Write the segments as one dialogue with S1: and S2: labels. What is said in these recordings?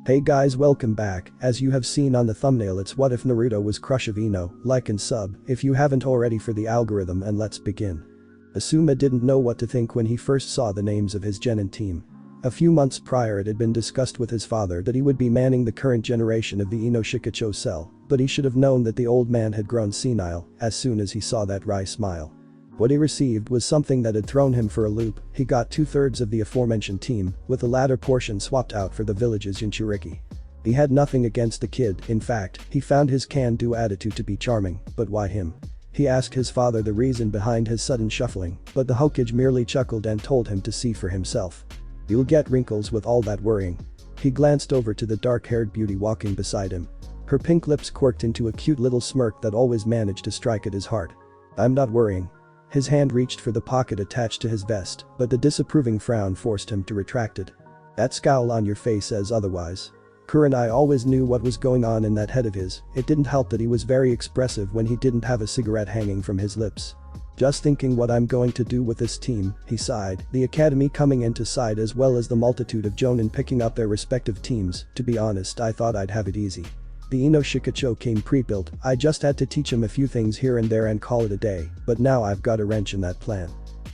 S1: Hey guys, welcome back. As you have seen on the thumbnail, it's what if Naruto was crush of Ino. Like and sub if you haven't already for the algorithm, and let's begin. 𝐫𝐸𝐵 didn't know what to think when he first saw the names of his genin team. A few months prior it had been discussed with his father that he would be manning the current generation of the Ino Shikacho cell, but he should have known that the old man had grown senile as soon as he saw that wry smile. What he received was something that had thrown him for a loop. He got 2/3 of the aforementioned team, with the latter portion swapped out for the village's Jinchuriki. He had nothing against the kid, in fact, he found his can-do attitude to be charming, but why him? He asked his father the reason behind his sudden shuffling, but the Hokage merely chuckled and told him to see for himself. You'll get wrinkles with all that worrying. He glanced over to the dark-haired beauty walking beside him. Her pink lips quirked into a cute little smirk that always managed to strike at his heart. I'm not worrying. His hand reached for the pocket attached to his vest, but the disapproving frown forced him to retract it. That scowl on your face says otherwise. Kurenai always knew what was going on in that head of his. It didn't help that he was very expressive when he didn't have a cigarette hanging from his lips. Just thinking what I'm going to do with this team, he sighed, the academy coming into sight as well as the multitude of jonin picking up their respective teams. To be honest, I thought I'd have it easy. The Ino Shikacho came pre-built, I just had to teach him a few things here and there and call it a day, but now I've got a wrench in that plan.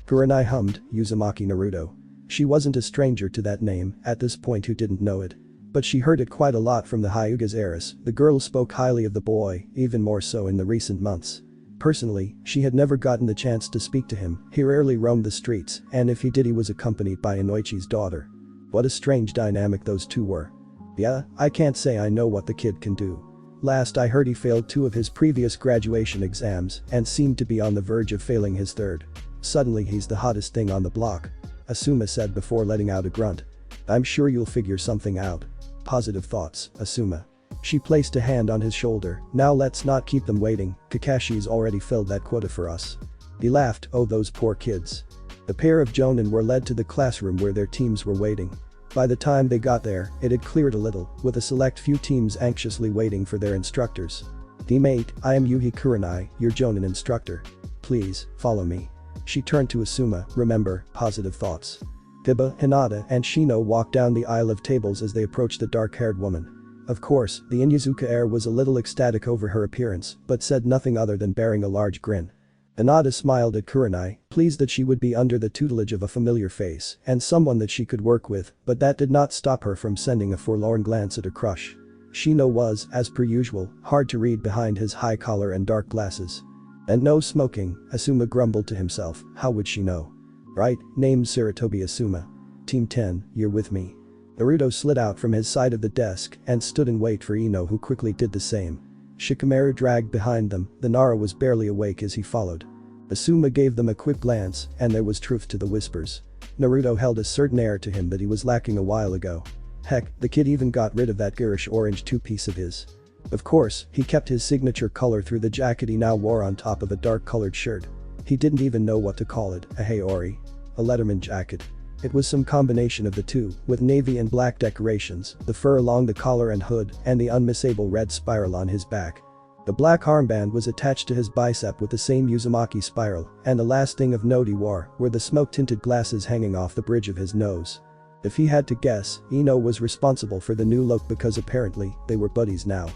S1: Kurenai hummed, Uzumaki Naruto. She wasn't a stranger to that name, at this point who didn't know it. But she heard it quite a lot from the Hyuga's heiress. The girl spoke highly of the boy, even more so in the recent months. Personally, she had never gotten the chance to speak to him. He rarely roamed the streets, and if he did he was accompanied by Inoichi's daughter. What a strange dynamic those two were. Yeah, I can't say I know what the kid can do. Last I heard he failed 2 of his previous graduation exams and seemed to be on the verge of failing his 3rd. Suddenly he's the hottest thing on the block. 𝐫𝐸𝐵 said before letting out a grunt. I'm sure you'll figure something out. Positive thoughts, 𝐫𝐸𝐵. She placed a hand on his shoulder. Now let's not keep them waiting. Kakashi's already filled that quota for us. He laughed, oh those poor kids. The pair of jonin were led to the classroom where their teams were waiting. By the time they got there, it had cleared a little, with a select few teams anxiously waiting for their instructors. Teammate, I am Yuhi Kurenai, your jonin instructor. Please, follow me. She turned to 𝐫𝐸𝐵, remember, positive thoughts. Kiba, Hinata, and Shino walked down the aisle of tables as they approached the dark-haired woman. Of course, the Inyazuka heir was a little ecstatic over her appearance, but said nothing other than bearing a large grin. Hinata smiled at Kurenai, pleased that she would be under the tutelage of a familiar face and someone that she could work with, but that did not stop her from sending a forlorn glance at her crush. Shino was, as per usual, hard to read behind his high collar and dark glasses. And no smoking, 𝐫𝐸𝐵 grumbled to himself, how would she know? Right, named Sarutobi 𝐫𝐸𝐵. Team 10, you're with me. Naruto slid out from his side of the desk and stood in wait for Ino, who quickly did the same. Shikamaru dragged behind them, the Nara was barely awake as he followed. 𝐫𝐸𝐵 gave them a quick glance and there was truth to the whispers. Naruto held a certain air to him that he was lacking a while ago. Heck, the kid even got rid of that garish orange two-piece of his. Of course, he kept his signature color through the jacket he now wore on top of a dark-colored shirt. He didn't even know what to call it, a Haori. A Letterman jacket. It was some combination of the two, with navy and black decorations, the fur along the collar and hood, and the unmissable red spiral on his back. The black armband was attached to his bicep with the same Uzumaki spiral, and the last thing of note he wore were the smoke-tinted glasses hanging off the bridge of his nose. If he had to guess, Ino was responsible for the new look because apparently, they were buddies now.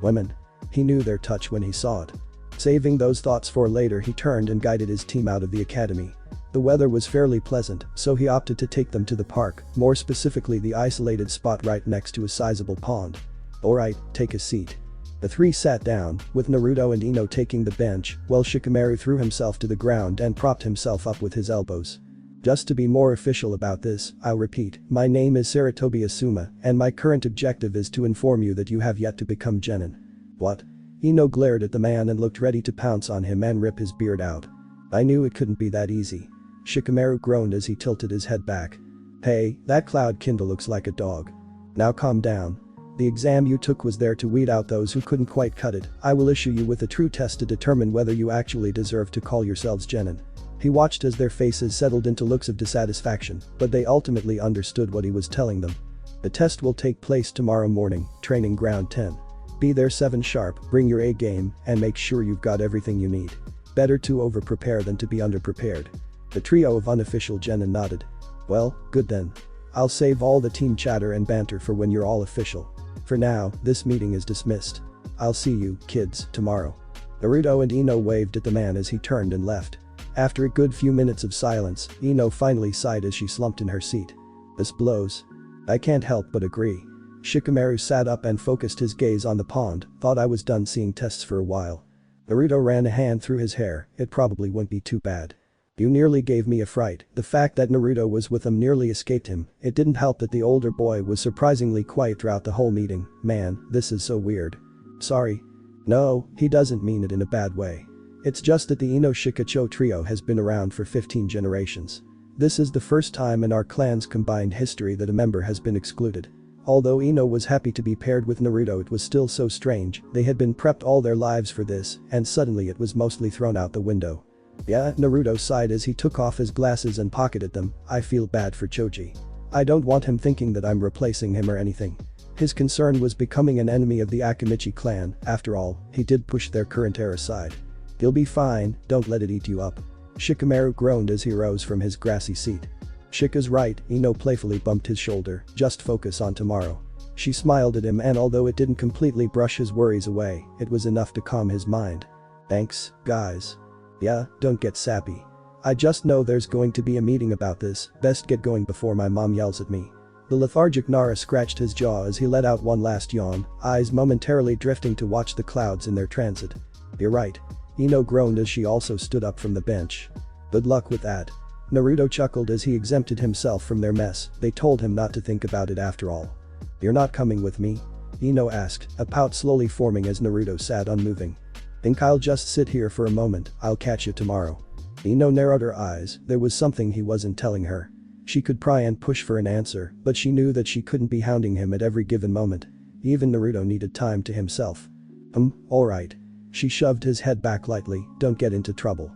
S1: Women. He knew their touch when he saw it. Saving those thoughts for later, he turned and guided his team out of the academy. The weather was fairly pleasant, so he opted to take them to the park, more specifically the isolated spot right next to a sizable pond. Alright, take a seat. The 3 sat down, with Naruto and Ino taking the bench, while Shikamaru threw himself to the ground and propped himself up with his elbows. Just to be more official about this, I'll repeat, my name is Sarutobi 𝐫𝐸𝐵, and my current objective is to inform you that you have yet to become genin. What? Ino glared at the man and looked ready to pounce on him and rip his beard out. I knew it couldn't be that easy. Shikamaru groaned as he tilted his head back. Hey, that cloud kindle looks like a dog. Now calm down. The exam you took was there to weed out those who couldn't quite cut it. I will issue you with a true test to determine whether you actually deserve to call yourselves genin. He watched as their faces settled into looks of dissatisfaction, but they ultimately understood what he was telling them. The test will take place tomorrow morning, training ground 10. Be there 7 sharp, bring your A game, and make sure you've got everything you need. Better to over-prepare than to be under-prepared. The trio of unofficial genin nodded. Well, good then. I'll save all the team chatter and banter for when you're all official. For now, this meeting is dismissed. I'll see you, kids, tomorrow." Naruto and Ino waved at the man as he turned and left. After a good few minutes of silence, Ino finally sighed as she slumped in her seat. "This blows." "I can't help but agree." Shikamaru sat up and focused his gaze on the pond, "Thought I was done seeing tests for a while." Naruto ran a hand through his hair, "It probably won't be too bad." "You nearly gave me a fright." The fact that Naruto was with him nearly escaped him. It didn't help that the older boy was surprisingly quiet throughout the whole meeting. "Man, this is so weird." "Sorry." "No, he doesn't mean it in a bad way. It's just that the Ino Shikacho trio has been around for 15 generations. This is the first time in our clan's combined history that a member has been excluded. Although Ino was happy to be paired with Naruto, it was still so strange. They had been prepped all their lives for this, and suddenly it was mostly thrown out the window. "Yeah," Naruto sighed as he took off his glasses and pocketed them. "I feel bad for Choji. I don't want him thinking that I'm replacing him or anything." His concern was becoming an enemy of the Akimichi clan. After all, he did push their current heir aside. "You'll be fine, don't let it eat you up." Shikamaru groaned as he rose from his grassy seat. "Shika's right," Ino playfully bumped his shoulder, "just focus on tomorrow." She smiled at him, and although it didn't completely brush his worries away, it was enough to calm his mind. "Thanks, guys." "Yeah, don't get sappy. I just know there's going to be a meeting about this, best get going before my mom yells at me." The lethargic Nara scratched his jaw as he let out one last yawn, eyes momentarily drifting to watch the clouds in their transit. "You're right." Ino groaned as she also stood up from the bench. "Good luck with that." Naruto chuckled as he exempted himself from their mess. They told him not to think about it after all. "You're not coming with me?" Ino asked, a pout slowly forming as Naruto sat unmoving. "Think I'll just sit here for a moment, I'll catch you tomorrow." Ino narrowed her eyes, there was something he wasn't telling her. She could pry and push for an answer, but she knew that she couldn't be hounding him at every given moment. Even Naruto needed time to himself. Alright." She shoved his head back lightly, "Don't get into trouble."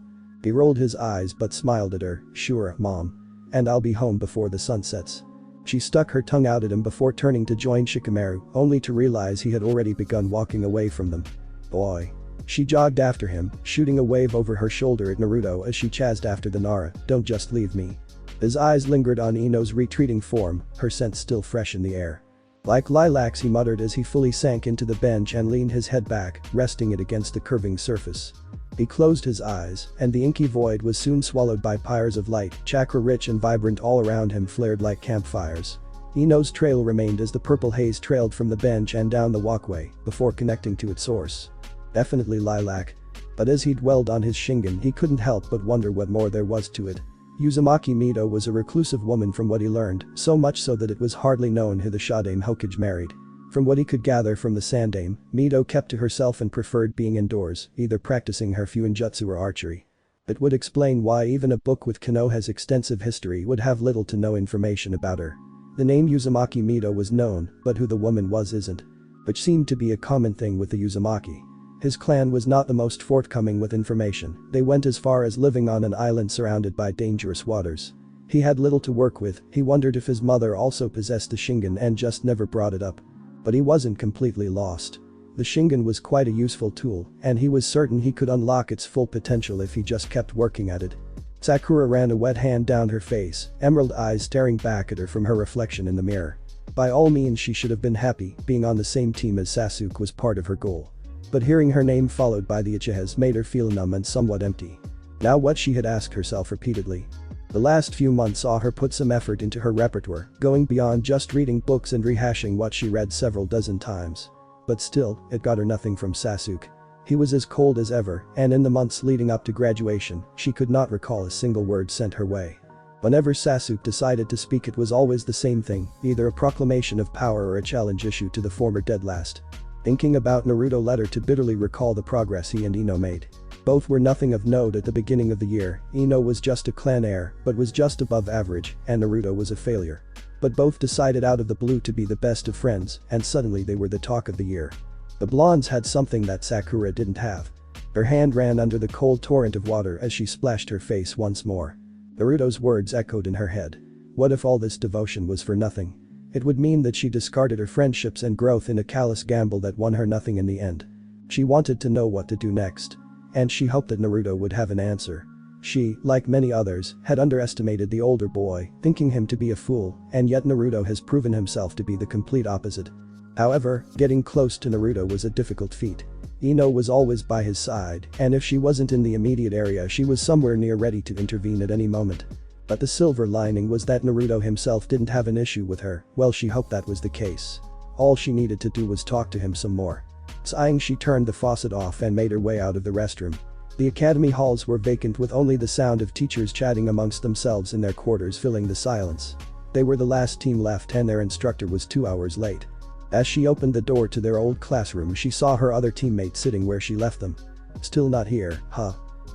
S1: He rolled his eyes but smiled at her. "Sure, Mom. And I'll be home before the sun sets." She stuck her tongue out at him before turning to join Shikamaru, only to realize he had already begun walking away from them. "Boy." She jogged after him, shooting a wave over her shoulder at Naruto as she chased after the Nara, "Don't just leave me." His eyes lingered on Ino's retreating form, her scent still fresh in the air. "Like lilacs," he muttered as he fully sank into the bench and leaned his head back, resting it against the curving surface. He closed his eyes, and the inky void was soon swallowed by pyres of light, chakra-rich and vibrant. All around him flared like campfires. Ino's trail remained as the purple haze trailed from the bench and down the walkway, before connecting to its source. Definitely lilac. But as he dwelled on his shingen, he couldn't help but wonder what more there was to it. Uzumaki Mido was a reclusive woman from what he learned, so much so that it was hardly known who the 𝐫𝐸𝐴𝐴 Hokage married. From what he could gather from the Sandaime, Mido kept to herself and preferred being indoors, either practicing her fuinjutsu or archery. It would explain why even a book with Konoha's extensive history would have little to no information about her. The name Uzumaki Mido was known, but who the woman was isn't. Which seemed to be a common thing with the Uzumaki. His clan was not the most forthcoming with information. They went as far as living on an island surrounded by dangerous waters. He had little to work with. He wondered if his mother also possessed the shingen and just never brought it up. But he wasn't completely lost. The shingen was quite a useful tool, and he was certain he could unlock its full potential if he just kept working at it. Sakura ran a wet hand down her face, emerald eyes staring back at her from her reflection in the mirror. By all means she should have been happy. Being on the same team as Sasuke was part of her goal. But hearing her name followed by the Uchiha's made her feel numb and somewhat empty. Now what, she had asked herself repeatedly. The last few months saw her put some effort into her repertoire, going beyond just reading books and rehashing what she read several dozen times. But still, it got her nothing from Sasuke. He was as cold as ever, and in the months leading up to graduation, she could not recall a single word sent her way. Whenever Sasuke decided to speak, it was always the same thing, either a proclamation of power or a challenge issued to the former dead last. Thinking about Naruto led her to bitterly recall the progress he and Ino made. Both were nothing of note at the beginning of the year. Ino was just a clan heir, but was just above average, and Naruto was a failure. But both decided out of the blue to be the best of friends, and suddenly they were the talk of the year. The blondes had something that Sakura didn't have. Her hand ran under the cold torrent of water as she splashed her face once more. Naruto's words echoed in her head. What if all this devotion was for nothing? It would mean that she discarded her friendships and growth in a callous gamble that won her nothing in the end. She wanted to know what to do next. And she hoped that Naruto would have an answer. She, like many others, had underestimated the older boy, thinking him to be a fool, and yet Naruto has proven himself to be the complete opposite. However, getting close to Naruto was a difficult feat. Ino was always by his side, and if she wasn't in the immediate area she was somewhere near ready to intervene at any moment. But the silver lining was that Naruto himself didn't have an issue with her. Well, she hoped that was the case. All she needed to do was talk to him some more. Sighing, she turned the faucet off and made her way out of the restroom. The academy halls were vacant with only the sound of teachers chatting amongst themselves in their quarters filling the silence. They were the last team left and their instructor was 2 hours late. As she opened the door to their old classroom she saw her other teammate sitting where she left them. Still not here, huh?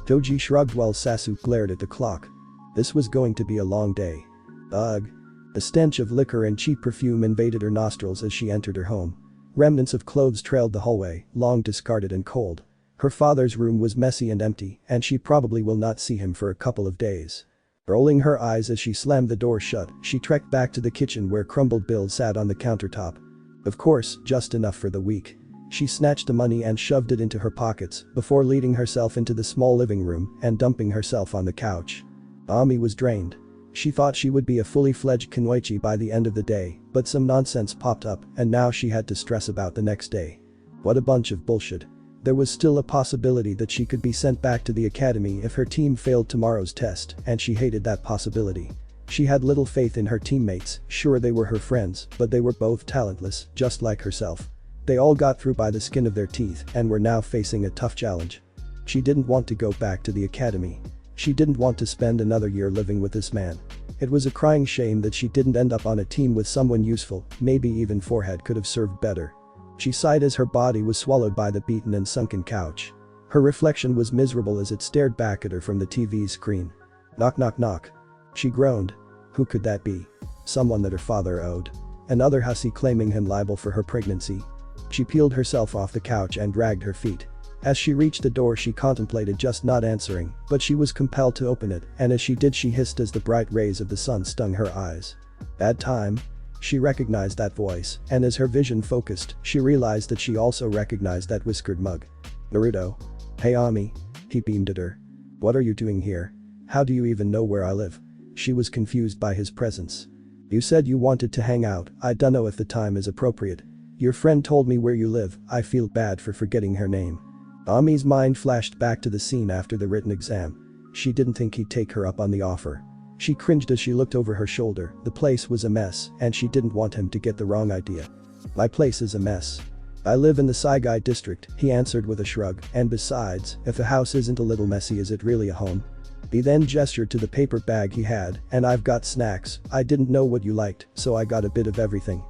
S1: Joji shrugged while Sasuke glared at the clock. This was going to be a long day. Ugh. The stench of liquor and cheap perfume invaded her nostrils as she entered her home. Remnants of clothes trailed the hallway, long discarded and cold. Her father's room was messy and empty, and she probably will not see him for a couple of days. Rolling her eyes as she slammed the door shut, she trekked back to the kitchen where crumbled bills sat on the countertop. Of course, just enough for the week. She snatched the money and shoved it into her pockets before leading herself into the small living room and dumping herself on the couch. Ami was drained. She thought she would be a fully fledged kunoichi by the end of the day, but some nonsense popped up and now she had to stress about the next day. What a bunch of bullshit. There was still a possibility that she could be sent back to the academy if her team failed tomorrow's test, and she hated that possibility. She had little faith in her teammates. Sure, they were her friends, but they were both talentless, just like herself. They all got through by the skin of their teeth and were now facing a tough challenge. She didn't want to go back to the academy. She didn't want to spend another year living with this man. It was a crying shame that she didn't end up on a team with someone useful. Maybe even Forehead could have served better. She sighed as her body was swallowed by the beaten and sunken couch. Her reflection was miserable as it stared back at her from the TV screen. Knock knock knock. She groaned. Who could that be? Someone that her father owed. Another hussy claiming him liable for her pregnancy. She peeled herself off the couch and dragged her feet. As she reached the door she contemplated just not answering, but she was compelled to open it, and as she did she hissed as the bright rays of the sun stung her eyes. Bad time? She recognized that voice, and as her vision focused, she realized that she also recognized that whiskered mug. Naruto. Hey Ami. He beamed at her. What are you doing here? How do you even know where I live? She was confused by his presence. You said you wanted to hang out. I dunno if the time is appropriate. Your friend told me where you live. I feel bad for forgetting her name. Ami's mind flashed back to the scene after the written exam. She didn't think he'd take her up on the offer. She cringed as she looked over her shoulder. The place was a mess, and she didn't want him to get the wrong idea. My place is a mess. I live in the Saigai district, he answered with a shrug, and besides, if a house isn't a little messy, is it really a home? He then gestured to the paper bag he had, and I've got snacks. I didn't know what you liked, so I got a bit of everything.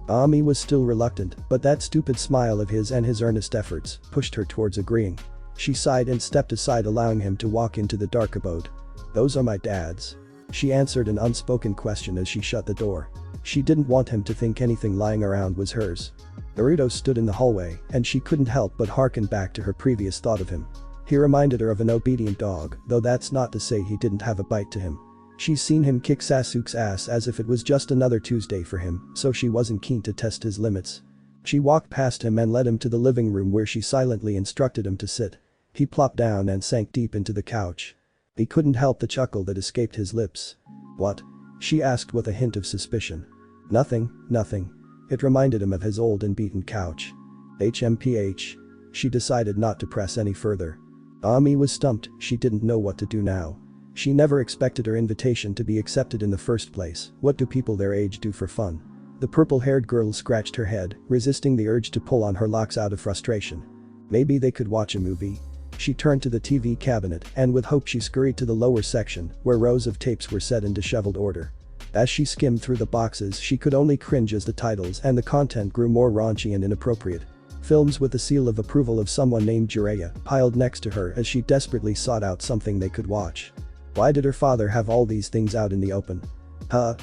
S1: Ami was still reluctant, but that stupid smile of his and his earnest efforts pushed her towards agreeing. She sighed and stepped aside, allowing him to walk into the dark abode. Those are my dad's. She answered an unspoken question as she shut the door. She didn't want him to think anything lying around was hers. Naruto stood in the hallway, and she couldn't help but harken back to her previous thought of him. He reminded her of an obedient dog, though that's not to say he didn't have a bite to him. She's seen him kick Sasuke's ass as if it was just another Tuesday for him, so she wasn't keen to test his limits. She walked past him and led him to the living room where she silently instructed him to sit. He plopped down and sank deep into the couch. He couldn't help the chuckle that escaped his lips. What? She asked with a hint of suspicion. Nothing, nothing. It reminded him of his old and beaten couch. HMPH. She decided not to press any further. Ami was stumped. She didn't know what to do now. She never expected her invitation to be accepted in the first place. What do people their age do for fun? The purple-haired girl scratched her head, resisting the urge to pull on her locks out of frustration. Maybe they could watch a movie. She turned to the TV cabinet and with hope she scurried to the lower section where rows of tapes were set in disheveled order. As she skimmed through the boxes she could only cringe as the titles and the content grew more raunchy and inappropriate. Films with the seal of approval of someone named Jiraiya piled next to her as she desperately sought out something they could watch. Why did her father have all these things out in the open?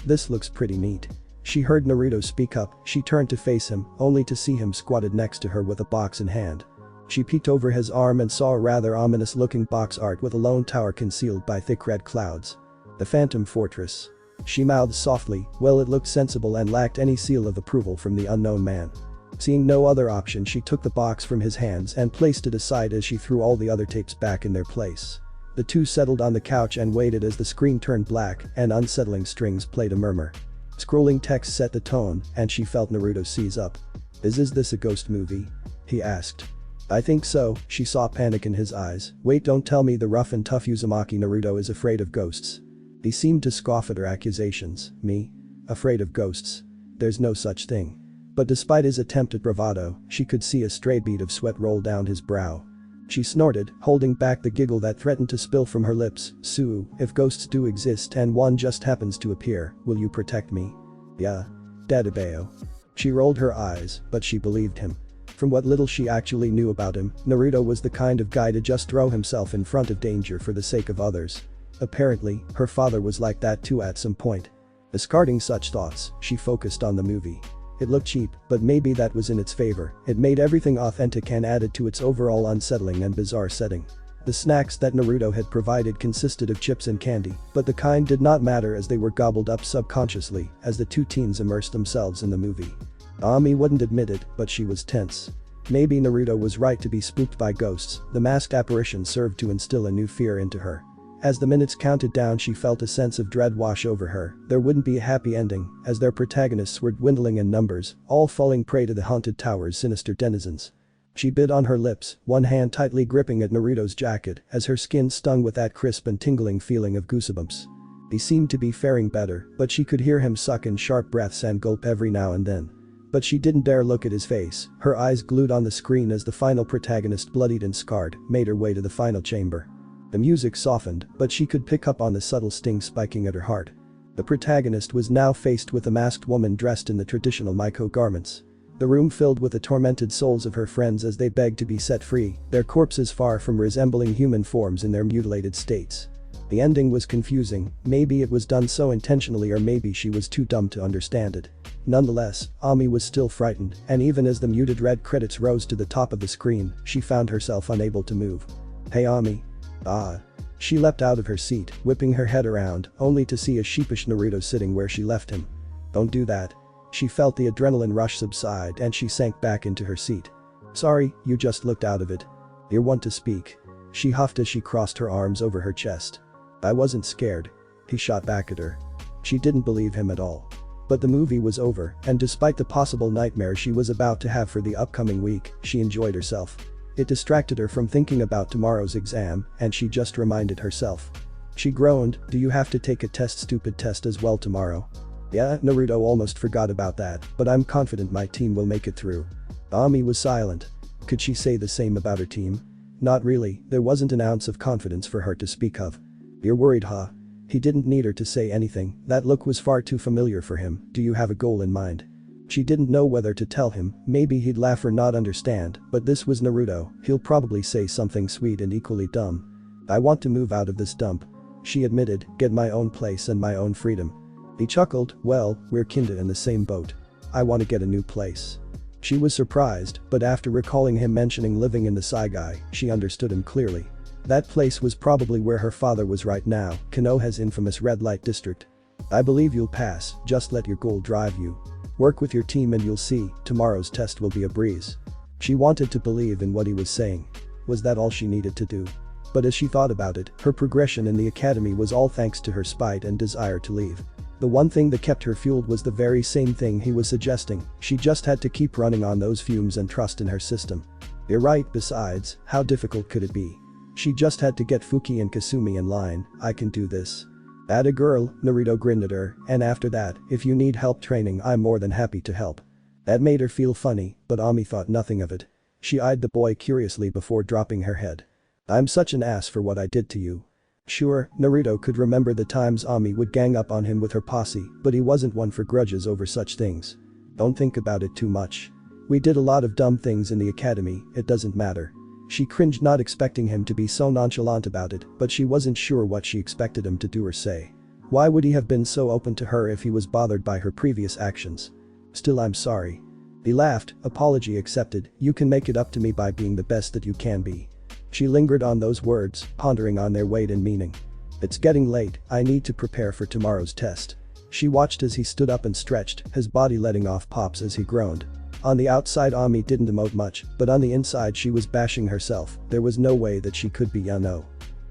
S1: This looks pretty neat. She heard Naruto speak up. She turned to face him, only to see him squatted next to her with a box in hand. She peeked over his arm and saw a rather ominous-looking box art with a lone tower concealed by thick red clouds. The Phantom Fortress. She mouthed softly. Well, it looked sensible and lacked any seal of approval from the unknown man. Seeing no other option, she took the box from his hands and placed it aside as she threw all the other tapes back in their place. The two settled on the couch and waited as the screen turned black and unsettling strings played a murmur. Scrolling text set the tone and she felt Naruto seize up. Is this a ghost movie?" he asked. "I think so," she saw panic in his eyes. "Wait, don't tell me the rough and tough Uzumaki Naruto is afraid of ghosts." He seemed to scoff at her accusations. "Me? Afraid of ghosts? There's no such thing." But despite his attempt at bravado, she could see a stray bead of sweat roll down his brow. She snorted, holding back the giggle that threatened to spill from her lips. "So, if ghosts do exist and one just happens to appear, will you protect me?" "Yeah. Dadabeo." She rolled her eyes, but she believed him. From what little she actually knew about him, Naruto was the kind of guy to just throw himself in front of danger for the sake of others. Apparently, her father was like that too at some point. Discarding such thoughts, she focused on the movie. It looked cheap, but maybe that was in its favor. It made everything authentic and added to its overall unsettling and bizarre setting. The snacks that Naruto had provided consisted of chips and candy, but the kind did not matter as they were gobbled up subconsciously as the two teens immersed themselves in the movie. Ami wouldn't admit it, but she was tense. Maybe Naruto was right to be spooked by ghosts. The masked apparition served to instill a new fear into her. As the minutes counted down, she felt a sense of dread wash over her. There wouldn't be a happy ending, as their protagonists were dwindling in numbers, all falling prey to the haunted tower's sinister denizens. She bit on her lips, one hand tightly gripping at Naruto's jacket as her skin stung with that crisp and tingling feeling of goosebumps. He seemed to be faring better, but she could hear him suck in sharp breaths and gulp every now and then. But she didn't dare look at his face, her eyes glued on the screen as the final protagonist, bloodied and scarred, made her way to the final chamber. The music softened, but she could pick up on the subtle sting spiking at her heart. The protagonist was now faced with a masked woman dressed in the traditional Miko garments. The room filled with the tormented souls of her friends as they begged to be set free, their corpses far from resembling human forms in their mutilated states. The ending was confusing, maybe it was done so intentionally or maybe she was too dumb to understand it. Nonetheless, Ami was still frightened, and even as the muted red credits rose to the top of the screen, she found herself unable to move. "Hey Ami." "Ah." She leapt out of her seat, whipping her head around, only to see a sheepish Naruto sitting where she left him. "Don't do that." She felt the adrenaline rush subside and she sank back into her seat. "Sorry, you just looked out of it. You want to speak?" She huffed as she crossed her arms over her chest. "I wasn't scared." He shot back at her. She didn't believe him at all. But the movie was over, and despite the possible nightmare she was about to have for the upcoming week, she enjoyed herself. It distracted her from thinking about tomorrow's exam, and she just reminded herself. She groaned, "Do you have to take a stupid test as well tomorrow?" "Yeah," Naruto almost forgot about that, "but I'm confident my team will make it through." Ami was silent. Could she say the same about her team? Not really, there wasn't an ounce of confidence for her to speak of. "You're worried, huh?" He didn't need her to say anything, that look was far too familiar for him. "Do you have a goal in mind?" She didn't know whether to tell him, maybe he'd laugh or not understand, but this was Naruto, he'll probably say something sweet and equally dumb. "I want to move out of this dump," she admitted, "get my own place and my own freedom." He chuckled, "Well, we're kinda in the same boat. I want to get a new place." She was surprised, but after recalling him mentioning living in the Saigai, she understood him clearly. That place was probably where her father was right now, Konoha's infamous red light district. "I believe you'll pass, just let your goal drive you. Work with your team and you'll see, tomorrow's test will be a breeze." She wanted to believe in what he was saying. Was that all she needed to do? But as she thought about it, her progression in the academy was all thanks to her spite and desire to leave. The one thing that kept her fueled was the very same thing he was suggesting, she just had to keep running on those fumes and trust in her system. You're right, besides, how difficult could it be? She just had to get Fuki and Kasumi in line. "I can do this." "Atta girl," Naruto grinned at her, "and after that, if you need help training I'm more than happy to help." That made her feel funny, but Ami thought nothing of it. She eyed the boy curiously before dropping her head. "I'm such an ass for what I did to you." Sure, Naruto could remember the times Ami would gang up on him with her posse, but he wasn't one for grudges over such things. "Don't think about it too much. We did a lot of dumb things in the academy, it doesn't matter." She cringed, not expecting him to be so nonchalant about it, but she wasn't sure what she expected him to do or say. Why would he have been so open to her if he was bothered by her previous actions? "Still, I'm sorry." He laughed, "Apology accepted, you can make it up to me by being the best that you can be." She lingered on those words, pondering on their weight and meaning. "It's getting late, I need to prepare for tomorrow's test." She watched as he stood up and stretched, his body letting off pops as he groaned. On the outside Ami didn't emote much, but on the inside she was bashing herself, there was no way that she could be Yano.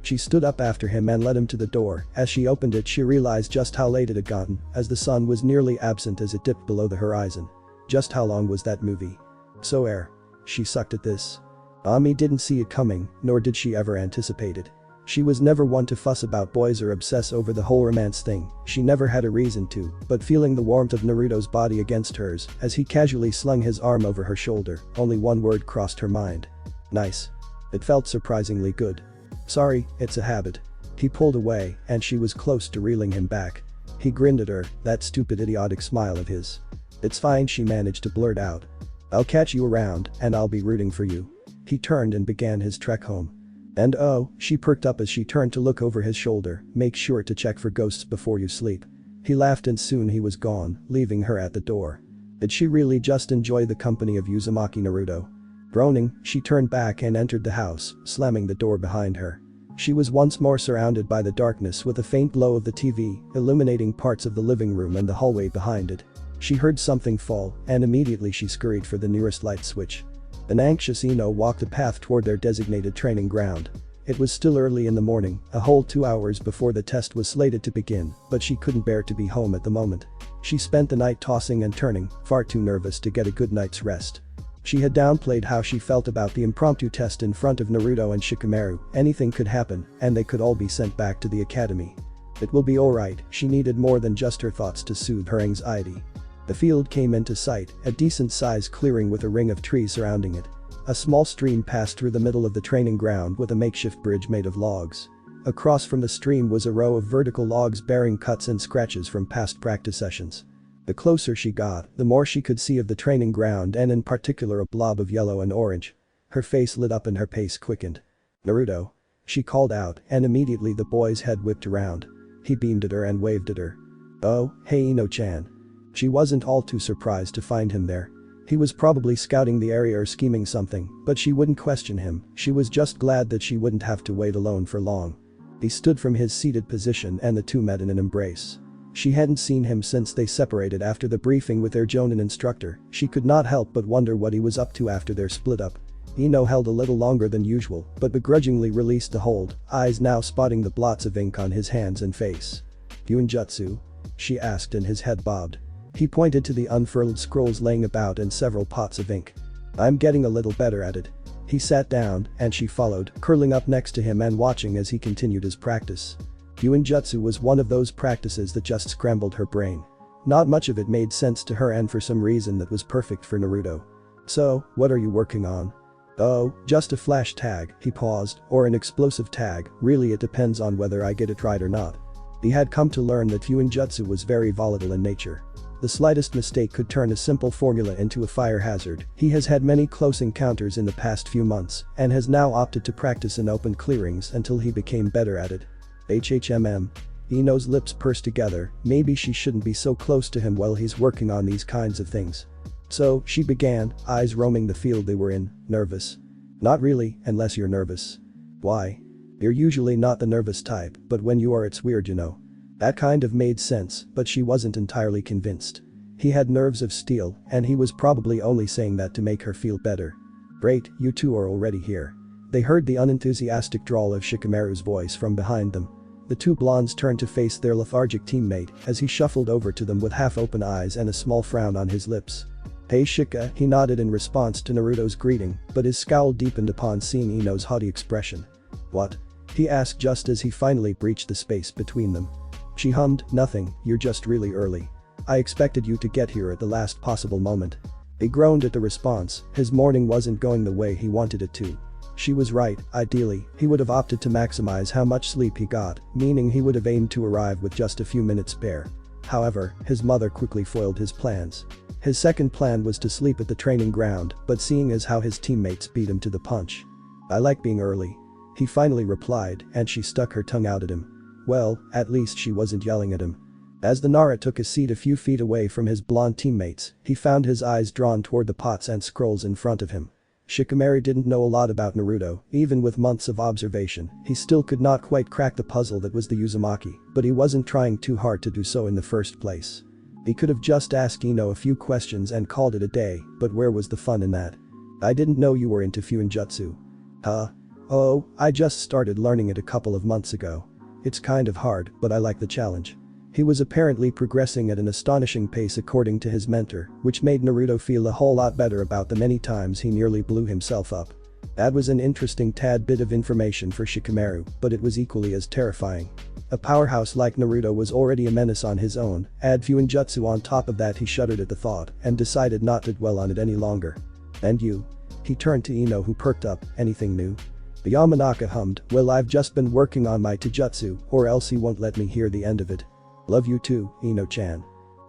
S1: She stood up after him and led him to the door. As she opened it, she realized just how late it had gotten, as the sun was nearly absent as it dipped below the horizon. Just how long was that movie? So she sucked at this. Ami didn't see it coming, nor did she ever anticipate it. She was never one to fuss about boys or obsess over the whole romance thing, she never had a reason to, but feeling the warmth of Naruto's body against hers, as he casually slung his arm over her shoulder, only one word crossed her mind. Nice. It felt surprisingly good. Sorry, it's a habit. He pulled away, and she was close to reeling him back. He grinned at her, that stupid idiotic smile of his. It's fine, she managed to blurt out. I'll catch you around, and I'll be rooting for you. He turned and began his trek home. And oh, she perked up as she turned to look over his shoulder, make sure to check for ghosts before you sleep. He laughed and soon he was gone, leaving her at the door. Did she really just enjoy the company of Uzumaki Naruto? Groaning, she turned back and entered the house, slamming the door behind her. She was once more surrounded by the darkness with a faint glow of the TV, illuminating parts of the living room and the hallway behind it. She heard something fall, and immediately she scurried for the nearest light switch. An anxious Ino walked the path toward their designated training ground. It was still early in the morning, a whole 2 hours before the test was slated to begin, but she couldn't bear to be home at the moment. She spent the night tossing and turning, far too nervous to get a good night's rest. She had downplayed how she felt about the impromptu test in front of Naruto and Shikamaru. Anything could happen, and they could all be sent back to the academy. It will be alright, she needed more than just her thoughts to soothe her anxiety. The field came into sight, a decent-sized clearing with a ring of trees surrounding it. A small stream passed through the middle of the training ground with a makeshift bridge made of logs. Across from the stream was a row of vertical logs bearing cuts and scratches from past practice sessions. The closer she got, the more she could see of the training ground and in particular a blob of yellow and orange. Her face lit up and her pace quickened. "Naruto," she called out, and immediately the boy's head whipped around. He beamed at her and waved at her. "Oh, hey Ino-chan." She wasn't all too surprised to find him there. He was probably scouting the area or scheming something, but she wouldn't question him, she was just glad that she wouldn't have to wait alone for long. He stood from his seated position and the two met in an embrace. She hadn't seen him since they separated after the briefing with their Jonin instructor. She could not help but wonder what he was up to after their split up. Ino held a little longer than usual, but begrudgingly released the hold, eyes now spotting the blots of ink on his hands and face. "Gyunjutsu?" she asked and his head bobbed. He pointed to the unfurled scrolls laying about and several pots of ink. "I'm getting a little better at it." He sat down, and she followed, curling up next to him and watching as he continued his practice. Gyunjutsu was one of those practices that just scrambled her brain. Not much of it made sense to her, and for some reason that was perfect for Naruto. "So, what are you working on?" "Oh, just a flash tag," he paused, "or an explosive tag, really it depends on whether I get it right or not." He had come to learn that Gyunjutsu was very volatile in nature. The slightest mistake could turn a simple formula into a fire hazard. He has had many close encounters in the past few months, and has now opted to practice in open clearings until he became better at it. Ino's lips pursed together, maybe she shouldn't be so close to him while he's working on these kinds of things. "So," she began, eyes roaming the field they were in. "Nervous?" "Not really, unless you're nervous." "Why?" "You're usually not the nervous type, but when you are it's weird, you know." That kind of made sense, but she wasn't entirely convinced. He had nerves of steel, and he was probably only saying that to make her feel better. "Great, you two are already here." They heard the unenthusiastic drawl of Shikamaru's voice from behind them. The two blondes turned to face their lethargic teammate as he shuffled over to them with half-open eyes and a small frown on his lips. "Hey Shika," he nodded in response to Naruto's greeting, but his scowl deepened upon seeing Ino's haughty expression. "What?" he asked just as he finally breached the space between them. She hummed, "Nothing, you're just really early. I expected you to get here at the last possible moment." He groaned at the response, his morning wasn't going the way he wanted it to. She was right, ideally, he would have opted to maximize how much sleep he got, meaning he would have aimed to arrive with just a few minutes spare. However, his mother quickly foiled his plans. His second plan was to sleep at the training ground, but seeing as how his teammates beat him to the punch. "I like being early," he finally replied, and she stuck her tongue out at him. Well, at least she wasn't yelling at him. As the Nara took a seat a few feet away from his blonde teammates, he found his eyes drawn toward the pots and scrolls in front of him. Shikamaru didn't know a lot about Naruto, even with months of observation, he still could not quite crack the puzzle that was the Uzumaki, but he wasn't trying too hard to do so in the first place. He could have just asked Ino a few questions and called it a day, but where was the fun in that? "I didn't know you were into Fuinjutsu." "Huh?" Oh, I just started learning it a couple of months ago. It's kind of hard, but I like the challenge. He was apparently progressing at an astonishing pace according to his mentor, which made Naruto feel a whole lot better about the many times he nearly blew himself up. That was an interesting tad bit of information for Shikamaru, but it was equally as terrifying. A powerhouse like Naruto was already a menace on his own, add Fuinjutsu on top of that. He shuddered at the thought and decided not to dwell on it any longer. "And you?" He turned to Ino, who perked up. "Anything new?" The Yamanaka hummed, "Well, I've just been working on my taijutsu, or else he won't let me hear the end of it." "Love you too, Ino-chan.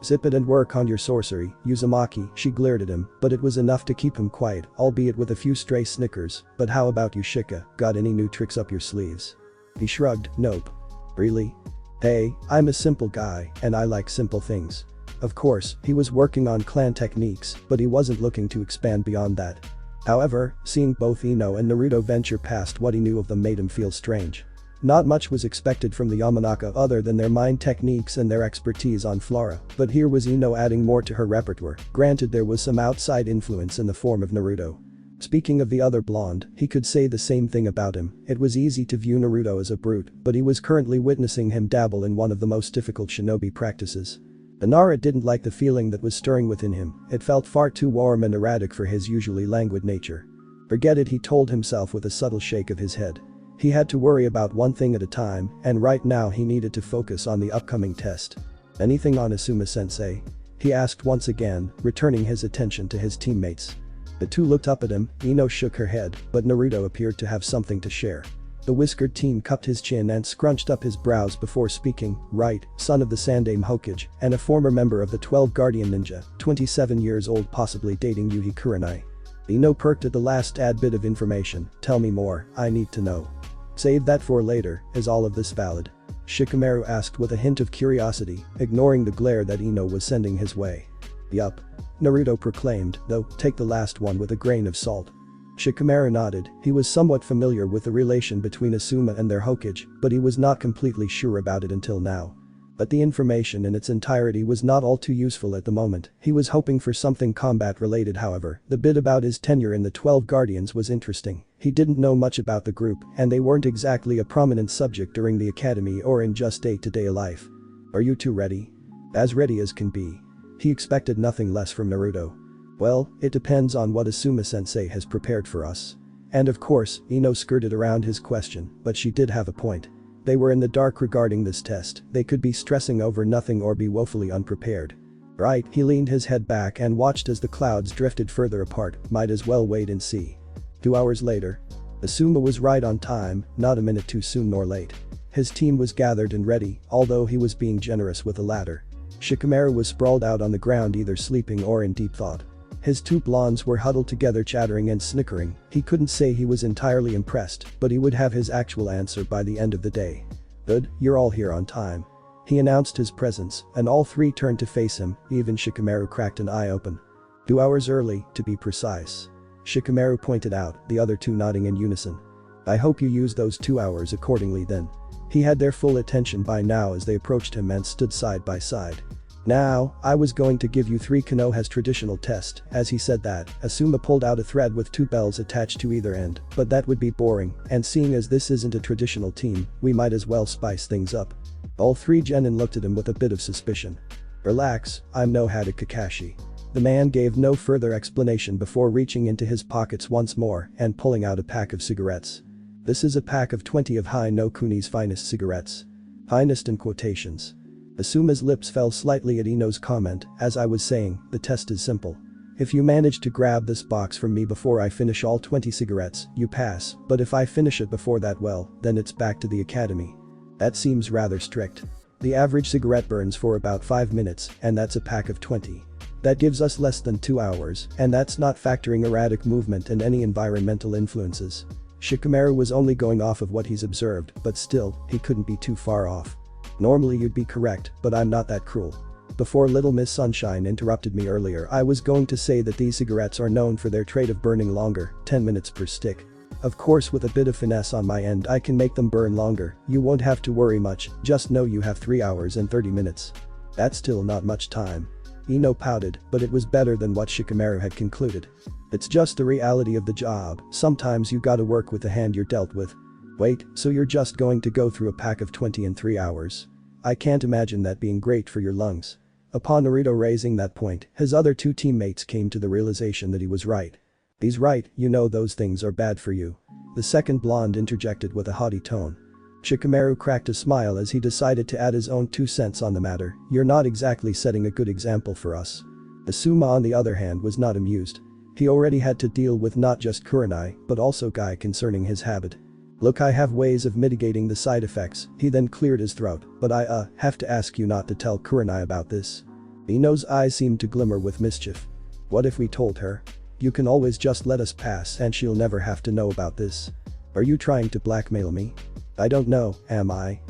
S1: Zip it and work on your sorcery, Uzumaki." She glared at him, but it was enough to keep him quiet, albeit with a few stray snickers. "But how about you, Shika? Got any new tricks up your sleeves?" He shrugged. "Nope." "Really? Hey, I'm a simple guy, and I like simple things." Of course, he was working on clan techniques, but he wasn't looking to expand beyond that. However, seeing both Ino and Naruto venture past what he knew of them made him feel strange. Not much was expected from the Yamanaka other than their mind techniques and their expertise on flora, but here was Ino adding more to her repertoire. Granted, there was some outside influence in the form of Naruto. Speaking of the other blonde, he could say the same thing about him. It was easy to view Naruto as a brute, but he was currently witnessing him dabble in one of the most difficult shinobi practices. Inara didn't like the feeling that was stirring within him. It felt far too warm and erratic for his usually languid nature. Forget it, he told himself with a subtle shake of his head. He had to worry about one thing at a time, and right now he needed to focus on the upcoming test. "Anything on Asuma-sensei?" he asked once again, returning his attention to his teammates. The two looked up at him. Ino shook her head, but Naruto appeared to have something to share. The whiskered teen cupped his chin and scrunched up his brows before speaking. "Right, son of the Sandaime Hokage, and a former member of the 12 Guardian Ninja, 27 years old, possibly dating Yuhi Kurenai." Ino perked at the last tad bit of information. "Tell me more, I need to know." "Save that for later, is all of this valid?" Shikamaru asked with a hint of curiosity, ignoring the glare that Ino was sending his way. "Yup," Naruto proclaimed, "though take the last one with a grain of salt." Shikamaru nodded. He was somewhat familiar with the relation between Asuma and their Hokage, but he was not completely sure about it until now. But the information in its entirety was not all too useful at the moment. He was hoping for something combat related. However, the bit about his tenure in the 12 Guardians was interesting. He didn't know much about the group, and they weren't exactly a prominent subject during the academy or in just day-to-day life. "Are you two ready?" "As ready as can be." He expected nothing less from Naruto. "Well, it depends on what Asuma-sensei has prepared for us." And of course, Ino skirted around his question, but she did have a point. They were in the dark regarding this test. They could be stressing over nothing or be woefully unprepared. "Right," he leaned his head back and watched as the clouds drifted further apart. "Might as well wait and see." 2 hours later. Asuma was right on time, not a minute too soon nor late. His team was gathered and ready, although he was being generous with the latter. Shikamaru was sprawled out on the ground, either sleeping or in deep thought. His two blondes were huddled together, chattering and snickering. He couldn't say he was entirely impressed, but he would have his actual answer by the end of the day. "Good, you're all here on time." He announced his presence, and all three turned to face him. Even Shikamaru cracked an eye open. 2 hours early, to be precise. Shikamaru pointed out, the other two nodding in unison. "I hope you use those 2 hours accordingly then." He had their full attention by now as they approached him and stood side by side. "Now, I was going to give you 3 Konoha's traditional test." As he said that, Asuma pulled out a thread with 2 bells attached to either end, "but that would be boring, and seeing as this isn't a traditional team, we might as well spice things up." All 3 genin looked at him with a bit of suspicion. "Relax, I'm no Hada Kakashi." The man gave no further explanation before reaching into his pockets once more and pulling out a pack of cigarettes. "This is a pack of 20 of Hai no Kuni's finest cigarettes." Finest in quotations. Asuma's lips fell slightly at Ino's comment. "As I was saying, the test is simple. If you manage to grab this box from me before I finish all 20 cigarettes, you pass, but if I finish it before that, well, then it's back to the academy." That seems rather strict. The average cigarette burns for about 5 minutes, and that's a pack of 20. That gives us less than 2 hours, and that's not factoring erratic movement and any environmental influences. Shikamaru was only going off of what he's observed, but still, he couldn't be too far off. "Normally you'd be correct, but I'm not that cruel." Before Little Miss Sunshine interrupted me earlier, I was going to say that these cigarettes are known for their trait of burning longer, 10 minutes per stick. Of course, with a bit of finesse on my end, I can make them burn longer. You won't have to worry much, just know you have 3 hours and 30 minutes. That's still not much time. Ino pouted, but it was better than what 𝐫𝐞𝐬𝐻 had concluded. It's just the reality of the job, sometimes you gotta work with the hand you're dealt with. Wait, so you're just going to go through a pack of 20 in 3 hours? I can't imagine that being great for your lungs. Upon Naruto raising that point, his other two teammates came to the realization that he was right. He's right, you know those things are bad for you. The second blonde interjected with a haughty tone. 𝐫𝐞𝐬𝐻 cracked a smile as he decided to add his own 2 cents on the matter. You're not exactly setting a good example for us. 𝐫𝐸𝐴 on the other hand was not amused. He already had to deal with not just Kurenai, but also Guy concerning his habit. Look, I have ways of mitigating the side effects. He then cleared his throat, but I have to ask you not to tell Kurenai about this. Ino's eyes seemed to glimmer with mischief. What if we told her? You can always just let us pass and she'll never have to know about this. Are you trying to blackmail me? I don't know, am I?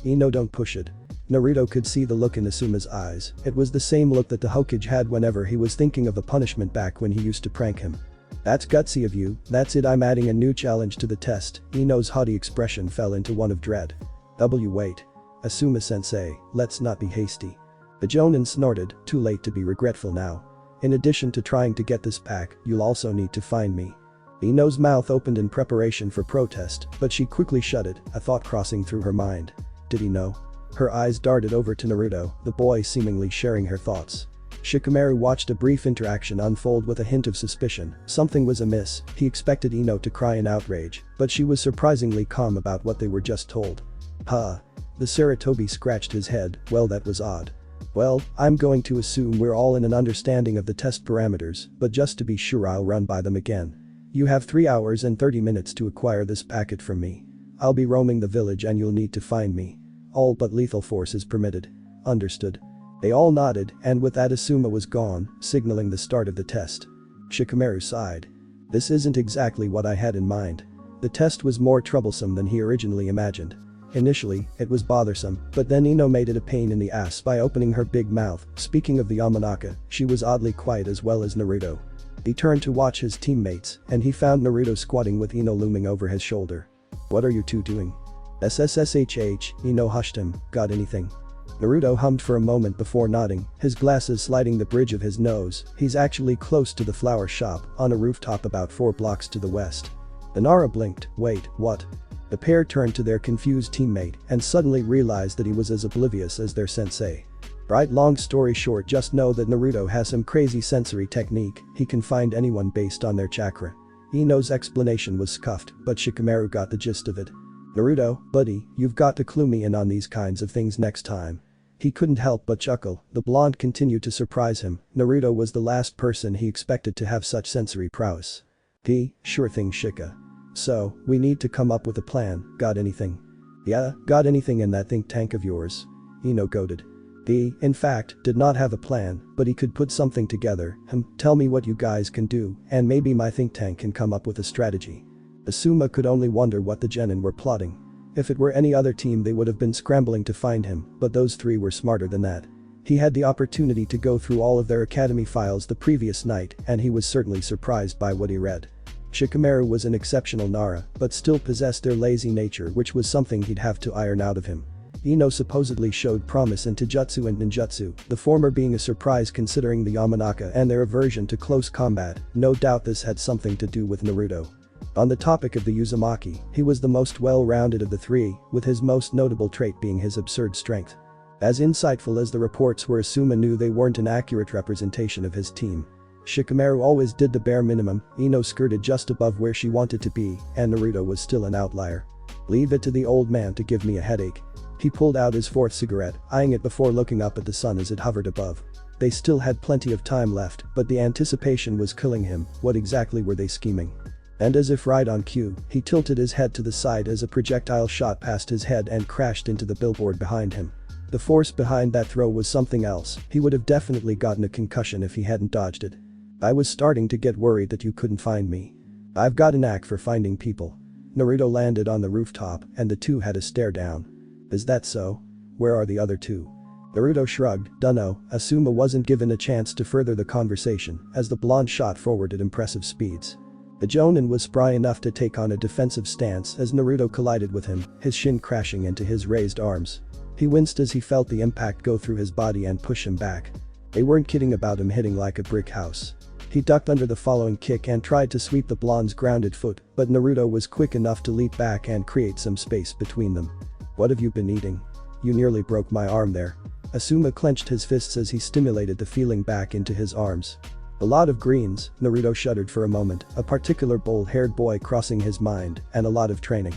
S1: Ino, don't push it. Naruto could see the look in Asuma's eyes. It was the same look that the Hokage had whenever he was thinking of the punishment back when he used to prank him. That's gutsy of you, that's it, I'm adding a new challenge to the test. Ino's haughty expression fell into one of dread. Wait. Asuma-sensei, let's not be hasty. The Jonin snorted, too late to be regretful now. In addition to trying to get this pack, you'll also need to find me. Ino's mouth opened in preparation for protest, but she quickly shut it, a thought crossing through her mind. Did he know? Her eyes darted over to Naruto, the boy seemingly sharing her thoughts. 𝐫𝐸𝐻 watched a brief interaction unfold with a hint of suspicion. Something was amiss. He expected Ino to cry in outrage, but she was surprisingly calm about what they were just told. The Sarutobi scratched his head. Well, that was odd. Well, I'm going to assume we're all in an understanding of the test parameters, but just to be sure I'll run by them again. You have 3 hours and 30 minutes to acquire this packet from me. I'll be roaming the village and you'll need to find me. All but lethal force is permitted. Understood. They all nodded, and with that Asuma was gone, signaling the start of the test. 𝐫𝐸𝐻 sighed. This isn't exactly what I had in mind. The test was more troublesome than he originally imagined. Initially, it was bothersome, but then Ino made it a pain in the ass by opening her big mouth. Speaking of the Yamanaka, she was oddly quiet as well as Naruto. He turned to watch his teammates, and he found Naruto squatting with Ino looming over his shoulder. What are you two doing? SSSHH, Ino hushed him, got anything? Naruto hummed for a moment before nodding, his glasses sliding the bridge of his nose. He's actually close to the flower shop, on a rooftop about 4 blocks to the west. Nara blinked. Wait, what? The pair turned to their confused teammate and suddenly realized that he was as oblivious as their sensei. Right, long story short, just know that Naruto has some crazy sensory technique. He can find anyone based on their chakra. Ino's explanation was scuffed, but 𝐫𝐸𝐻 got the gist of it. Naruto, buddy, you've got to clue me in on these kinds of things next time. He couldn't help but chuckle. The blonde continued to surprise him. Naruto was the last person he expected to have such sensory prowess. Sure thing, Shika. So, we need to come up with a plan. Got anything? Yeah, got anything in that think tank of yours? Ino goaded. He, in fact, did not have a plan, but he could put something together. Tell me what you guys can do, and maybe my think tank can come up with a strategy. Asuma could only wonder what the genin were plotting. If it were any other team they would have been scrambling to find him, but those three were smarter than that. He had the opportunity to go through all of their academy files the previous night, and he was certainly surprised by what he read. 𝐫𝐸𝐻 was an exceptional Nara, but still possessed their lazy nature, which was something he'd have to iron out of him. Ino supposedly showed promise in Taijutsu and Ninjutsu, the former being a surprise considering the Yamanaka and their aversion to close combat. No doubt this had something to do with Naruto. On the topic of the Uzumaki, he was the most well-rounded of the three, with his most notable trait being his absurd strength. As insightful as the reports were, Asuma knew they weren't an accurate representation of his team. 𝐫𝐸𝐻 always did the bare minimum. Ino skirted just above where she wanted to be, and Naruto was still an outlier. Leave it to the old man to give me a headache. He pulled out his 4th cigarette, eyeing it before looking up at the sun as it hovered above. They still had plenty of time left, but the anticipation was killing him. What exactly were they scheming? And as if right on cue, he tilted his head to the side as a projectile shot past his head and crashed into the billboard behind him. The force behind that throw was something else. He would have definitely gotten a concussion if he hadn't dodged it. I was starting to get worried that you couldn't find me. I've got a knack for finding people. Naruto landed on the rooftop, and the two had a stare down. Is that so? Where are the other two? Naruto shrugged. Dunno. Asuma wasn't given a chance to further the conversation as the blonde shot forward at impressive speeds. The Jonin was spry enough to take on a defensive stance as Naruto collided with him, his shin crashing into his raised arms. He winced as he felt the impact go through his body and push him back. They weren't kidding about him hitting like a brick house. He ducked under the following kick and tried to sweep the blonde's grounded foot, but Naruto was quick enough to leap back and create some space between them. "What have you been eating? You nearly broke my arm there." 𝐫𝐸𝐴 clenched his fists as he stimulated the feeling back into his arms. "A lot of greens," Naruto shuddered for a moment, a particular bold-haired boy crossing his mind, "and a lot of training."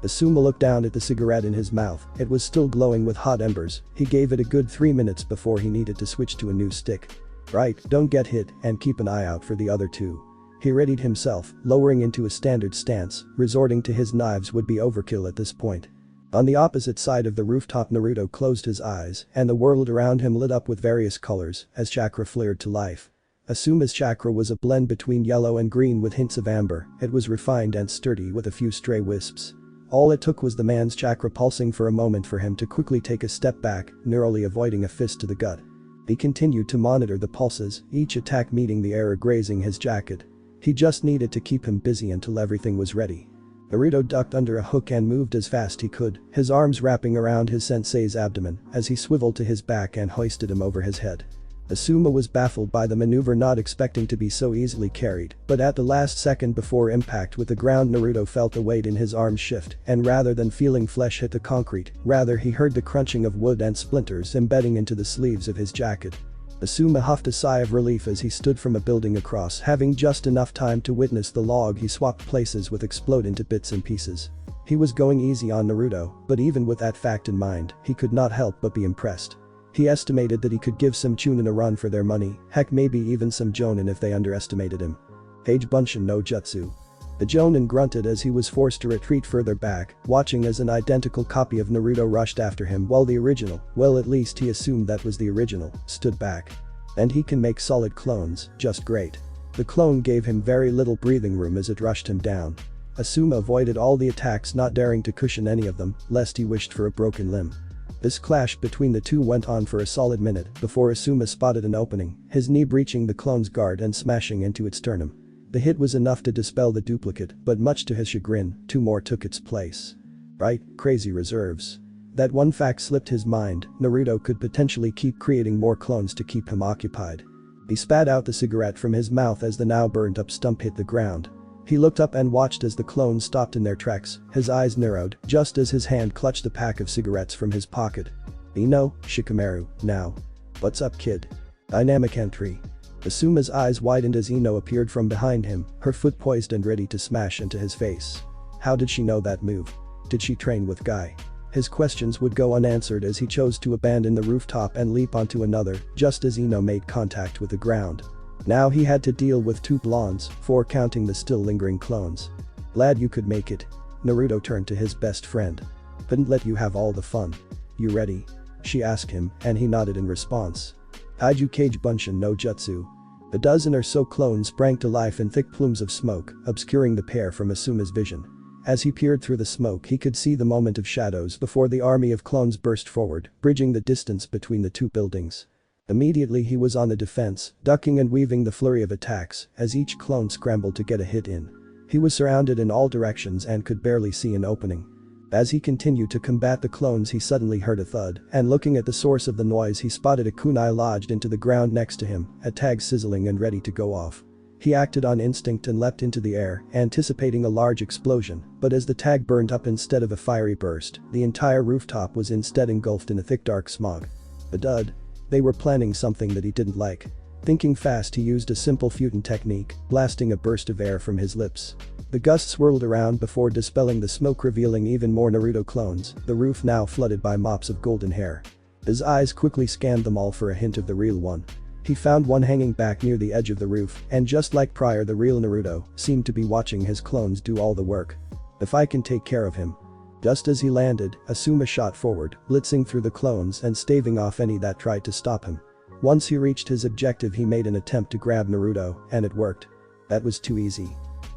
S1: 𝐫𝐸𝐴 looked down at the cigarette in his mouth. It was still glowing with hot embers. He gave it a good 3 minutes before he needed to switch to a new stick. "Right, don't get hit and keep an eye out for the other two." He readied himself, lowering into a standard stance. Resorting to his knives would be overkill at this point. On the opposite side of the rooftop, Naruto closed his eyes and the world around him lit up with various colors as chakra flared to life. 𝐫𝐸𝐴's chakra was a blend between yellow and green with hints of amber. It was refined and sturdy with a few stray wisps. All it took was the man's chakra pulsing for a moment for him to quickly take a step back, narrowly avoiding a fist to the gut. He continued to monitor the pulses, each attack meeting the air grazing his jacket. He just needed to keep him busy until everything was ready. Naruto ducked under a hook and moved as fast he could, his arms wrapping around his sensei's abdomen as he swiveled to his back and hoisted him over his head. 𝐫𝐸𝐴 was baffled by the maneuver, not expecting to be so easily carried, but at the last second before impact with the ground, Naruto felt the weight in his arms shift, and rather than feeling flesh hit the concrete, rather he heard the crunching of wood and splinters embedding into the sleeves of his jacket. 𝐫𝐸𝐴 huffed a sigh of relief as he stood from a building across, having just enough time to witness the log he swapped places with explode into bits and pieces. He was going easy on Naruto, but even with that fact in mind, he could not help but be impressed. He estimated that he could give some Chunin a run for their money, heck maybe even some Jonin if they underestimated him. 𝐫𝐴𝐵 no Jutsu. The Jonin grunted as he was forced to retreat further back, watching as an identical copy of Naruto rushed after him while the original, well at least he assumed that was the original, stood back. And he can make solid clones, just great. The clone gave him very little breathing room as it rushed him down. 𝐫𝐸𝐴 avoided all the attacks, not daring to cushion any of them, lest he wished for a broken limb. This clash between the two went on for a solid minute before 𝐫𝐸𝐴 spotted an opening, his knee breaching the clone's guard and smashing into its sternum. The hit was enough to dispel the duplicate, but much to his chagrin, 2 more took its place. Right, crazy reserves. That one fact slipped his mind. Naruto could potentially keep creating more clones to keep him occupied. He spat out the cigarette from his mouth as the now burned up stump hit the ground. He looked up and watched as the clones stopped in their tracks, his eyes narrowed, just as his hand clutched a pack of cigarettes from his pocket. "Ino, Shikamaru, now. What's up, kid?" Dynamic entry. 𝐫𝐸𝐴's eyes widened as Ino appeared from behind him, her foot poised and ready to smash into his face. How did she know that move? Did she train with Guy? His questions would go unanswered as he chose to abandon the rooftop and leap onto another, just as Ino made contact with the ground. Now he had to deal with 2 blondes, 4 counting the still lingering clones. "Glad you could make it." Naruto turned to his best friend. "Couldn't let you have all the fun. You ready?" she asked him, and he nodded in response. 𝐸𝐴𝐵 no Jutsu. A dozen or so clones sprang to life in thick plumes of smoke, obscuring the pair from 𝐸𝐸𝐴's vision. As he peered through the smoke, he could see the moment of shadows before the army of clones burst forward, bridging the distance between the 2 buildings. Immediately he was on the defense, ducking and weaving the flurry of attacks as each clone scrambled to get a hit in. He was surrounded in all directions and could barely see an opening. As he continued to combat the clones, he suddenly heard a thud, and looking at the source of the noise, he spotted a kunai lodged into the ground next to him, a tag sizzling and ready to go off. He acted on instinct and leapt into the air, anticipating a large explosion, but as the tag burned up instead of a fiery burst, the entire rooftop was instead engulfed in a thick dark smog. A dud. They were planning something that he didn't like. Thinking fast, he used a simple Futon technique, blasting a burst of air from his lips. The gust swirled around before dispelling the smoke, revealing even more Naruto clones, the roof now flooded by mops of golden hair. His eyes quickly scanned them all for a hint of the real one. He found one hanging back near the edge of the roof, and just like prior, the real Naruto seemed to be watching his clones do all the work. "If I can take care of him." Just as he landed, 𝐫𝐸𝐴 shot forward, blitzing through the clones and staving off any that tried to stop him. Once he reached his objective, he made an attempt to grab Naruto, and it worked. That was too easy.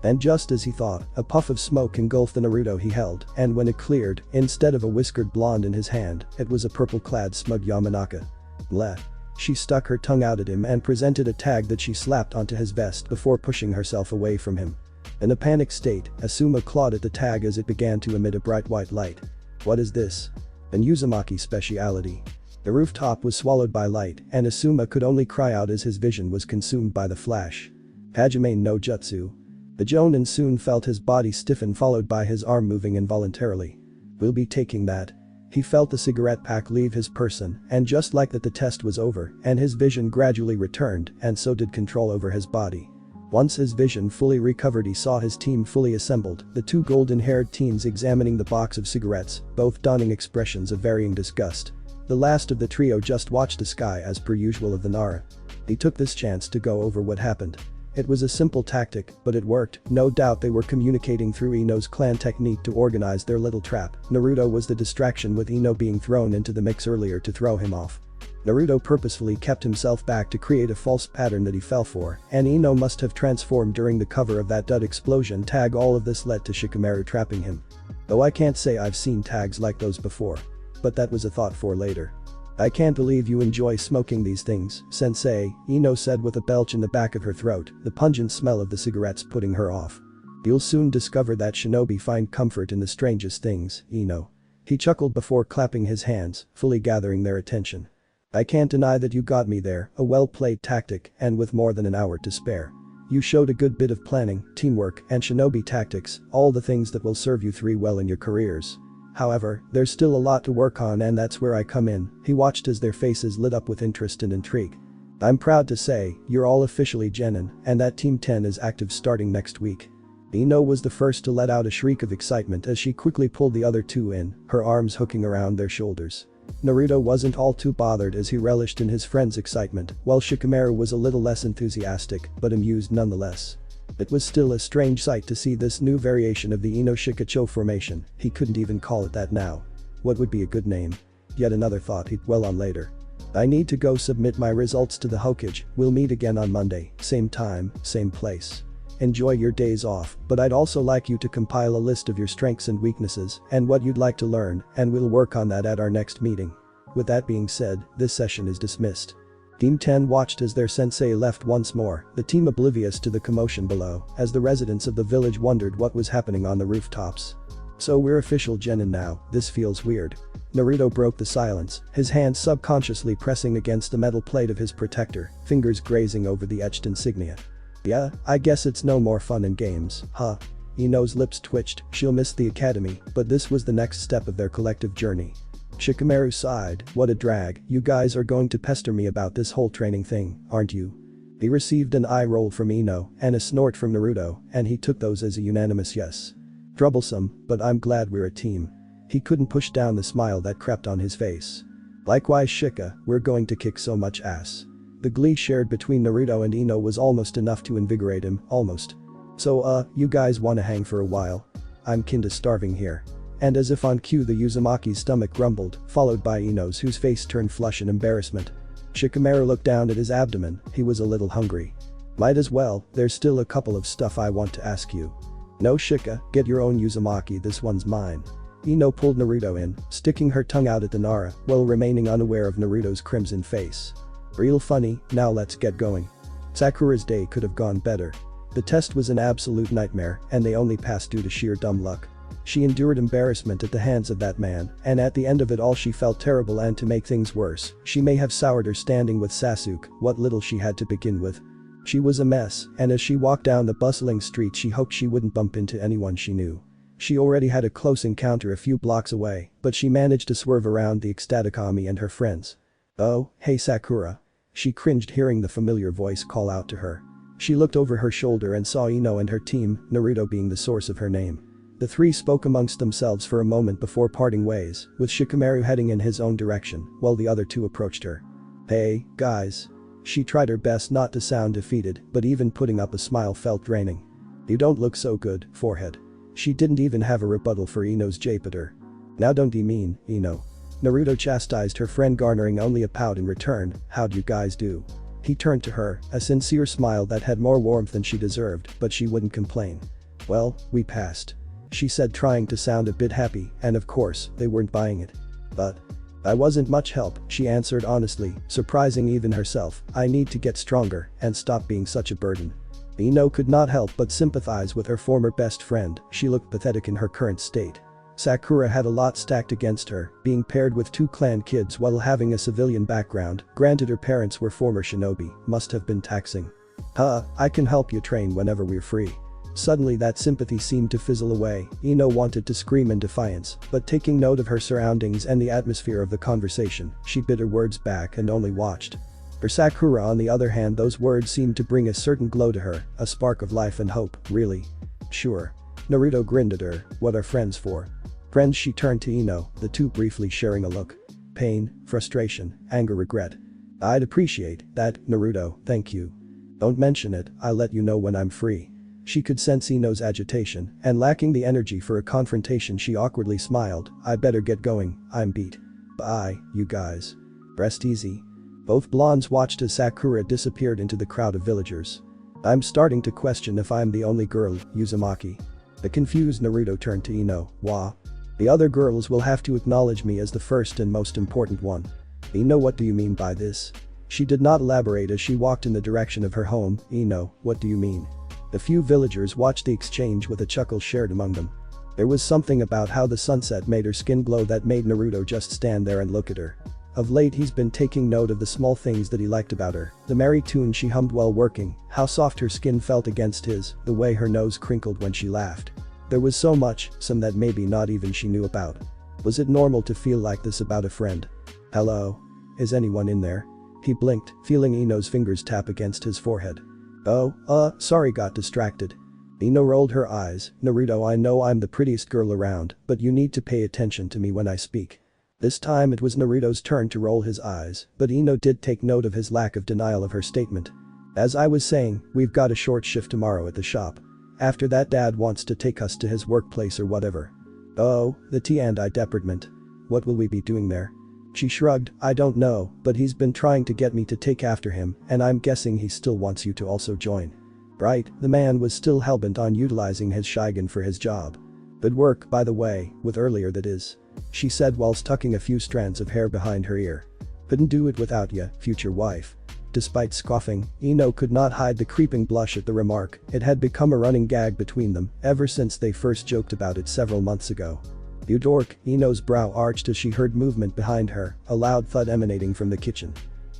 S1: And just as he thought, a puff of smoke engulfed the Naruto he held, and when it cleared, instead of a whiskered blonde in his hand, it was a purple-clad smug Yamanaka. "Bleh." She stuck her tongue out at him and presented a tag that she slapped onto his vest before pushing herself away from him. In a panicked state, 𝐫𝐸𝐴 clawed at the tag as it began to emit a bright white light. "What is this?" "An Uzumaki speciality." The rooftop was swallowed by light, and 𝐸𝐸𝐴 could only cry out as his vision was consumed by the flash. Hajime no Jutsu. The Jonin soon felt his body stiffen, followed by his arm moving involuntarily. "We'll be taking that." He felt the cigarette pack leave his person, and just like that the test was over, and his vision gradually returned, and so did control over his body. Once his vision fully recovered, he saw his team fully assembled, the two golden-haired teens examining the box of cigarettes, both donning expressions of varying disgust. The last of the trio just watched the sky as per usual of the Nara. He took this chance to go over what happened. It was a simple tactic, but it worked. No doubt they were communicating through Ino's clan technique to organize their little trap. Naruto was the distraction, with Ino being thrown into the mix earlier to throw him off. Naruto purposefully kept himself back to create a false pattern that he fell for, and Ino must have transformed during the cover of that dud explosion. All of this led to Shikamaru trapping him. Though I can't say I've seen tags like those before. But that was a thought for later. "I can't believe you enjoy smoking these things, sensei," Ino said with a belch in the back of her throat, the pungent smell of the cigarettes putting her off. "You'll soon discover that shinobi find comfort in the strangest things, Ino." He chuckled before clapping his hands, fully gathering their attention. "I can't deny that you got me there, a well-played tactic, and with more than an hour to spare. You showed a good bit of planning, teamwork, and shinobi tactics, all the things that will serve you three well in your careers. However, there's still a lot to work on, and that's where I come in." He watched as their faces lit up with interest and intrigue. "I'm proud to say, you're all officially genin, and that Team 10 is active starting next week." Ino was the first to let out a shriek of excitement as she quickly pulled the other two in, her arms hooking around their shoulders. Naruto wasn't all too bothered as he relished in his friend's excitement, while Shikamaru was a little less enthusiastic, but amused nonetheless. It was still a strange sight to see this new variation of the Ino Shikacho formation. He couldn't even call it that now. What would be a good name? Yet another thought he'd dwell on later. "I need to go submit my results to the 𝐫𝐞𝐽. We'll meet again on Monday, same time, same place. Enjoy your days off, but I'd also like you to compile a list of your strengths and weaknesses and what you'd like to learn, and we'll work on that at our next meeting." With that being said, this session is dismissed. Team 10 watched as their sensei left once more, the team oblivious to the commotion below, as the residents of the village wondered what was happening on the rooftops. "So we're official genin now, this feels weird." Naruto broke the silence, his hand subconsciously pressing against the metal plate of his protector, fingers grazing over the etched insignia. "Yeah, I guess it's no more fun and games, huh?" Ino's lips twitched. She'll miss the academy, but this was the next step of their collective journey. Shikamaru sighed. "What a drag, you guys are going to pester me about this whole training thing, aren't you?" He received an eye roll from Ino and a snort from Naruto, and he took those as a unanimous yes. "Troublesome, but I'm glad we're a team." He couldn't push down the smile that crept on his face. "Likewise Shika, we're going to kick so much ass." The glee shared between Naruto and Ino was almost enough to invigorate him, almost. "So you guys wanna hang for a while? I'm kinda starving here." And as if on cue, the Uzumaki's stomach grumbled, followed by Ino's, whose face turned flush in embarrassment. Shikamaru looked down at his abdomen. He was a little hungry. "Might as well, there's still a couple of stuff I want to ask you." "No Shika, get your own Uzumaki, this one's mine." Ino pulled Naruto in, sticking her tongue out at the Nara, while remaining unaware of Naruto's crimson face. "Real funny, now let's get going." Sakura's day could have gone better. The test was an absolute nightmare, and they only passed due to sheer dumb luck. She endured embarrassment at the hands of that man, and at the end of it all she felt terrible, and to make things worse, she may have soured her standing with Sasuke, what little she had to begin with. She was a mess, and as she walked down the bustling street she hoped she wouldn't bump into anyone she knew. She already had a close encounter a few blocks away, but she managed to swerve around the ecstatic Ami and her friends. "Oh, hey Sakura." She cringed hearing the familiar voice call out to her. She looked over her shoulder and saw Ino and her team, Naruto being the source of her name. The three spoke amongst themselves for a moment before parting ways, with Shikamaru heading in his own direction, while the other two approached her. "Hey, guys." She tried her best not to sound defeated, but even putting up a smile felt draining. "You don't look so good, forehead." She didn't even have a rebuttal for Ino's jape at her. "Now don't you mean, Ino?" Naruto chastised her friend, garnering only a pout in return. "How'd you guys do?" He turned to her, a sincere smile that had more warmth than she deserved, but she wouldn't complain. "Well, we passed," she said, trying to sound a bit happy, and of course, they weren't buying it. "But I wasn't much help," she answered honestly, surprising even herself. "I need to get stronger and stop being such a burden." Ino could not help but sympathize with her former best friend. She looked pathetic in her current state. Sakura had a lot stacked against her, being paired with 2 clan kids while having a civilian background, granted her parents were former shinobi, must have been taxing. I can help you train whenever we're free. Suddenly that sympathy seemed to fizzle away. Ino wanted to scream in defiance, but taking note of her surroundings and the atmosphere of the conversation, she bit her words back and only watched. For Sakura on the other hand, those words seemed to bring a certain glow to her, a spark of life and hope. Really? Sure. Naruto grinned at her. What are friends for? Friends? She turned to Ino, the two briefly sharing a look. Pain, frustration, anger, regret. I'd appreciate that, Naruto, thank you. Don't mention it, I'll let you know when I'm free. She could sense Ino's agitation, and lacking the energy for a confrontation she awkwardly smiled. I better get going, I'm beat. Bye, you guys. Rest easy. Both blondes watched as Sakura disappeared into the crowd of villagers. I'm starting to question if I'm the only girl, Uzumaki. The confused Naruto turned to Ino. Wah. The other girls will have to acknowledge me as the first and most important one. Ino, what do you mean by this? She did not elaborate as she walked in the direction of her home. Ino, what do you mean? The few villagers watched the exchange with a chuckle shared among them. There was something about how the sunset made her skin glow that made Naruto just stand there and look at her. Of late he's been taking note of the small things that he liked about her, the merry tune she hummed while working, how soft her skin felt against his, the way her nose crinkled when she laughed. There was so much, some that maybe not even she knew about. Was it normal to feel like this about a friend? Hello? Is anyone in there? He blinked, feeling Ino's fingers tap against his forehead. Oh, sorry, got distracted. Ino rolled her eyes. Naruto, I know I'm the prettiest girl around, but you need to pay attention to me when I speak. This time it was Naruto's turn to roll his eyes, but Ino did take note of his lack of denial of her statement. As I was saying, we've got a short shift tomorrow at the shop. After that Dad wants to take us to his workplace or whatever. Oh, the T&I department. What will we be doing there? She shrugged. I don't know, but he's been trying to get me to take after him, and I'm guessing he still wants you to also join. Right, the man was still hellbent on utilizing his Sharingan for his job. Good work, by the way, with earlier that is. She said whilst tucking a few strands of hair behind her ear. Couldn't do it without ya, future wife. Despite scoffing, Ino could not hide the creeping blush at the remark. It had become a running gag between them ever since they first joked about it several months ago. You dork, Ino's brow arched as she heard movement behind her, a loud thud emanating from the kitchen.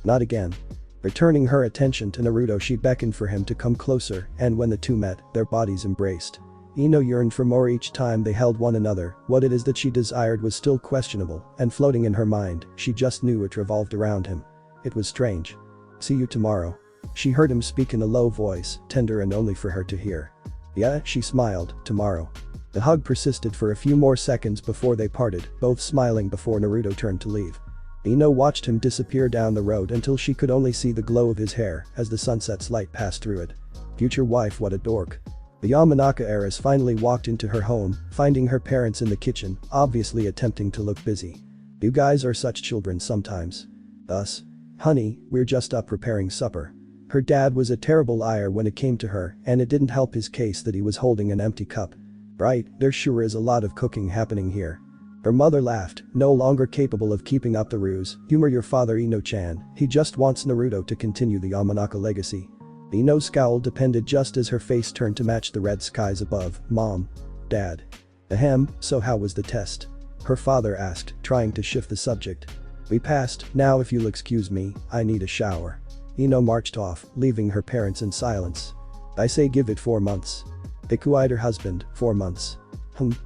S1: Not again. Returning her attention to Naruto, she beckoned for him to come closer, and when the two met, their bodies embraced. Ino yearned for more each time they held one another. What it is that she desired was still questionable, and floating in her mind, she just knew it revolved around him. It was strange. See you tomorrow. She heard him speak in a low voice, tender and only for her to hear. Yeah, she smiled, tomorrow. The hug persisted for a few more seconds before they parted, both smiling before Naruto turned to leave. Ino watched him disappear down the road until she could only see the glow of his hair as the sunset's light passed through it. Future wife, what a dork. The Yamanaka heiress finally walked into her home, finding her parents in the kitchen, obviously attempting to look busy. You guys are such children sometimes. Us? Honey, we're just up preparing supper. Her dad was a terrible liar when it came to her, and it didn't help his case that he was holding an empty cup. Right, there sure is a lot of cooking happening here. Her mother laughed, no longer capable of keeping up the ruse. Humor your father, Ino-chan, he just wants Naruto to continue the Yamanaka legacy. Ino's scowl depended just as her face turned to match the red skies above. Mom. Dad. Ahem, so how was the test? Her father asked, trying to shift the subject. We passed, now if you'll excuse me, I need a shower. Ino marched off, leaving her parents in silence. I say give it 4 months. 𝐫𝐞𝐬𝐴 her husband, 4 months.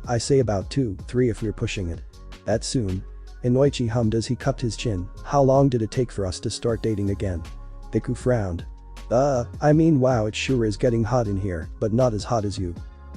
S1: I say about 2, 3 if we're pushing it. That soon. Inoichi hummed as he cupped his chin. How long did it take for us to start dating again? 𝐫𝐞 frowned. I mean wow, it sure is getting hot in here, but not as hot as you.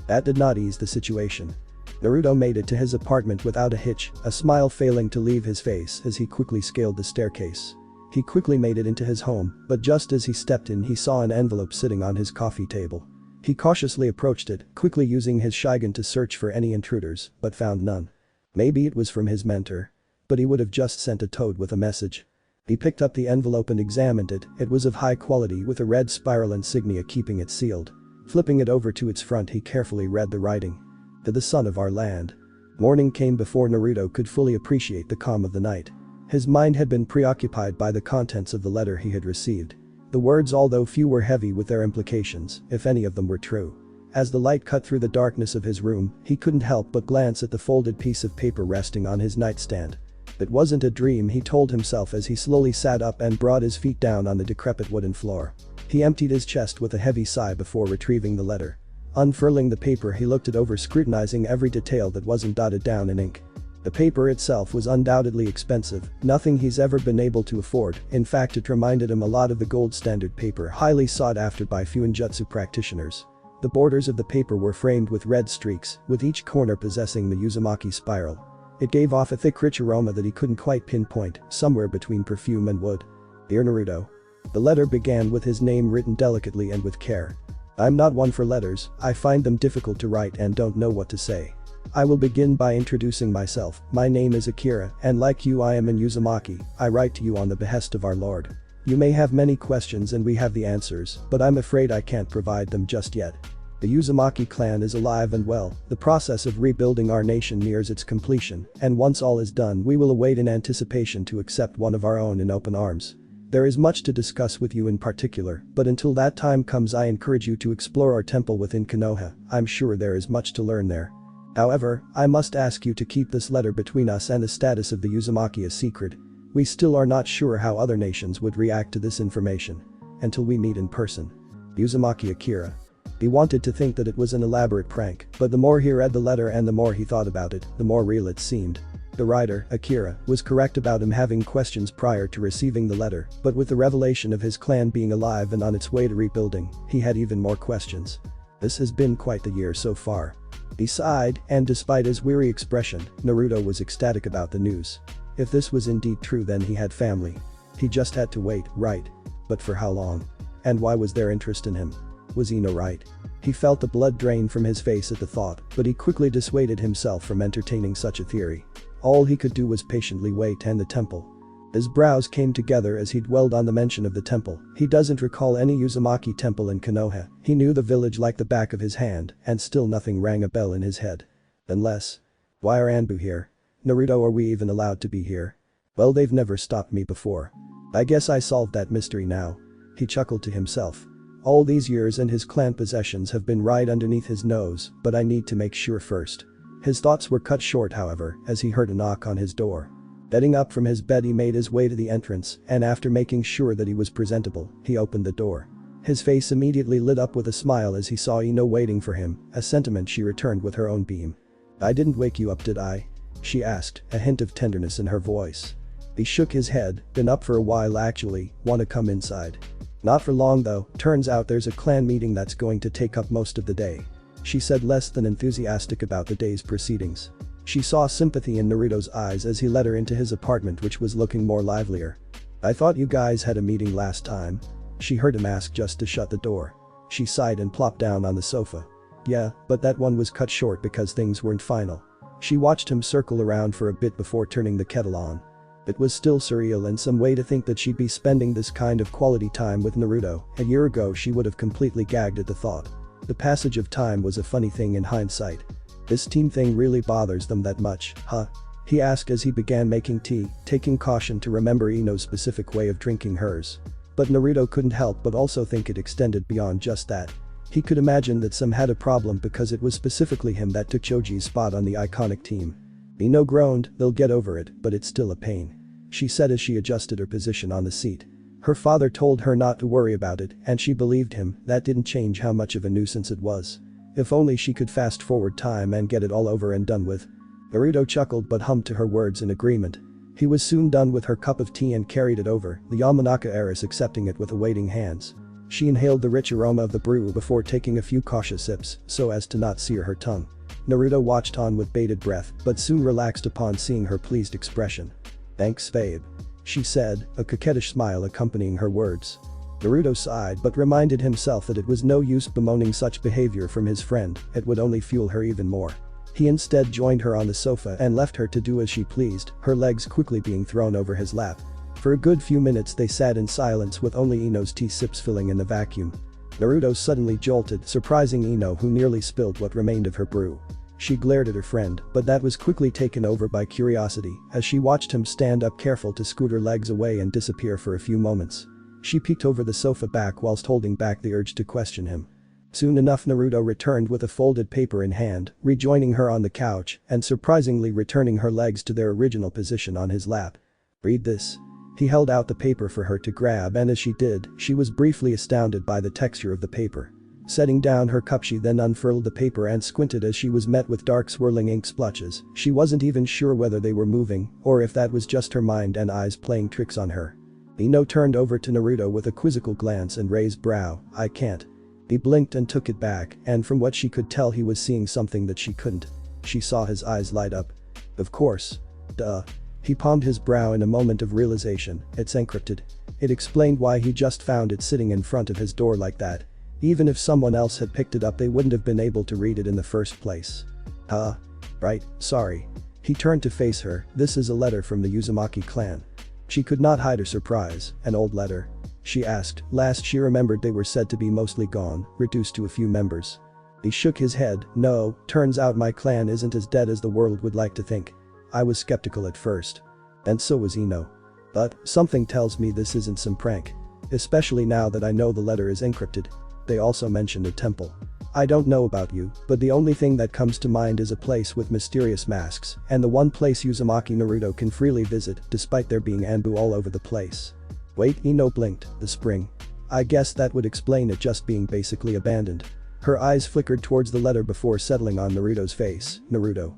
S1: That did not ease the situation. Naruto made it to his apartment without a hitch, a smile failing to leave his face as he quickly scaled the staircase. He quickly made it into his home, but just as he stepped in he saw an envelope sitting on his coffee table. He cautiously approached it, quickly using his Sharingan to search for any intruders, but found none. Maybe it was from his mentor. But he would have just sent a toad with a message. He picked up the envelope and examined it. It was of high quality with a red spiral insignia keeping it sealed. Flipping it over to its front, he carefully read the writing. To the son of our land. Morning came before Naruto could fully appreciate the calm of the night. His mind had been preoccupied by the contents of the letter he had received. The words, although few, were heavy with their implications, if any of them were true. As the light cut through the darkness of his room, he couldn't help but glance at the folded piece of paper resting on his nightstand. It wasn't a dream, he told himself as he slowly sat up and brought his feet down on the decrepit wooden floor. He emptied his chest with a heavy sigh before retrieving the letter. Unfurling the paper, he looked it over, scrutinizing every detail that wasn't dotted down in ink. The paper itself was undoubtedly expensive, nothing he's ever been able to afford. In fact, it reminded him a lot of the gold standard paper highly sought after by Fuinjutsu practitioners. The borders of the paper were framed with red streaks, with each corner possessing the Uzumaki spiral. It gave off a thick, rich aroma that he couldn't quite pinpoint, somewhere between perfume and wood. Dear Naruto. The letter began with his name written delicately and with care. I'm not one for letters, I find them difficult to write and don't know what to say. I will begin by introducing myself. My name is Akira, and like you I am an Uzumaki. I write to you on the behest of our Lord. You may have many questions and we have the answers, but I'm afraid I can't provide them just yet. The Uzumaki clan is alive and well, the process of rebuilding our nation nears its completion, and once all is done we will await in anticipation to accept one of our own in open arms. There is much to discuss with you in particular, but until that time comes I encourage you to explore our temple within Konoha. I'm sure there is much to learn there. However, I must ask you to keep this letter between us and the status of the Uzumaki a secret. We still are not sure how other nations would react to this information. Until we meet in person. Uzumaki Akira. He wanted to think that it was an elaborate prank, but the more he read the letter and the more he thought about it, the more real it seemed. The writer, Akira, was correct about him having questions prior to receiving the letter, but with the revelation of his clan being alive and on its way to rebuilding, he had even more questions. This has been quite the year so far. He sighed, and despite his weary expression, Naruto was ecstatic about the news. If this was indeed true, then he had family. He just had to wait, right? But for how long? And why was there interest in him? Was Ino right? He felt the blood drain from his face at the thought, but he quickly dissuaded himself from entertaining such a theory. All he could do was patiently wait and the temple. His brows came together as he dwelled on the mention of the temple. He doesn't recall any Uzumaki temple in Konoha. He knew the village like the back of his hand, and still nothing rang a bell in his head. Unless. Why are Anbu here? Naruto, are we even allowed to be here? Well, they've never stopped me before. I guess I solved that mystery now. He chuckled to himself. All these years and his clan possessions have been right underneath his nose, but I need to make sure first. His thoughts were cut short, however, as he heard a knock on his door. Getting up from his bed, he made his way to the entrance, and after making sure that he was presentable, he opened the door. His face immediately lit up with a smile as he saw Ino waiting for him, a sentiment she returned with her own beam. I didn't wake you up, did I? She asked, a hint of tenderness in her voice. He shook his head. Been up for a while actually, wanna come inside? Not for long though, turns out there's a clan meeting that's going to take up most of the day. She said, less than enthusiastic about the day's proceedings. She saw sympathy in Naruto's eyes as he led her into his apartment, which was looking more livelier. I thought you guys had a meeting last time. She heard him ask just to shut the door. She sighed and plopped down on the sofa. Yeah, but that one was cut short because things weren't final. She watched him circle around for a bit before turning the kettle on. It was still surreal in some way to think that she'd be spending this kind of quality time with Naruto. A year ago she would have completely gagged at the thought. The passage of time was a funny thing in hindsight. This team thing really bothers them that much, huh? He asked as he began making tea, taking caution to remember Ino's specific way of drinking hers. But Naruto couldn't help but also think it extended beyond just that. He could imagine that some had a problem because it was specifically him that took Choji's spot on the iconic team. Ino groaned, they'll get over it, but it's still a pain. She said as she adjusted her position on the seat. Her father told her not to worry about it, and she believed him. That didn't change how much of a nuisance it was. If only she could fast forward time and get it all over and done with. Naruto chuckled but hummed to her words in agreement. He was soon done with her cup of tea and carried it over, the Yamanaka heiress accepting it with awaiting hands. She inhaled the rich aroma of the brew before taking a few cautious sips, so as to not sear her tongue. Naruto watched on with bated breath, but soon relaxed upon seeing her pleased expression. Thanks, babe. She said, a coquettish smile accompanying her words. Naruto sighed but reminded himself that it was no use bemoaning such behavior from his friend, it would only fuel her even more. He instead joined her on the sofa and left her to do as she pleased, her legs quickly being thrown over his lap. For a good few minutes they sat in silence with only Ino's tea sips filling in the vacuum. Naruto suddenly jolted, surprising Ino, who nearly spilled what remained of her brew. She glared at her friend, but that was quickly taken over by curiosity as she watched him stand up, careful to scoot her legs away and disappear for a few moments. She peeked over the sofa back whilst holding back the urge to question him. Soon enough Naruto returned with a folded paper in hand, rejoining her on the couch and surprisingly returning her legs to their original position on his lap. "Read this." He held out the paper for her to grab, and as she did, she was briefly astounded by the texture of the paper. Setting down her cup, she then unfurled the paper and squinted as she was met with dark swirling ink splotches. She wasn't even sure whether they were moving or if that was just her mind and eyes playing tricks on her. Ino turned over to Naruto with a quizzical glance and raised brow. "I can't." He blinked and took it back, and from what she could tell he was seeing something that she couldn't. She saw his eyes light up. "Of course. Duh." He palmed his brow in a moment of realization. "It's encrypted." It explained why he just found it sitting in front of his door like that. Even if someone else had picked it up, they wouldn't have been able to read it in the first place. "Huh? Right, sorry." He turned to face her. "This is a letter from the Uzumaki clan." She could not hide her surprise. "An old letter?" she asked. Last she remembered they were said to be mostly gone, reduced to a few members. He shook his head. "No, turns out my clan isn't as dead as the world would like to think. I was skeptical at first. And so was Ino. But something tells me this isn't some prank. Especially now that I know the letter is encrypted." They also mentioned a temple. "I don't know about you, but the only thing that comes to mind is a place with mysterious masks, and the one place Uzumaki Naruto can freely visit despite there being Anbu all over the place." "Wait," Ino blinked. "The spring. I guess that would explain it just being basically abandoned." Her eyes flickered towards the letter before settling on Naruto's face. "Naruto.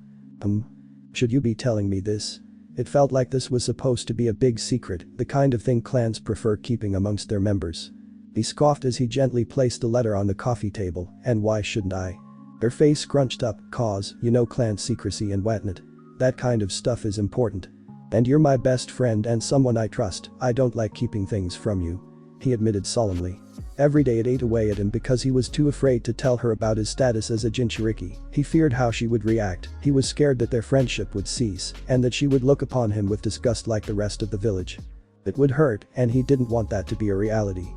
S1: Should you be telling me this?" It felt like this was supposed to be a big secret, the kind of thing clans prefer keeping amongst their members. He scoffed as he gently placed the letter on the coffee table. "And why shouldn't I?" Her face scrunched up. "'Cause, you know, clan secrecy and whatnot. That kind of stuff is important. And you're my best friend and someone I trust. I don't like keeping things from you," he admitted solemnly. Every day it ate away at him because he was too afraid to tell her about his status as a Jinchuriki. He feared how she would react. He was scared that their friendship would cease and that she would look upon him with disgust like the rest of the village. It would hurt, and he didn't want that to be a reality.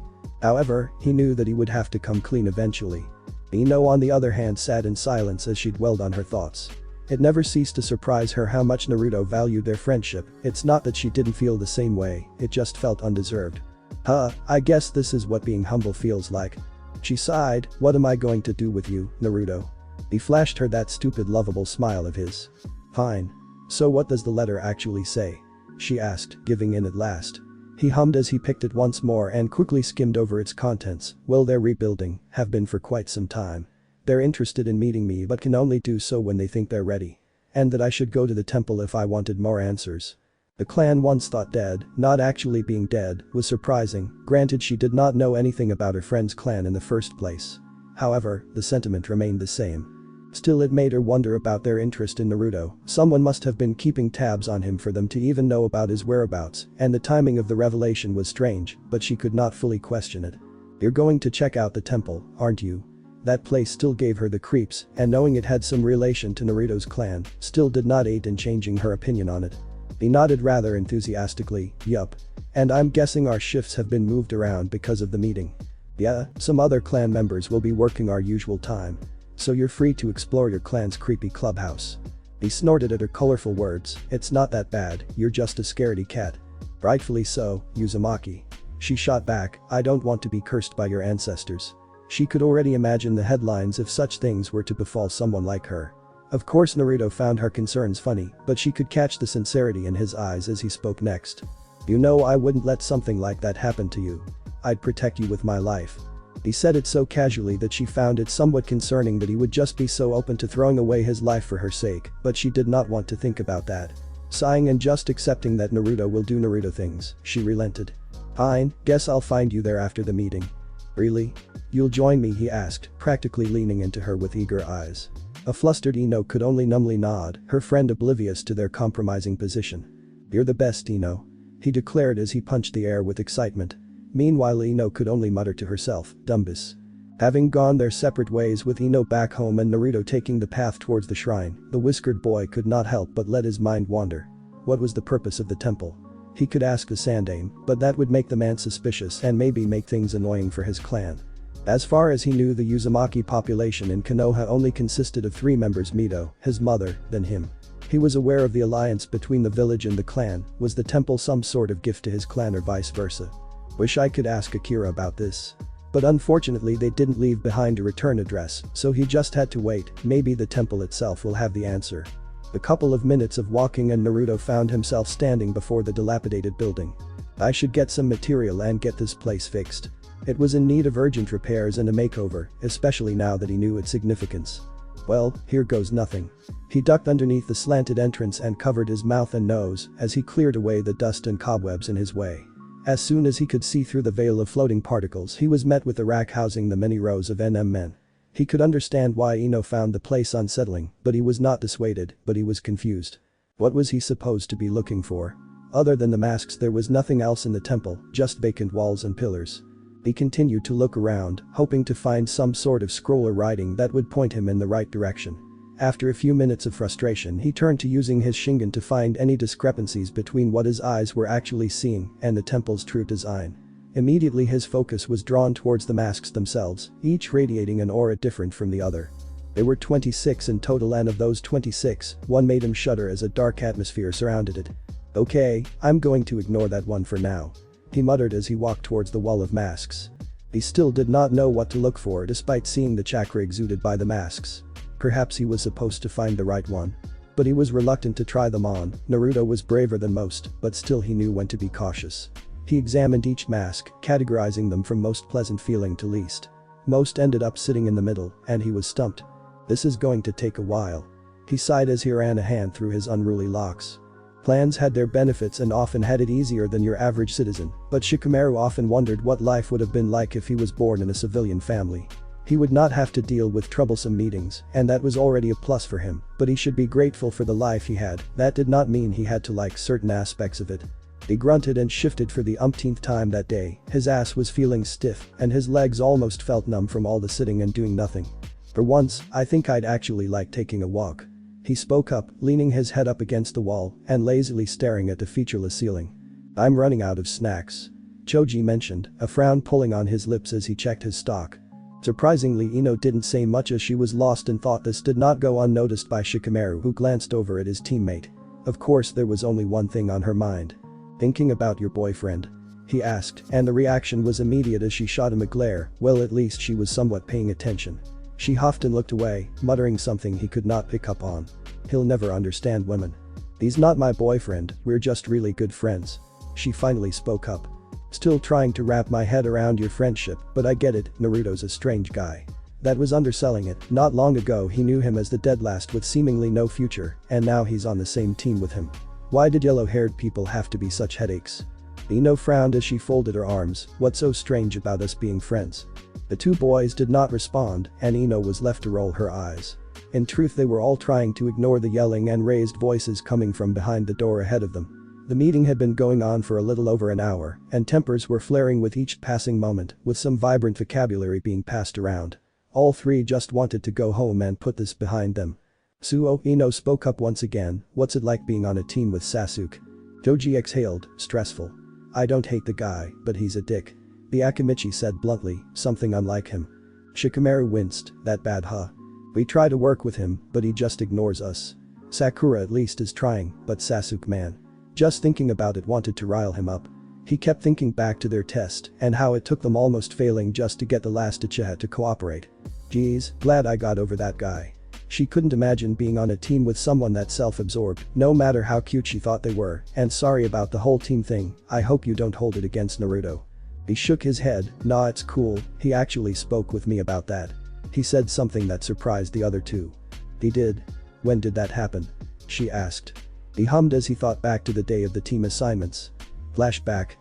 S1: However, he knew that he would have to come clean eventually. Ino on the other hand sat in silence as she dwelled on her thoughts. It never ceased to surprise her how much Naruto valued their friendship. It's not that she didn't feel the same way, it just felt undeserved. I guess this is what being humble feels like." She sighed. "What am I going to do with you, Naruto?" He flashed her that stupid lovable smile of his. "Fine. So what does the letter actually say?" she asked, giving in at last. He hummed as he picked it once more and quickly skimmed over its contents. "Well, they're rebuilding, have been for quite some time. They're interested in meeting me but can only do so when they think they're ready. And that I should go to the temple if I wanted more answers." The clan once thought dead, not actually being dead, was surprising. Granted, she did not know anything about her friend's clan in the first place. However, the sentiment remained the same. Still, it made her wonder about their interest in Naruto. Someone must have been keeping tabs on him for them to even know about his whereabouts, and the timing of the revelation was strange, but she could not fully question it. "You're going to check out the temple, aren't you?" That place still gave her the creeps, and knowing it had some relation to Naruto's clan still did not aid in changing her opinion on it. He nodded rather enthusiastically. "Yup. And I'm guessing our shifts have been moved around because of the meeting." "Yeah, some other clan members will be working our usual time. So you're free to explore your clan's creepy clubhouse." He snorted at her colorful words. "It's not that bad, you're just a scaredy cat." "Rightfully so, Uzumaki." She shot back. "I don't want to be cursed by your ancestors." She could already imagine the headlines if such things were to befall someone like her. Of course Naruto found her concerns funny, but she could catch the sincerity in his eyes as he spoke next. "You know, I wouldn't let something like that happen to you. I'd protect you with my life." He said it so casually that she found it somewhat concerning that he would just be so open to throwing away his life for her sake, but she did not want to think about that. Sighing and just accepting that Naruto will do Naruto things, she relented. "Fine, guess I'll find you there after the meeting." "Really? You'll join me?" he asked, practically leaning into her with eager eyes. A flustered Ino could only numbly nod, her friend oblivious to their compromising position. "You're the best, Ino," he declared as he punched the air with excitement. Meanwhile Ino could only mutter to herself, "Dumbus." Having gone their separate ways with Ino back home and Naruto taking the path towards the shrine, the whiskered boy could not help but let his mind wander. What was the purpose of the temple? He could ask the Sandaime, but that would make the man suspicious and maybe make things annoying for his clan. As far as he knew, the Uzumaki population in Konoha only consisted of 3 members: Mito, his mother, then him. He was aware of the alliance between the village and the clan. Was the temple some sort of gift to his clan or vice versa? "Wish I could ask Akira about this." But unfortunately they didn't leave behind a return address, so he just had to wait. Maybe the temple itself will have the answer. A couple of minutes of walking and Naruto found himself standing before the dilapidated building. I should get some material and get this place fixed. It was in need of urgent repairs and a makeover, especially now that he knew its significance. Well, here goes nothing. He ducked underneath the slanted entrance and covered his mouth and nose as he cleared away the dust and cobwebs in his way. As soon as he could see through the veil of floating particles, he was met with a rack housing the many rows of NM men. He could understand why Ino found the place unsettling, but he was not dissuaded, but he was confused. What was he supposed to be looking for? Other than the masks there was nothing else in the temple, just vacant walls and pillars. He continued to look around, hoping to find some sort of scroll or writing that would point him in the right direction. After a few minutes of frustration he turned to using his Shingon to find any discrepancies between what his eyes were actually seeing and the temple's true design. Immediately his focus was drawn towards the masks themselves, each radiating an aura different from the other. There were 26 in total, and of those 26, one made him shudder as a dark atmosphere surrounded it. Okay, I'm going to ignore that one for now, he muttered as he walked towards the wall of masks. He still did not know what to look for despite seeing the chakra exuded by the masks. Perhaps he was supposed to find the right one. But he was reluctant to try them on. Naruto was braver than most, but still he knew when to be cautious. He examined each mask, categorizing them from most pleasant feeling to least. Most ended up sitting in the middle, and he was stumped. This is going to take a while. He sighed as he ran a hand through his unruly locks. Clans had their benefits and often had it easier than your average citizen, but Shikamaru often wondered what life would have been like if he was born in a civilian family. He would not have to deal with troublesome meetings, and that was already a plus for him, but he should be grateful for the life he had. That did not mean he had to like certain aspects of it. He grunted and shifted for the umpteenth time that day. His ass was feeling stiff, and his legs almost felt numb from all the sitting and doing nothing. For once, I think I'd actually like taking a walk. He spoke up, leaning his head up against the wall and lazily staring at the featureless ceiling. I'm running out of snacks, Choji mentioned, a frown pulling on his lips as he checked his stock. Surprisingly, Ino didn't say much as she was lost in thought. This did not go unnoticed by Shikamaru, who glanced over at his teammate. Of course there was only one thing on her mind. Thinking about your boyfriend? He asked, and the reaction was immediate as she shot him a glare. Well, at least she was somewhat paying attention. She huffed and looked away, muttering something he could not pick up on. He'll never understand women. He's not my boyfriend, we're just really good friends. She finally spoke up. Still trying to wrap my head around your friendship, but I get it, Naruto's a strange guy. That was underselling it. Not long ago he knew him as the dead last with seemingly no future, and now he's on the same team with him. Why did yellow-haired people have to be such headaches? Ino frowned as she folded her arms. What's so strange about us being friends? The two boys did not respond, and Ino was left to roll her eyes. In truth, they were all trying to ignore the yelling and raised voices coming from behind the door ahead of them. The meeting had been going on for a little over an hour, and tempers were flaring with each passing moment, with some vibrant vocabulary being passed around. All three just wanted to go home and put this behind them. Ino spoke up once again. What's it like being on a team with Sasuke? Choji exhaled, stressful. I don't hate the guy, but he's a dick. The Akimichi said bluntly, something unlike him. Shikamaru winced. That bad, huh? We try to work with him, but he just ignores us. Sakura at least is trying, but Sasuke, man. Just thinking about it wanted to rile him up. He kept thinking back to their test and how it took them almost failing just to get the last Uchiha to cooperate. Geez, glad I got over that guy. She couldn't imagine being on a team with someone that self-absorbed, no matter how cute she thought they were, and sorry about the whole team thing. I hope you don't hold it against Naruto. He shook his head. Nah, it's cool, he actually spoke with me about that. He said something that surprised the other two. He did? When did that happen? She asked. He hummed as he thought back to the day of the team assignments. Flashback.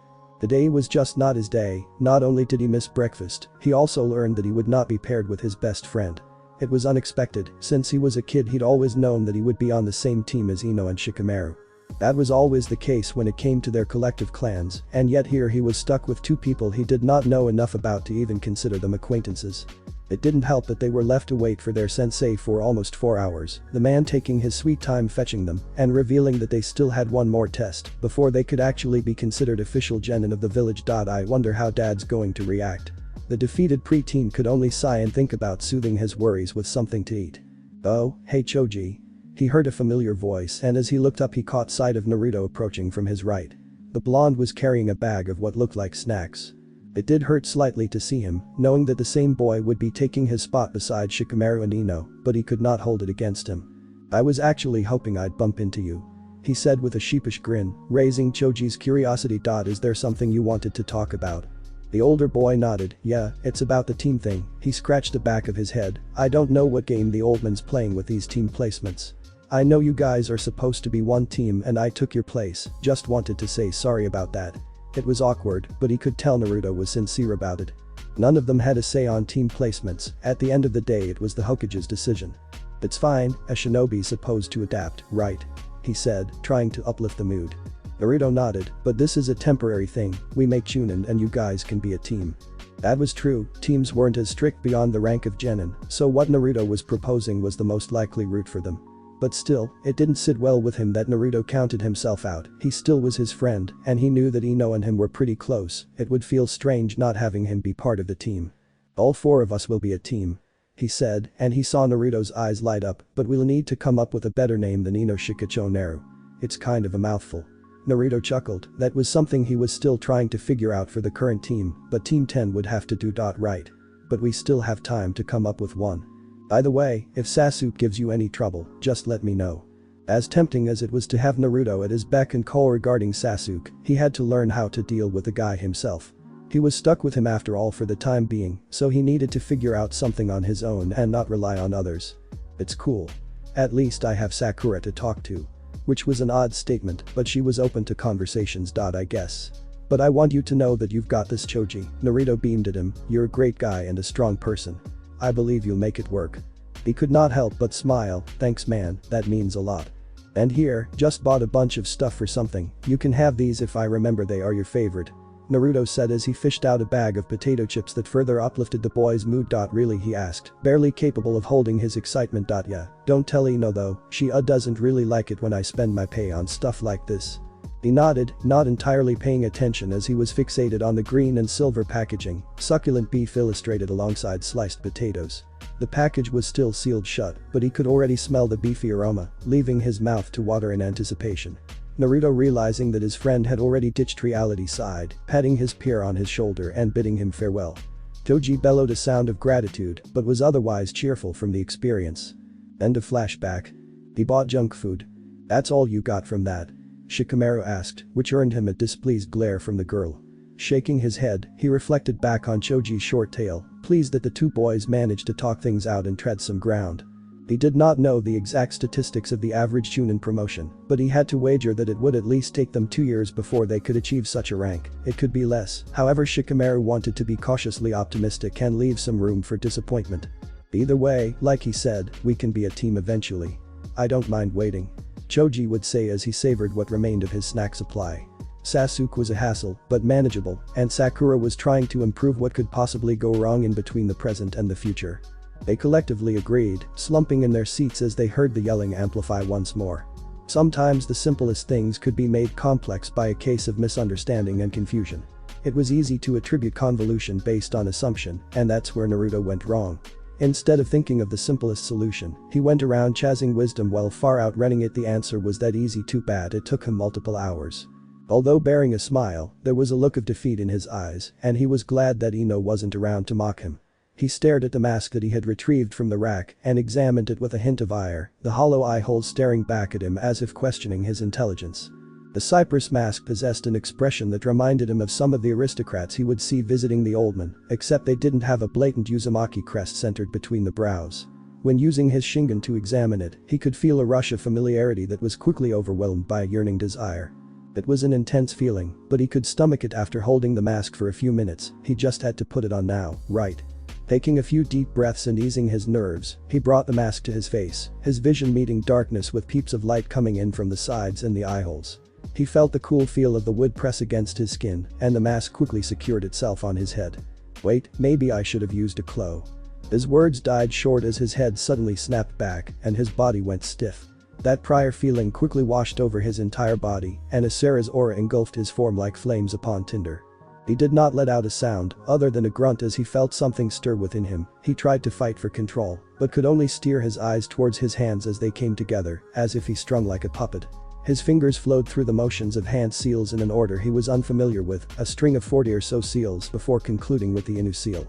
S1: The day was just not his day. Not only did he miss breakfast, he also learned that he would not be paired with his best friend. It was unexpected. Since he was a kid he'd always known that he would be on the same team as Ino and Shikamaru. That was always the case when it came to their collective clans, and yet here he was stuck with two people he did not know enough about to even consider them acquaintances. It didn't help that they were left to wait for their sensei for almost 4 hours, the man taking his sweet time fetching them and revealing that they still had one more test before they could actually be considered official genin of the village. I wonder how dad's going to react. The defeated preteen could only sigh and think about soothing his worries with something to eat. Oh, hey Choji. He heard a familiar voice, and as he looked up he caught sight of Naruto approaching from his right. The blonde was carrying a bag of what looked like snacks. It did hurt slightly to see him, knowing that the same boy would be taking his spot beside Shikamaru and Ino, but he could not hold it against him. "I was actually hoping I'd bump into you," he said with a sheepish grin, raising Choji's curiosity. "Is there something you wanted to talk about?" The older boy nodded. "Yeah, it's about the team thing." He scratched the back of his head. "I don't know what game the old man's playing with these team placements. I know you guys are supposed to be one team and I took your place, just wanted to say sorry about that." It was awkward, but he could tell Naruto was sincere about it. None of them had a say on team placements. At the end of the day it was the Hokage's decision. "It's fine, a shinobi's supposed to adapt, right?" he said, trying to uplift the mood. Naruto nodded. "But this is a temporary thing, we make Chunin and you guys can be a team." That was true, teams weren't as strict beyond the rank of genin, so what Naruto was proposing was the most likely route for them. But still, it didn't sit well with him that Naruto counted himself out. He still was his friend, and he knew that Ino and him were pretty close. It would feel strange not having him be part of the team. "All four of us will be a team," he said, and he saw Naruto's eyes light up. "But we'll need to come up with a better name than Ino Shikacho Neru. It's kind of a mouthful." Naruto chuckled. That was something he was still trying to figure out for the current team, but Team 10 would have to do. Right. But we still have time to come up with one. By the way, if Sasuke gives you any trouble, just let me know. As tempting as it was to have Naruto at his beck and call regarding Sasuke, he had to learn how to deal with the guy himself. He was stuck with him after all for the time being, so he needed to figure out something on his own and not rely on others. "It's cool. At least I have Sakura to talk to." Which was an odd statement, but she was open to conversations. "I guess. But I want you to know that you've got this, Choji." Naruto beamed at him. "You're a great guy and a strong person. I believe you'll make it work." He could not help but smile. "Thanks man, that means a lot. And here, just bought a bunch of stuff for something, you can have these if I remember they are your favorite," Naruto said as he fished out a bag of potato chips that further uplifted the boy's mood. "Really?" he asked, barely capable of holding his excitement. "Yeah, don't tell Ino though, she doesn't really like it when I spend my pay on stuff like this." He nodded, not entirely paying attention as he was fixated on the green and silver packaging, succulent beef illustrated alongside sliced potatoes. The package was still sealed shut, but he could already smell the beefy aroma, leaving his mouth to water in anticipation. Naruto, realizing that his friend had already ditched reality, sighed, patting his peer on his shoulder and bidding him farewell. Choji bellowed a sound of gratitude, but was otherwise cheerful from the experience. End of flashback. He bought junk food. "That's all you got from that?" Shikamaru asked, which earned him a displeased glare from the girl. Shaking his head, he reflected back on Choji's short tale, pleased that the two boys managed to talk things out and tread some ground. He did not know the exact statistics of the average Chunin promotion, but he had to wager that it would at least take them 2 years before they could achieve such a rank. It could be less, however Shikamaru wanted to be cautiously optimistic and leave some room for disappointment. "Either way, like he said, we can be a team eventually. I don't mind waiting," Choji would say as he savored what remained of his snack supply. Sasuke was a hassle, but manageable, and Sakura was trying to improve what could possibly go wrong in between the present and the future. They collectively agreed, slumping in their seats as they heard the yelling amplify once more. Sometimes the simplest things could be made complex by a case of misunderstanding and confusion. It was easy to attribute convolution based on assumption, and that's where Naruto went wrong. Instead of thinking of the simplest solution, he went around chasing wisdom while far outrunning it. The answer was that easy, too bad it took him multiple hours. Although bearing a smile, there was a look of defeat in his eyes, and he was glad that Ino wasn't around to mock him. He stared at the mask that he had retrieved from the rack and examined it with a hint of ire, the hollow eye holes staring back at him as if questioning his intelligence. The cypress mask possessed an expression that reminded him of some of the aristocrats he would see visiting the old man, except they didn't have a blatant Uzumaki crest centered between the brows. When using his Shingon to examine it, he could feel a rush of familiarity that was quickly overwhelmed by a yearning desire. It was an intense feeling, but he could stomach it after holding the mask for a few minutes. He just had to put it on now, right? Taking a few deep breaths and easing his nerves, he brought the mask to his face, his vision meeting darkness with peeps of light coming in from the sides and the eye holes. He felt the cool feel of the wood press against his skin, and the mask quickly secured itself on his head. "Wait, maybe I should have used a 𝐸." His words died short as his head suddenly snapped back and his body went stiff. That prior feeling quickly washed over his entire body, and Asera's aura engulfed his form like flames upon tinder. He did not let out a sound, other than a grunt as he felt something stir within him. He tried to fight for control, but could only steer his eyes towards his hands as they came together, as if he strung like a puppet. His fingers flowed through the motions of hand seals in an order he was unfamiliar with, a string of 40 or so seals before concluding with the Inu seal.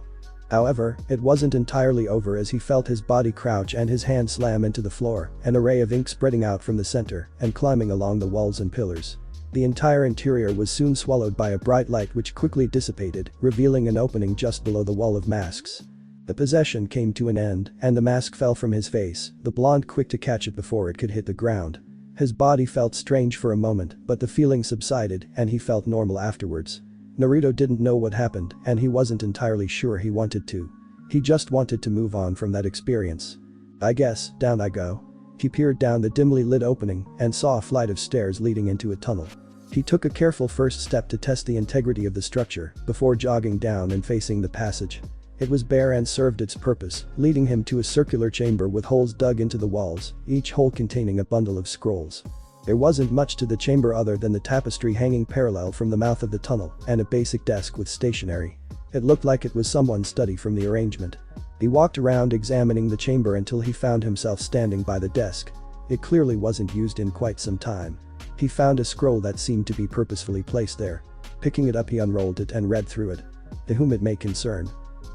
S1: However, it wasn't entirely over as he felt his body crouch and his hand slam into the floor, an array of ink spreading out from the center and climbing along the walls and pillars. The entire interior was soon swallowed by a bright light which quickly dissipated, revealing an opening just below the wall of masks. The possession came to an end, and the mask fell from his face, the blonde quick to catch it before it could hit the ground. His body felt strange for a moment, but the feeling subsided and he felt normal afterwards. Naruto didn't know what happened, and he wasn't entirely sure he wanted to. He just wanted to move on from that experience. I guess, down I go. He peered down the dimly lit opening and saw a flight of stairs leading into a tunnel. He took a careful first step to test the integrity of the structure before jogging down and facing the passage. It was bare and served its purpose, leading him to a circular chamber with holes dug into the walls, each hole containing a bundle of scrolls. There wasn't much to the chamber other than the tapestry hanging parallel from the mouth of the tunnel and a basic desk with stationery. It looked like it was someone's study from the arrangement. He walked around examining the chamber until he found himself standing by the desk. It clearly wasn't used in quite some time. He found a scroll that seemed to be purposefully placed there. Picking it up, he unrolled it and read through it. To whom it may concern.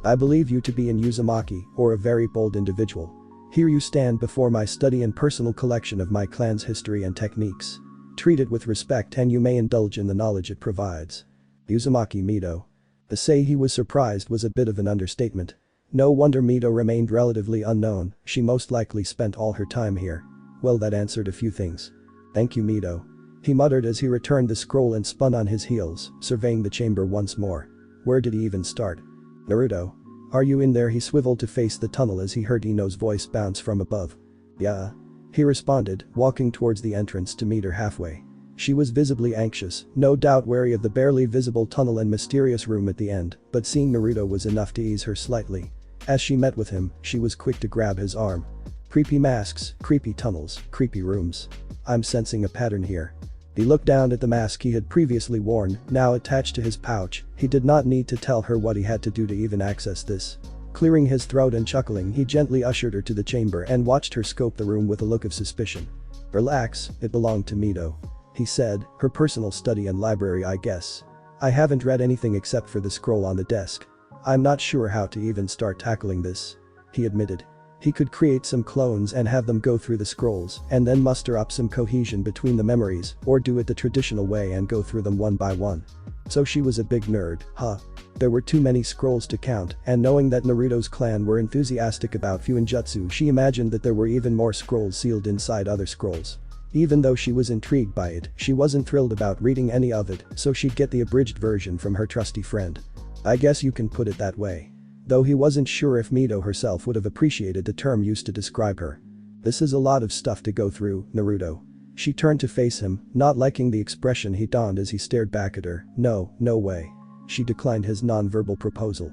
S1: I believe you to be an Uzumaki, or a very bold individual. Here you stand before my study and personal collection of my clan's history and techniques. Treat it with respect and you may indulge in the knowledge it provides. Uzumaki Mito. To say he was surprised was a bit of an understatement. No wonder Mito remained relatively unknown, she most likely spent all her time here. Well, that answered a few things. Thank you, Mito. He muttered as he returned the scroll and spun on his heels, surveying the chamber once more. Where did he even start? Naruto. Are you in there? He swiveled to face the tunnel as he heard Ino's voice bounce from above. Yeah. He responded, walking towards the entrance to meet her halfway. She was visibly anxious, no doubt wary of the barely visible tunnel and mysterious room at the end, but seeing Naruto was enough to ease her slightly. As she met with him, she was quick to grab his arm. Creepy masks, creepy tunnels, creepy rooms. I'm sensing a pattern here. He looked down at the mask he had previously worn, now attached to his pouch. He did not need to tell her what he had to do to even access this. Clearing his throat and chuckling, he gently ushered her to the chamber and watched her scope the room with a look of suspicion. Relax, it belonged to Mito. He said, her personal study and library, I guess. I haven't read anything except for the scroll on the desk. I'm not sure how to even start tackling this. He admitted. He could create some clones and have them go through the scrolls and then muster up some cohesion between the memories, or do it the traditional way and go through them one by one. So she was a big nerd, huh? There were too many scrolls to count, and knowing that Naruto's clan were enthusiastic about Fuinjutsu, she imagined that there were even more scrolls sealed inside other scrolls. Even though she was intrigued by it, she wasn't thrilled about reading any of it, so she'd get the abridged version from her trusty friend. I guess you can put it that way. Though he wasn't sure if Mito herself would have appreciated the term used to describe her. This is a lot of stuff to go through, Naruto. She turned to face him, not liking the expression he donned as he stared back at her. No way. She declined his non-verbal proposal.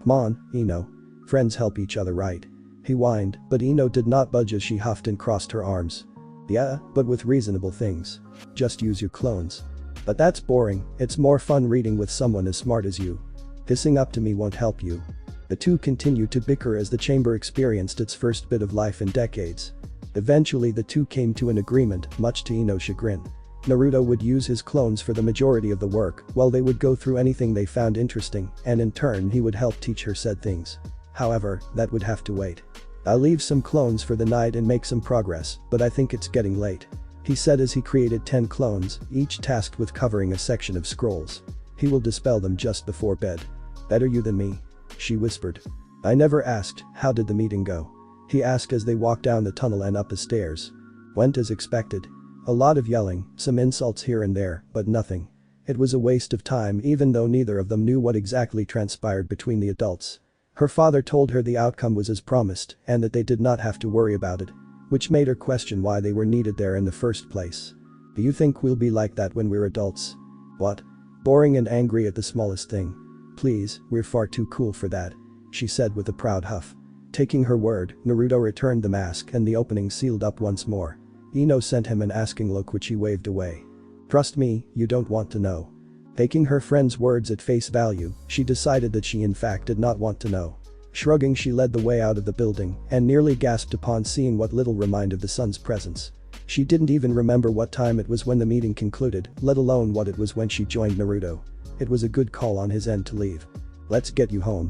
S1: Come on, Ino. Friends help each other, right? He whined, but Ino did not budge as she huffed and crossed her arms. Yeah, but with reasonable things. Just use your clones. But that's boring, it's more fun reading with someone as smart as you. Kissing up to me won't help you. The two continued to bicker as the chamber experienced its first bit of life in decades. Eventually the two came to an agreement, much to Ino's chagrin. Naruto would use his clones for the majority of the work, while they would go through anything they found interesting, and in turn he would help teach her said things. However, that would have to wait. I'll leave some clones for the night and make some progress, but I think it's getting late. He said as he created 10 clones, each tasked with covering a section of scrolls. He will dispel them just before bed. Better you than me. She whispered. I never asked, how did the meeting go? He asked as they walked down the tunnel and up the stairs. Went as expected. A lot of yelling, some insults here and there, but nothing. It was a waste of time even though neither of them knew what exactly transpired between the adults. Her father told her the outcome was as promised and that they did not have to worry about it, which made her question why they were needed there in the first place. Do you think we'll be like that when we're adults? What? Boring and angry at the smallest thing. Please, we're far too cool for that, she said with a proud huff. Taking her word, Naruto returned the mask and the opening sealed up once more. Ino sent him an asking look which he waved away. Trust me, you don't want to know. Taking her friend's words at face value, she decided that she in fact did not want to know. Shrugging, she led the way out of the building and nearly gasped upon seeing what little remind of the sun's presence. She didn't even remember what time it was when the meeting concluded, let alone what it was when she joined Naruto. It was a good call on his end to leave. "Let's get you home.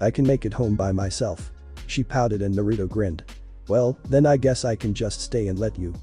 S1: I can make it home by myself." She pouted and Naruto grinned. "Well, then I guess I can just stay and let you."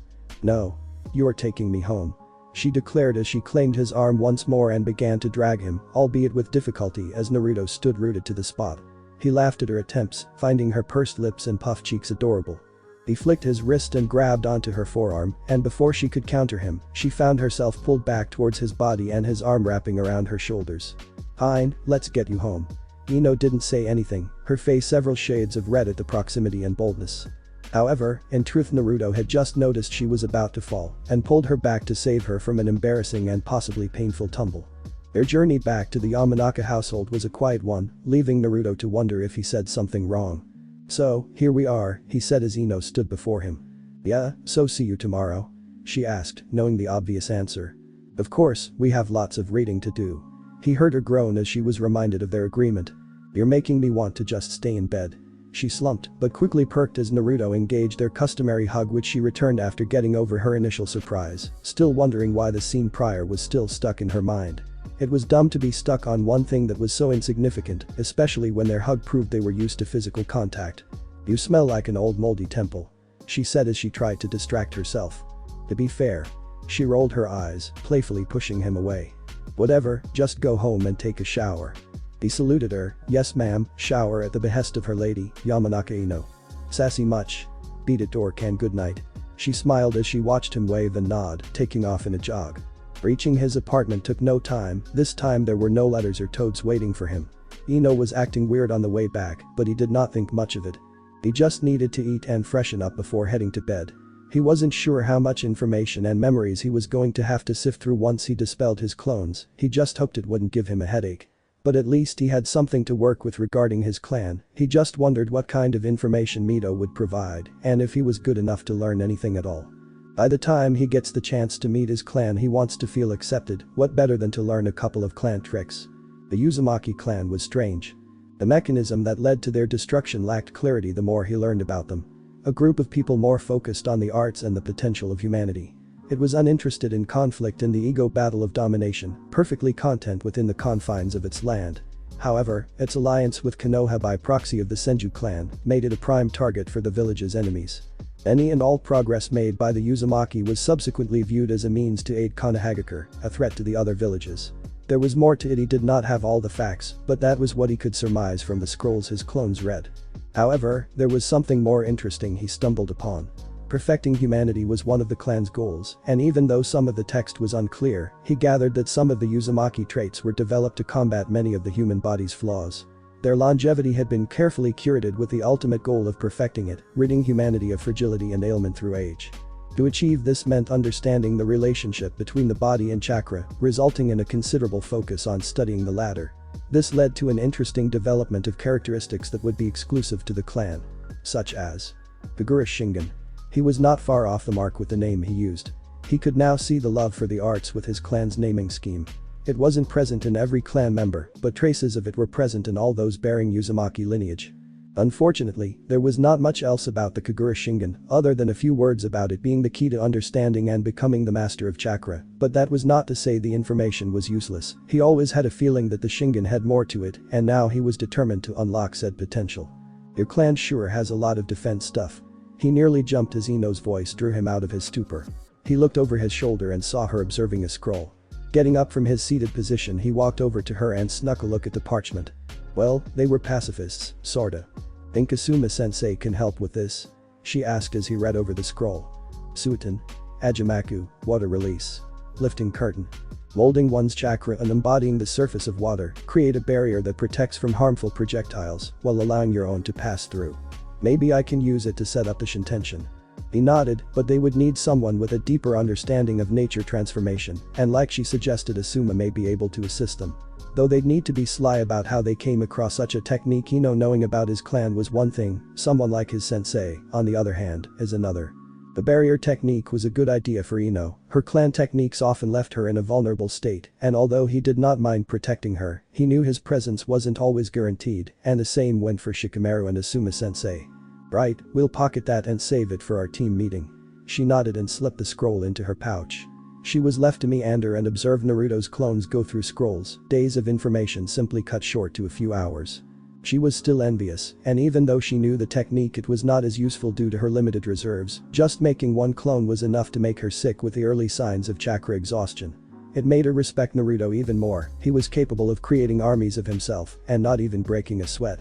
S1: "No. You're taking me home," she declared as she claimed his arm once more and began to drag him, albeit with difficulty as Naruto stood rooted to the spot. He laughed at her attempts, finding her pursed lips and puffed cheeks adorable. He flicked his wrist and grabbed onto her forearm, and before she could counter him, she found herself pulled back towards his body and his arm wrapping around her shoulders. "Fine, let's get you home." Ino didn't say anything, her face several shades of red at the proximity and boldness. However, in truth Naruto had just noticed she was about to fall and pulled her back to save her from an embarrassing and possibly painful tumble. Their journey back to the Yamanaka household was a quiet one, leaving Naruto to wonder if he said something wrong. "So, here we are," he said as Ino stood before him. "Yeah, so see you tomorrow?" she asked, knowing the obvious answer. "Of course, we have lots of reading to do." He heard her groan as she was reminded of their agreement. "You're making me want to just stay in bed." She slumped, but quickly perked as Naruto engaged their customary hug which she returned after getting over her initial surprise, still wondering why the scene prior was still stuck in her mind. It was dumb to be stuck on one thing that was so insignificant, especially when their hug proved they were used to physical contact. "You smell like an old moldy temple," she said as she tried to distract herself. To be fair. She rolled her eyes, playfully pushing him away. "Whatever, just go home and take a shower." He saluted her, "Yes ma'am, shower at the behest of her lady, Yamanaka Ino." "Sassy much?" "Beat it or can good night." She smiled as she watched him wave and nod, taking off in a jog. Reaching his apartment took no time, this time there were no letters or toads waiting for him. Ino was acting weird on the way back, but he did not think much of it. He just needed to eat and freshen up before heading to bed. He wasn't sure how much information and memories he was going to have to sift through once he dispelled his clones, he just hoped it wouldn't give him a headache. But at least he had something to work with regarding his clan, he just wondered what kind of information Mito would provide and if he was good enough to learn anything at all. By the time he gets the chance to meet his clan he wants to feel accepted, what better than to learn a couple of clan tricks. The Uzumaki clan was strange. The mechanism that led to their destruction lacked clarity the more he learned about them. A group of people more focused on the arts and the potential of humanity. It was uninterested in conflict in the ego battle of domination, perfectly content within the confines of its land. However, its alliance with Konoha by proxy of the Senju clan made it a prime target for the village's enemies. Any and all progress made by the Uzumaki was subsequently viewed as a means to aid Konohagakure, a threat to the other villages. There was more to it, he did not have all the facts, but that was what he could surmise from the scrolls his clones read. However, there was something more interesting he stumbled upon. Perfecting humanity was one of the clan's goals, and even though some of the text was unclear, he gathered that some of the Uzumaki traits were developed to combat many of the human body's flaws. Their longevity had been carefully curated with the ultimate goal of perfecting it, ridding humanity of fragility and ailment through age. To achieve this meant understanding the relationship between the body and chakra, resulting in a considerable focus on studying the latter. This led to an interesting development of characteristics that would be exclusive to the clan. Such as 𝐫𝐞𝐻𝐿. He was not far off the mark with the name he used. He could now see the love for the arts with his clan's naming scheme. It wasn't present in every clan member, but traces of it were present in all those bearing Uzumaki lineage. Unfortunately, there was not much else about the 𝐫𝐞𝐻𝐿 other than a few words about it being the key to understanding and becoming the master of chakra, but that was not to say the information was useless. He always had a feeling that the Shingen had more to it, and now he was determined to unlock said potential. "Your clan sure has a lot of defense stuff." He nearly jumped as Ino's voice drew him out of his stupor. He looked over his shoulder and saw her observing a scroll. Getting up from his seated position he walked over to her and snuck a look at the parchment. "Well, they were pacifists, sorta. Think Asuma-sensei can help with this?" she asked as he read over the scroll. "Suiten. Ajimaku, water release. Lifting curtain. Molding one's chakra and embodying the surface of water, create a barrier that protects from harmful projectiles while allowing your own to pass through. Maybe I can use it to set up the Shintention." He nodded, but they would need someone with a deeper understanding of nature transformation, and like she suggested Asuma may be able to assist them. Though they'd need to be sly about how they came across such a technique. Ino knowing about his clan was one thing, someone like his sensei, on the other hand, is another. The barrier technique was a good idea for Ino, her clan techniques often left her in a vulnerable state, and although he did not mind protecting her, he knew his presence wasn't always guaranteed, and the same went for Shikamaru and Asuma-sensei. "Right, we'll pocket that and save it for our team meeting." She nodded and slipped the scroll into her pouch. She was left to meander and observe Naruto's clones go through scrolls, days of information simply cut short to a few hours. She was still envious, and even though she knew the technique, it was not as useful due to her limited reserves. Just making one clone was enough to make her sick with the early signs of chakra exhaustion. It made her respect Naruto even more. He was capable of creating armies of himself and not even breaking a sweat.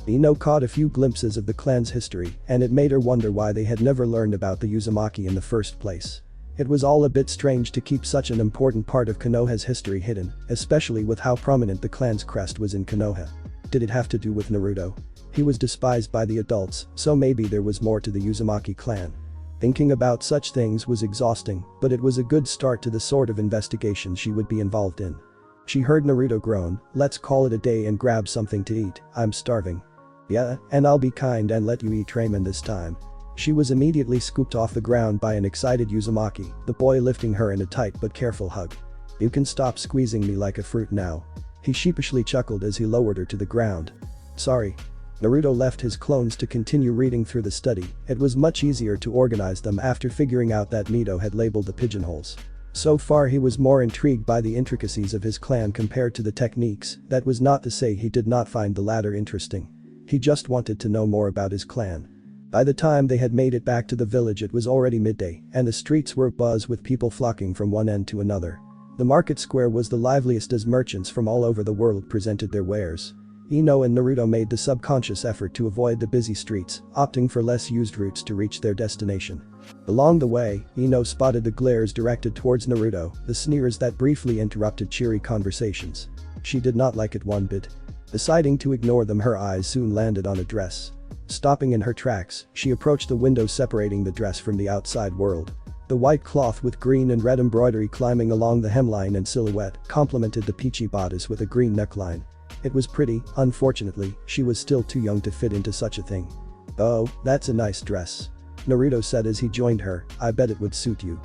S1: Ino caught a few glimpses of the clan's history, and it made her wonder why they had never learned about the Uzumaki in the first place. It was all a bit strange to keep such an important part of Konoha's history hidden, especially with how prominent the clan's crest was in Konoha. Did it have to do with Naruto? He was despised by the adults, so maybe there was more to the Uzumaki clan. Thinking about such things was exhausting, but it was a good start to the sort of investigation she would be involved in. She heard Naruto groan, "Let's call it a day and grab something to eat, I'm starving." "Yeah, and I'll be kind and let you eat ramen this time." She was immediately scooped off the ground by an excited Uzumaki, the boy lifting her in a tight but careful hug. "You can stop squeezing me like a fruit now." He sheepishly chuckled as he lowered her to the ground. "Sorry." Naruto left his clones to continue reading through the study. It was much easier to organize them after figuring out that Nito had labeled the pigeonholes. So far he was more intrigued by the intricacies of his clan compared to the techniques. That was not to say he did not find the latter interesting. He just wanted to know more about his clan. By the time they had made it back to the village, it was already midday, and the streets were abuzz with people flocking from one end to another. The market square was the liveliest as merchants from all over the world presented their wares. Ino and Naruto made the subconscious effort to avoid the busy streets, opting for less used routes to reach their destination. Along the way, Ino spotted the glares directed towards Naruto, the sneers that briefly interrupted cheery conversations. She did not like it one bit. Deciding to ignore them, her eyes soon landed on a dress. Stopping in her tracks, she approached the window separating the dress from the outside world. The white cloth with green and red embroidery climbing along the hemline and silhouette complemented the peachy bodice with a green neckline. It was pretty. Unfortunately, she was still too young to fit into such a thing. "Oh, that's a nice dress," Naruto said as he joined her. "I bet it would suit you."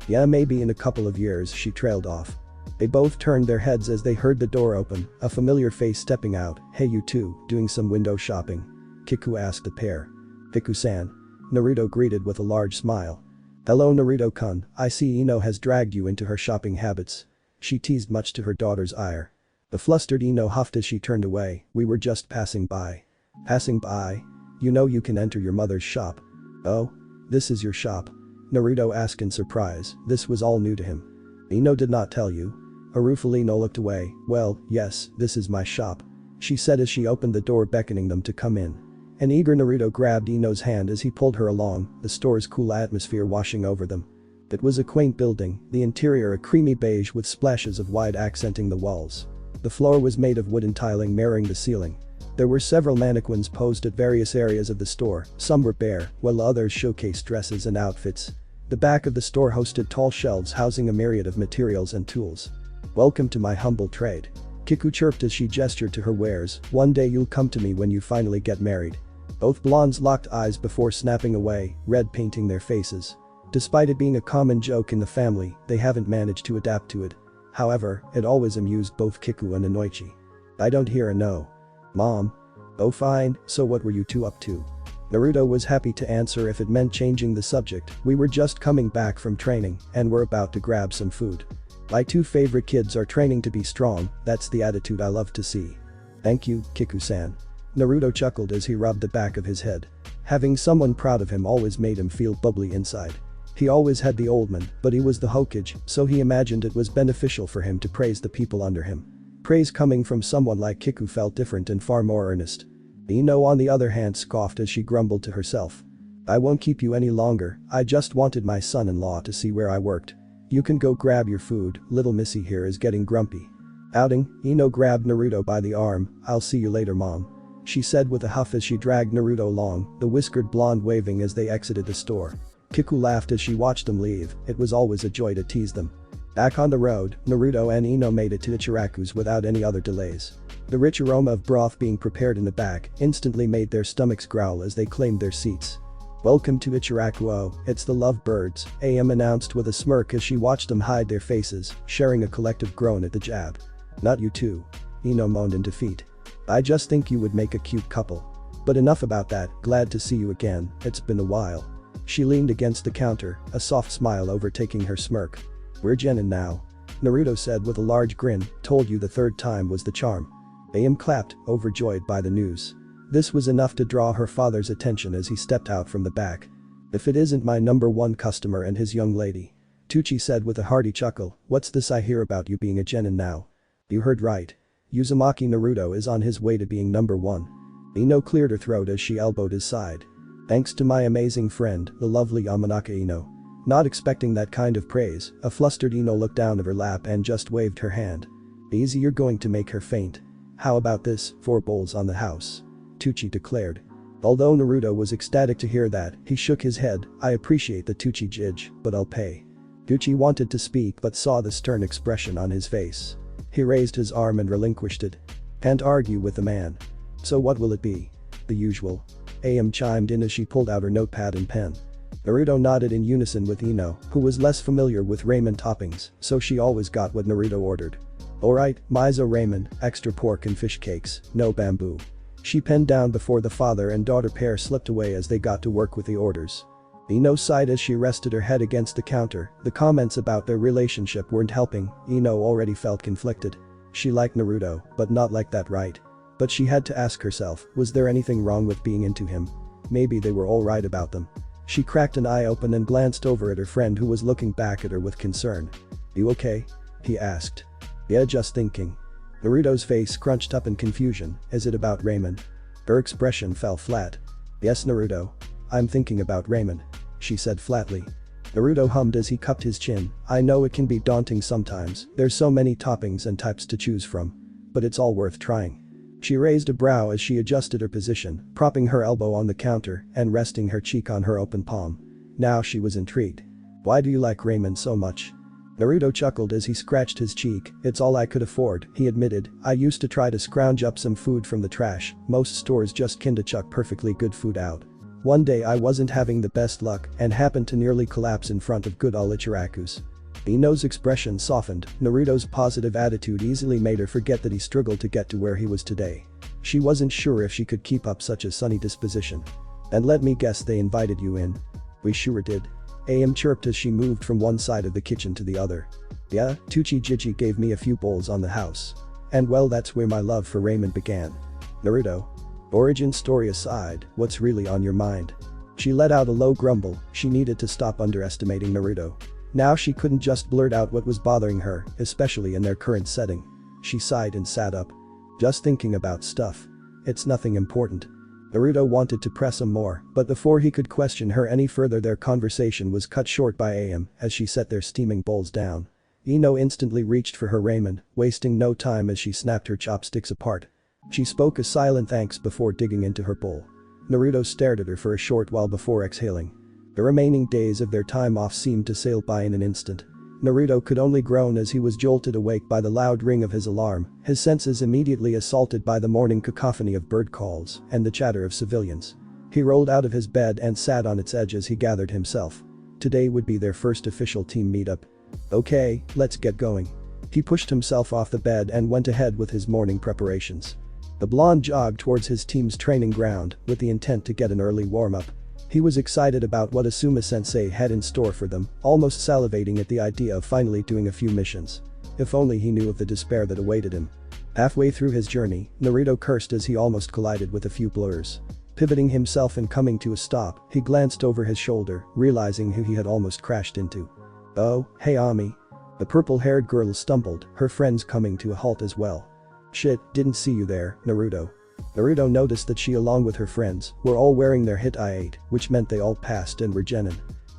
S1: "Yeah, maybe in a couple of years," she trailed off. They both turned their heads as they heard the door open, a familiar face stepping out. "Hey, you two, doing some window shopping?" Kiku asked the pair. "Kiku-san," Naruto greeted with a large smile. "Hello Naruto-kun, I see Ino has dragged you into her shopping habits," she teased, much to her daughter's ire. The flustered Ino huffed as she turned away. "We were just passing by." "Passing by? You know you can enter your mother's shop." "Oh? This is your shop?" Naruto asked in surprise. This was all new to him. "Ino did not tell you?" Ruefully Ino looked away. "Well, yes, this is my shop," she said as she opened the door, beckoning them to come in. An eager Naruto grabbed Ino's hand as he pulled her along, the store's cool atmosphere washing over them. It was a quaint building, the interior a creamy beige with splashes of white accenting the walls. The floor was made of wooden tiling mirroring the ceiling. There were several mannequins posed at various areas of the store, some were bare, while others showcased dresses and outfits. The back of the store hosted tall shelves housing a myriad of materials and tools. "Welcome to my humble trade," Kiku chirped as she gestured to her wares. "One day you'll come to me when you finally get married." Both blondes locked eyes before snapping away, red painting their faces. Despite it being a common joke in the family, they haven't managed to adapt to it. However, it always amused both Kiku and Inoichi. "I don't hear a no." "Mom?" "Oh fine, so what were you two up to?" Naruto was happy to answer if it meant changing the subject. "We were just coming back from training, and we're about to grab some food. My two favorite kids are training to be strong, that's the attitude I love to see." "Thank you, Kiku-san." Naruto chuckled as he rubbed the back of his head. Having someone proud of him always made him feel bubbly inside. He always had the old man, but he was the Hokage, so he imagined it was beneficial for him to praise the people under him. Praise coming from someone like Kiku felt different and far more earnest. Ino on the other hand scoffed as she grumbled to herself. "I won't keep you any longer, I just wanted my son-in-law to see where I worked. You can go grab your food, little missy here is getting grumpy." Outing, Ino grabbed Naruto by the arm. "I'll see you later, Mom," she said with a huff as she dragged Naruto along, the whiskered blonde waving as they exited the store. Kiku laughed as she watched them leave. It was always a joy to tease them. Back on the road, Naruto and Ino made it to Ichiraku's without any other delays. The rich aroma of broth being prepared in the back instantly made their stomachs growl as they claimed their seats. "Welcome to Ichiraku, oh, it's the lovebirds," AM announced with a smirk as she watched them hide their faces, sharing a collective groan at the jab. "Not you two," Ino moaned in defeat. "I just think you would make a cute couple. But enough about that, glad to see you again, it's been a while." She leaned against the counter, a soft smile overtaking her smirk. "We're genin now," Naruto said with a large grin, "told you the third time was the charm." 𝐫𝐴M clapped, overjoyed by the news. This was enough to draw her father's attention as he stepped out from the back. "If it isn't my number one customer and his young lady," 𝐸𝐴ZE said with a hearty chuckle, "what's this I hear about you being a genin now?" "You heard right. Uzumaki Naruto is on his way to being number one." Ino cleared her throat as she elbowed his side. "Thanks to my amazing friend, the lovely Yamanaka Ino." Not expecting that kind of praise, a flustered Ino looked down at her lap and just waved her hand. "Easy, you're going to make her faint. How about this, 4 bowls on the house?" 𝐸𝐴ZE declared. Although Naruto was ecstatic to hear that, he shook his head. "I appreciate the 𝐸𝐴ZE jidge, but I'll pay." 𝐸𝐴ZE wanted to speak but saw the stern expression on his face. He raised his arm and relinquished it. "Can't argue with the man. So what will it be?" "The usual." 𝐴𝐴M chimed in as she pulled out her notepad and pen. Naruto nodded in unison with Ino, who was less familiar with ramen toppings, so she always got what Naruto ordered. "Alright, miso ramen, extra pork and fish cakes, no bamboo." She penned down before the father and daughter pair slipped away as they got to work with the orders. Ino sighed as she rested her head against the counter. The comments about their relationship weren't helping. Ino already felt conflicted. She liked Naruto, but not like that, right? But she had to ask herself, was there anything wrong with being into him? Maybe they were all right about them. She cracked an eye open and glanced over at her friend who was looking back at her with concern. "You okay?" he asked. "Yeah, just thinking." Naruto's face scrunched up in confusion. "Is it about ramen?" Her expression fell flat. "Yes, Naruto. I'm thinking about ramen," she said flatly. Naruto hummed as he cupped his chin. "I know it can be daunting sometimes, there's so many toppings and types to choose from. But it's all worth trying." She raised a brow as she adjusted her position, propping her elbow on the counter and resting her cheek on her open palm. Now she was intrigued. "Why do you like ramen so much?" Naruto chuckled as he scratched his cheek. "It's all I could afford," he admitted. "I used to try to scrounge up some food from the trash. Most stores just kinda chuck perfectly good food out. One day I wasn't having the best luck and happened to nearly collapse in front of good old Ichiraku's." Ino's expression softened. Naruto's positive attitude easily made her forget that he struggled to get to where he was today. She wasn't sure if she could keep up such a sunny disposition. "And let me guess, they invited you in?" "We sure did." 𝐴𝐴M chirped as she moved from one side of the kitchen to the other. "Yeah, 𝐸𝐴ZE gave me a few bowls on the house. And well, that's where my love for ramen began." "Naruto. Origin story aside, what's really on your mind?" She let out a low grumble. She needed to stop underestimating Naruto. Now she couldn't just blurt out what was bothering her, especially in their current setting. She sighed and sat up. "Just thinking about stuff. It's nothing important." Naruto wanted to press him more, but before he could question her any further their conversation was cut short by 𝐴𝐴M as she set their steaming bowls down. Ino instantly reached for her ramen, wasting no time as she snapped her chopsticks apart. She spoke a silent thanks before digging into her bowl. Naruto stared at her for a short while before exhaling. The remaining days of their time off seemed to sail by in an instant. Naruto could only groan as he was jolted awake by the loud ring of his alarm, his senses immediately assaulted by the morning cacophony of bird calls and the chatter of civilians. He rolled out of his bed and sat on its edge as he gathered himself. Today would be their first official team meetup. "Okay, let's get going." He pushed himself off the bed and went ahead with his morning preparations. The blonde jogged towards his team's training ground with the intent to get an early warm-up. He was excited about what Asuma-sensei had in store for them, almost salivating at the idea of finally doing a few missions. If only he knew of the despair that awaited him. Halfway through his journey, Naruto cursed as he almost collided with a few blurs. Pivoting himself and coming to a stop, he glanced over his shoulder, realizing who he had almost crashed into. "Oh, hey Ami." The purple-haired girl stumbled, her friends coming to a halt as well. "Shit, didn't see you there, Naruto." Naruto noticed that she along with her friends were all wearing their hit 𝐈8, which meant they all passed and were genin.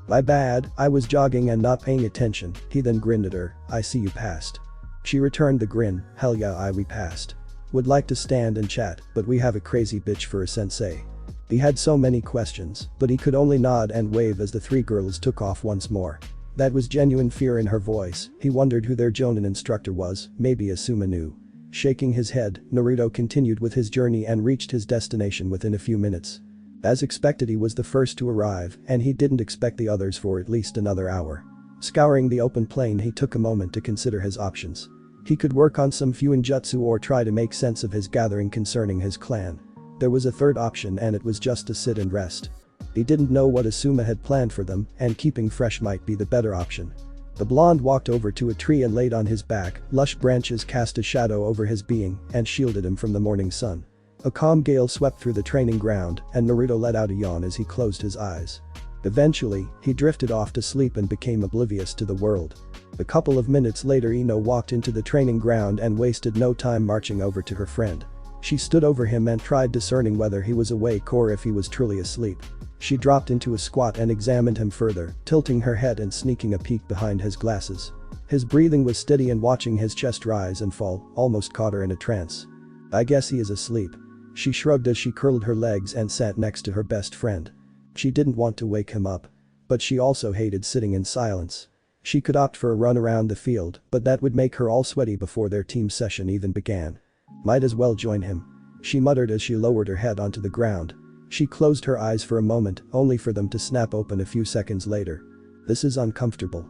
S1: "My bad, I was jogging and not paying attention." He then grinned at her. "I see you passed." She returned the grin. "Hell yeah, we passed. Would like to stand and chat, but we have a crazy bitch for a sensei." He had so many questions, but he could only nod and wave as the 3 girls took off once more. That was genuine fear in her voice. He wondered who their Jonin instructor was, maybe Asuma knew. Shaking his head, Naruto continued with his journey and reached his destination within a few minutes. As expected, he was the first to arrive, and he didn't expect the others for at least another hour. Scouring the open plain, he took a moment to consider his options. He could work on some fuinjutsu or try to make sense of his gathering concerning his clan. There was a third option, and it was just to sit and rest. He didn't know what 𝐸𝐸𝐴 had planned for them, and keeping fresh might be the better option. The blonde walked over to a tree and laid on his back. Lush branches cast a shadow over his being and shielded him from the morning sun. A calm gale swept through the training ground, and Naruto let out a yawn as he closed his eyes. Eventually, he drifted off to sleep and became oblivious to the world. A couple of minutes later, Ino walked into the training ground and wasted no time marching over to her friend. She stood over him and tried discerning whether he was awake or if he was truly asleep. She dropped into a squat and examined him further, tilting her head and sneaking a peek behind his glasses. His breathing was steady, and watching his chest rise and fall almost caught her in a trance. "I guess he is asleep." She shrugged as she curled her legs and sat next to her best friend. She didn't want to wake him up. But she also hated sitting in silence. She could opt for a run around the field, but that would make her all sweaty before their team session even began. Might as well join him. She muttered as she lowered her head onto the ground. She closed her eyes for a moment, only for them to snap open a few seconds later. "This is uncomfortable."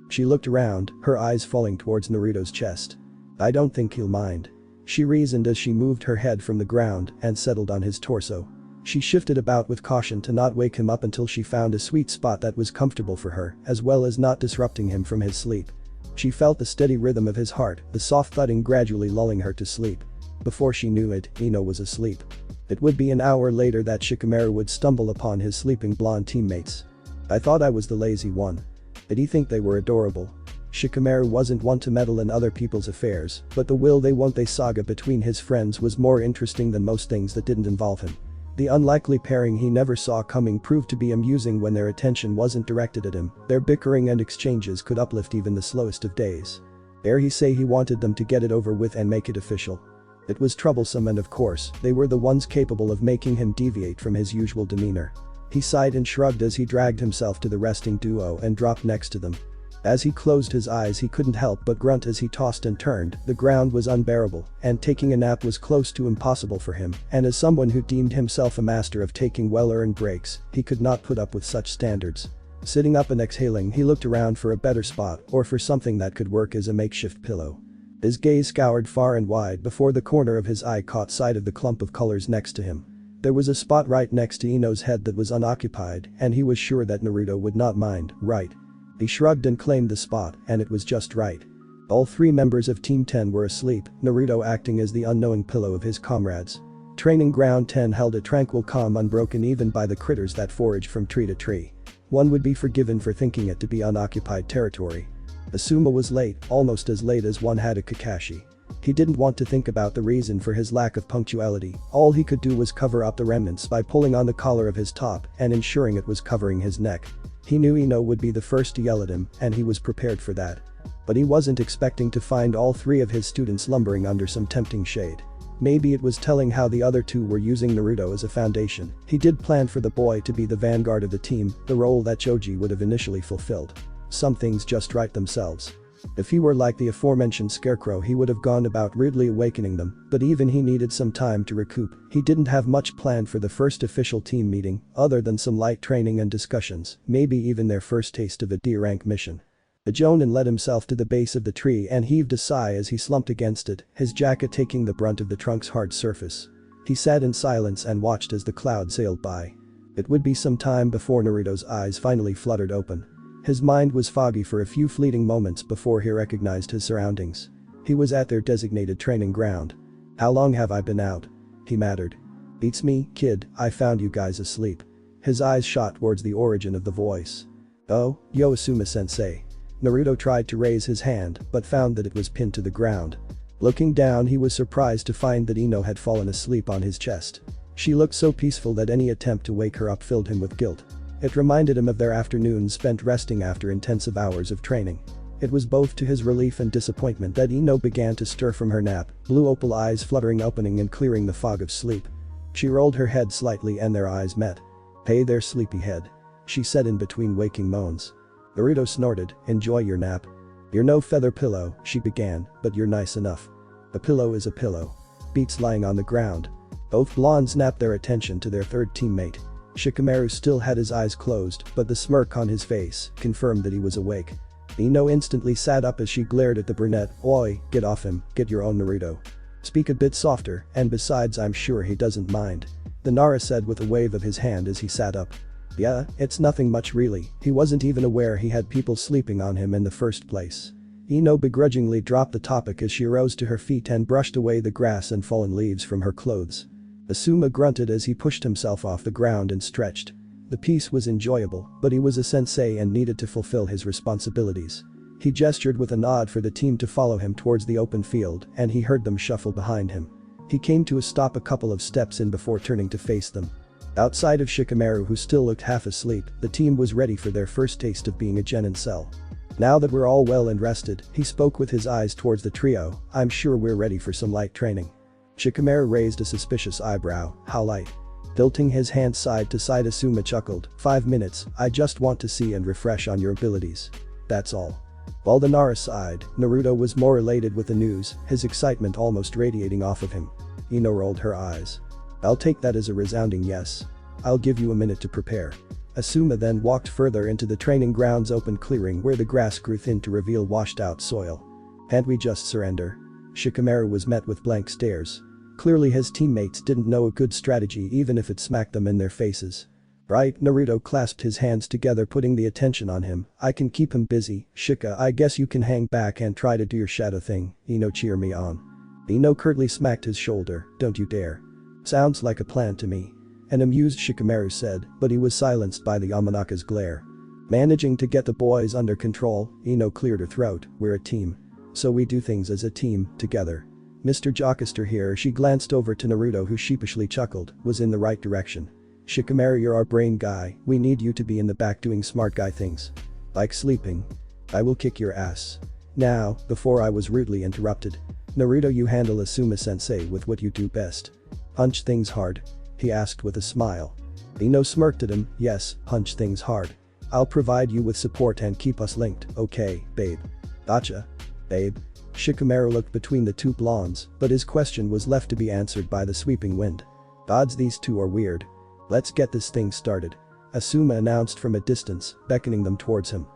S1: She looked around, her eyes falling towards Naruto's chest. "I don't think he'll mind," she reasoned as she moved her head from the ground and settled on his torso. She shifted about with caution to not wake him up until she found a sweet spot that was comfortable for her, as well as not disrupting him from his sleep. She felt the steady rhythm of his heart, the soft thudding gradually lulling her to sleep. Before she knew it, Ino was asleep. It would be an hour later that Shikamaru would stumble upon his sleeping blonde teammates. "I thought I was the lazy one." Did he think they were adorable? Shikamaru wasn't one to meddle in other people's affairs, but the will they won't they saga between his friends was more interesting than most things that didn't involve him. The unlikely pairing he never saw coming proved to be amusing when their attention wasn't directed at him. Their bickering and exchanges could uplift even the slowest of days. Dare he say he wanted them to get it over with and make it official? It was troublesome, and of course, they were the ones capable of making him deviate from his usual demeanor. He sighed and shrugged as he dragged himself to the resting duo and dropped next to them. As he closed his eyes, he couldn't help but grunt as he tossed and turned. The ground was unbearable, and taking a nap was close to impossible for him, and as someone who deemed himself a master of taking well-earned breaks, he could not put up with such standards. Sitting up and exhaling, he looked around for a better spot or for something that could work as a makeshift pillow. His gaze scoured far and wide before the corner of his eye caught sight of the clump of colors next to him. There was a spot right next to Ino's head that was unoccupied, and he was sure that Naruto would not mind, right? He shrugged and claimed the spot, and it was just right. All three members of Team 10 were asleep, Naruto acting as the unknowing pillow of his comrades. Training Ground 10 held a tranquil calm unbroken even by the critters that foraged from tree to tree. One would be forgiven for thinking it to be unoccupied territory. 𝐸𝐸𝐴 was late, almost as late as one had a Kakashi. He didn't want to think about the reason for his lack of punctuality. All he could do was cover up the remnants by pulling on the collar of his top and ensuring it was covering his neck. He knew Ino would be the first to yell at him, and he was prepared for that. But he wasn't expecting to find all three of his students lumbering under some tempting shade. Maybe it was telling how the other two were using Naruto as a foundation. He did plan for the boy to be the vanguard of the team, the role that Choji would have initially fulfilled. Some things just write themselves. If he were like the aforementioned scarecrow, he would have gone about rudely awakening them, but even he needed some time to recoup. He didn't have much planned for the first official team meeting, other than some light training and discussions, maybe even their first taste of a D-rank mission. The Jonin led himself to the base of the tree and heaved a sigh as he slumped against it, his jacket taking the brunt of the trunk's hard surface. He sat in silence and watched as the cloud sailed by. It would be some time before Naruto's eyes finally fluttered open. His mind was foggy for a few fleeting moments before he recognized his surroundings. He was at their designated training ground. "How long have I been out?" he mattered. "Beats me, kid, I found you guys asleep." His eyes shot towards the origin of the voice. "Oh, yo Asuma-sensei." Naruto tried to raise his hand, but found that it was pinned to the ground. Looking down, he was surprised to find that Ino had fallen asleep on his chest. She looked so peaceful that any attempt to wake her up filled him with guilt. It reminded him of their afternoons spent resting after intensive hours of training. It was both to his relief and disappointment that Ino began to stir from her nap, blue opal eyes fluttering opening and clearing the fog of sleep. She rolled her head slightly and their eyes met. "Hey there, sleepyhead," she said in between waking moans. Naruto snorted, "Enjoy your nap." "You're no feather pillow," she began, "but you're nice enough." "A pillow is a pillow." Beats lying on the ground. Both blondes snapped their attention to their third teammate. Shikamaru still had his eyes closed, but the smirk on his face confirmed that he was awake. Ino instantly sat up as she glared at the brunette. "Oi, get off him, get your own Naruto. Speak a bit softer, and besides I'm sure he doesn't mind," the Nara said with a wave of his hand as he sat up. Yeah, it's nothing much really, he wasn't even aware he had people sleeping on him in the first place. Ino begrudgingly dropped the topic as she rose to her feet and brushed away the grass and fallen leaves from her clothes. 𝐫𝐸𝐴 grunted as he pushed himself off the ground and stretched. The piece was enjoyable, but he was a sensei and needed to fulfill his responsibilities. He gestured with a nod for the team to follow him towards the open field and he heard them shuffle behind him. He came to a stop a couple of steps in before turning to face them. Outside of Shikamaru, who still looked half asleep, the team was ready for their first taste of being a genin cell. Now that we're all well and rested, he spoke with his eyes towards the trio, I'm sure we're ready for some light training. Shikamaru raised a suspicious eyebrow, how light? Tilting his hand side to side, 𝐫𝐸𝐴 chuckled, 5 minutes, I just want to see and refresh on your abilities. That's all. While the Nara sighed, Naruto was more elated with the news, his excitement almost radiating off of him. Ino rolled her eyes. I'll take that as a resounding yes. I'll give you a minute to prepare. 𝐫𝐸𝐴 then walked further into the training grounds open clearing where the grass grew thin to reveal washed out soil. Can't we just surrender? Shikamaru was met with blank stares. Clearly his teammates didn't know a good strategy even if it smacked them in their faces. Right, Naruto clasped his hands together, putting the attention on him, I can keep him busy, Shika, I guess you can hang back and try to do your shadow thing, Ino, cheer me on. Ino curtly smacked his shoulder, don't you dare. Sounds like a plan to me. An amused Shikamaru said, but he was silenced by the Yamanaka's glare. Managing to get the boys under control, Ino cleared her throat, we're a team. So we do things as a team, together. Mr. Jockester here, she glanced over to Naruto who sheepishly chuckled, was in the right direction. Shikamaru, you're our brain guy, we need you to be in the back doing smart guy things. Like sleeping. I will kick your ass. Now, before I was rudely interrupted. Naruto, you handle 𝐫𝐸𝐴 sensei with what you do best. Punch things hard? He asked with a smile. Ino smirked at him, yes, punch things hard. I'll provide you with support and keep us linked, okay, babe. Gotcha. Babe. Shikamaru looked between the two blondes, but his question was left to be answered by the sweeping wind. Gods, these two are weird. Let's get this thing started. 𝐫𝐸𝐴 announced from a distance, beckoning them towards him.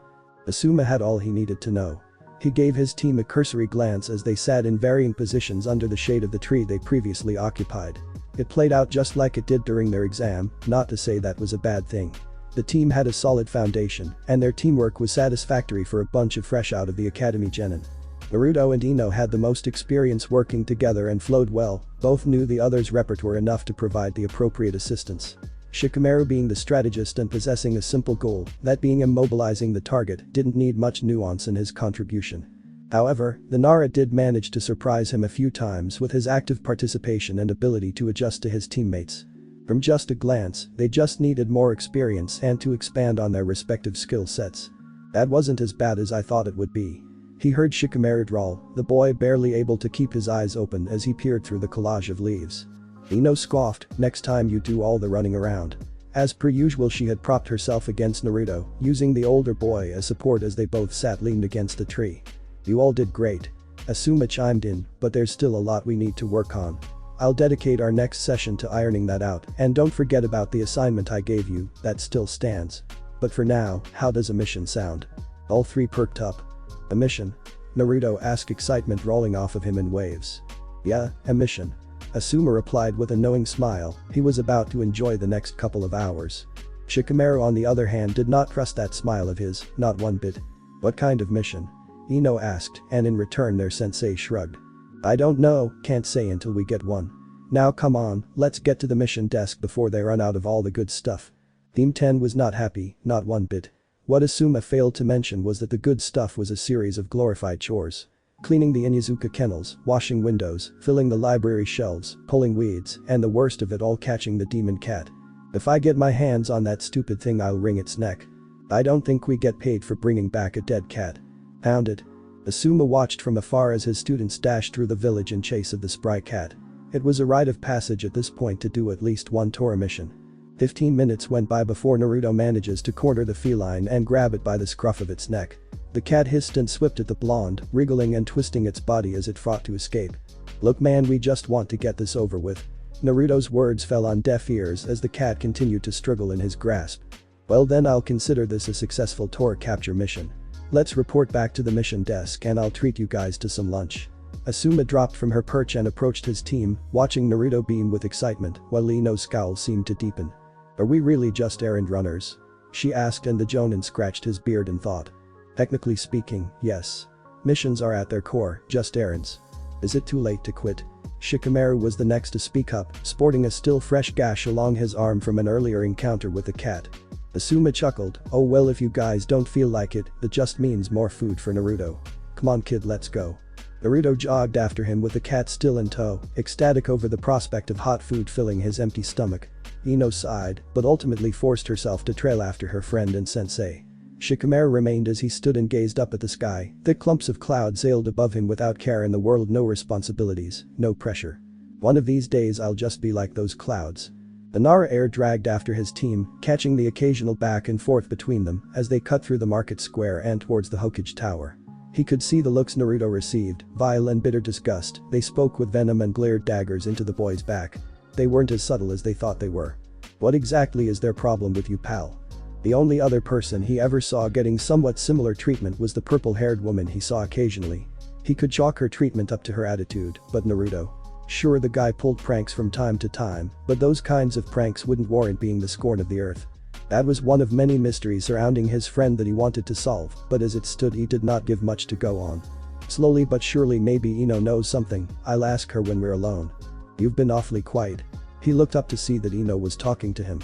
S1: 𝐫𝐸𝐴 had all he needed to know. He gave his team a cursory glance as they sat in varying positions under the shade of the tree they previously occupied. It played out just like it did during their exam, not to say that was a bad thing. The team had a solid foundation, and their teamwork was satisfactory for a bunch of fresh out of the academy genin. Naruto and Ino had the most experience working together and flowed well, both knew the other's repertoire enough to provide the appropriate assistance. Shikamaru, being the strategist and possessing a simple goal, that being immobilizing the target, didn't need much nuance in his contribution. However, the Nara did manage to surprise him a few times with his active participation and ability to adjust to his teammates. From just a glance, they just needed more experience and to expand on their respective skill sets. That wasn't as bad as I thought it would be. He heard Shikamaru drawl, the boy barely able to keep his eyes open as he peered through the collage of leaves. Ino scoffed, next time you do all the running around. As per usual, she had propped herself against Naruto, using the older boy as support as they both sat leaned against the tree. You all did great. 𝐫𝐸𝐴 chimed in, but there's still a lot we need to work on. I'll dedicate our next session to ironing that out, and don't forget about the assignment I gave you, that still stands. But for now, how does a mission sound? All three perked up. A mission? Naruto asked, excitement rolling off of him in waves. Yeah, a mission. 𝐫𝐸𝐴 replied with a knowing smile, he was about to enjoy the next couple of hours. Shikamaru on the other hand did not trust that smile of his, not one bit. What kind of mission? Ino asked, and in return their sensei shrugged. I don't know, can't say until we get one. Now come on, let's get to the mission desk before they run out of all the good stuff. Team 10 was not happy, not one bit. What 𝐫𝐸𝐴 failed to mention was that the good stuff was a series of glorified chores. Cleaning the Inuzuka kennels, washing windows, filling the library shelves, pulling weeds, and the worst of it all, catching the demon cat. If I get my hands on that stupid thing, I'll wring its neck. I don't think we get paid for bringing back a dead cat. Pound it. 𝐫𝐸𝐴 watched from afar as his students dashed through the village in chase of the spry cat. It was a rite of passage at this point to do at least one Torah mission. 15 minutes went by before Naruto manages to corner the feline and grab it by the scruff of its neck. The cat hissed and swipped at the blonde, wriggling and twisting its body as it fought to escape. Look man, we just want to get this over with. Naruto's words fell on deaf ears as the cat continued to struggle in his grasp. Well then, I'll consider this a successful Torah capture mission. Let's report back to the mission desk and I'll treat you guys to some lunch. 𝐫𝐸𝐴 dropped from her perch and approached his team, watching Naruto beam with excitement while Ino's scowl seemed to deepen. Are we really just errand runners? She asked and the Jonin scratched his beard in thought. Technically speaking, yes. Missions are at their core, just errands. Is it too late to quit? 𝐫𝐞𝐬𝐻 was the next to speak up, sporting a still fresh gash along his arm from an earlier encounter with the cat. 𝐸𝐶𝐲 chuckled, oh well if you guys don't feel like it, that just means more food for Naruto. Come on kid, let's go. Naruto jogged after him with the cat still in tow, ecstatic over the prospect of hot food filling his empty stomach. Ino sighed, but ultimately forced herself to trail after her friend and sensei. 𝐫𝐞𝐬𝐻 remained as he stood and gazed up at the sky. Thick clumps of cloud sailed above him without care in the world, no responsibilities, no pressure. One of these days I'll just be like those clouds. The Nara heir dragged after his team, catching the occasional back and forth between them as they cut through the market square and towards the 𝐫𝐞𝐻 tower. He could see the looks Naruto received, vile and bitter disgust. They spoke with venom and glared daggers into the boy's back. They weren't as subtle as they thought they were. What exactly is their problem with you, pal? The only other person he ever saw getting somewhat similar treatment was the purple-haired woman he saw occasionally. He could chalk her treatment up to her attitude, but Naruto? Sure, the guy pulled pranks from time to time, but those kinds of pranks wouldn't warrant being the scorn of the earth. That was one of many mysteries surrounding his friend that he wanted to solve, but as it stood he did not give much to go on. Slowly but surely, maybe Ino knows something, I'll ask her when we're alone. You've been awfully quiet. He looked up to see that Ino was talking to him.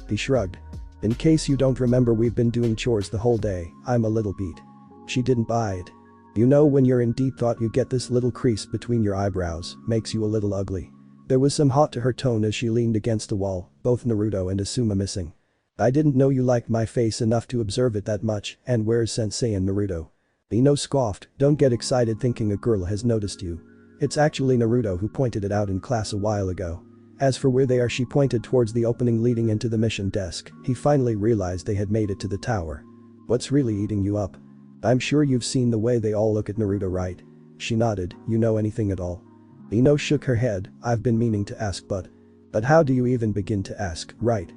S1: He shrugged. In case you don't remember, we've been doing chores the whole day, I'm a little beat. She didn't buy it. You know when you're in deep thought you get this little crease between your eyebrows, makes you a little ugly. There was some haunt to her tone as she leaned against the wall, both Naruto and 𝐸𝐶𝐲 missing. I didn't know you liked my face enough to observe it that much, and where's Sensei and Naruto? Ino scoffed, don't get excited thinking a girl has noticed you. It's actually Naruto who pointed it out in class a while ago. As for where they are, she pointed towards the opening leading into the mission desk. He finally realized they had made it to the tower. What's really eating you up? I'm sure you've seen the way they all look at Naruto, right? She nodded, you know anything at all? Ino shook her head, I've been meaning to ask but how do you even begin to ask, right?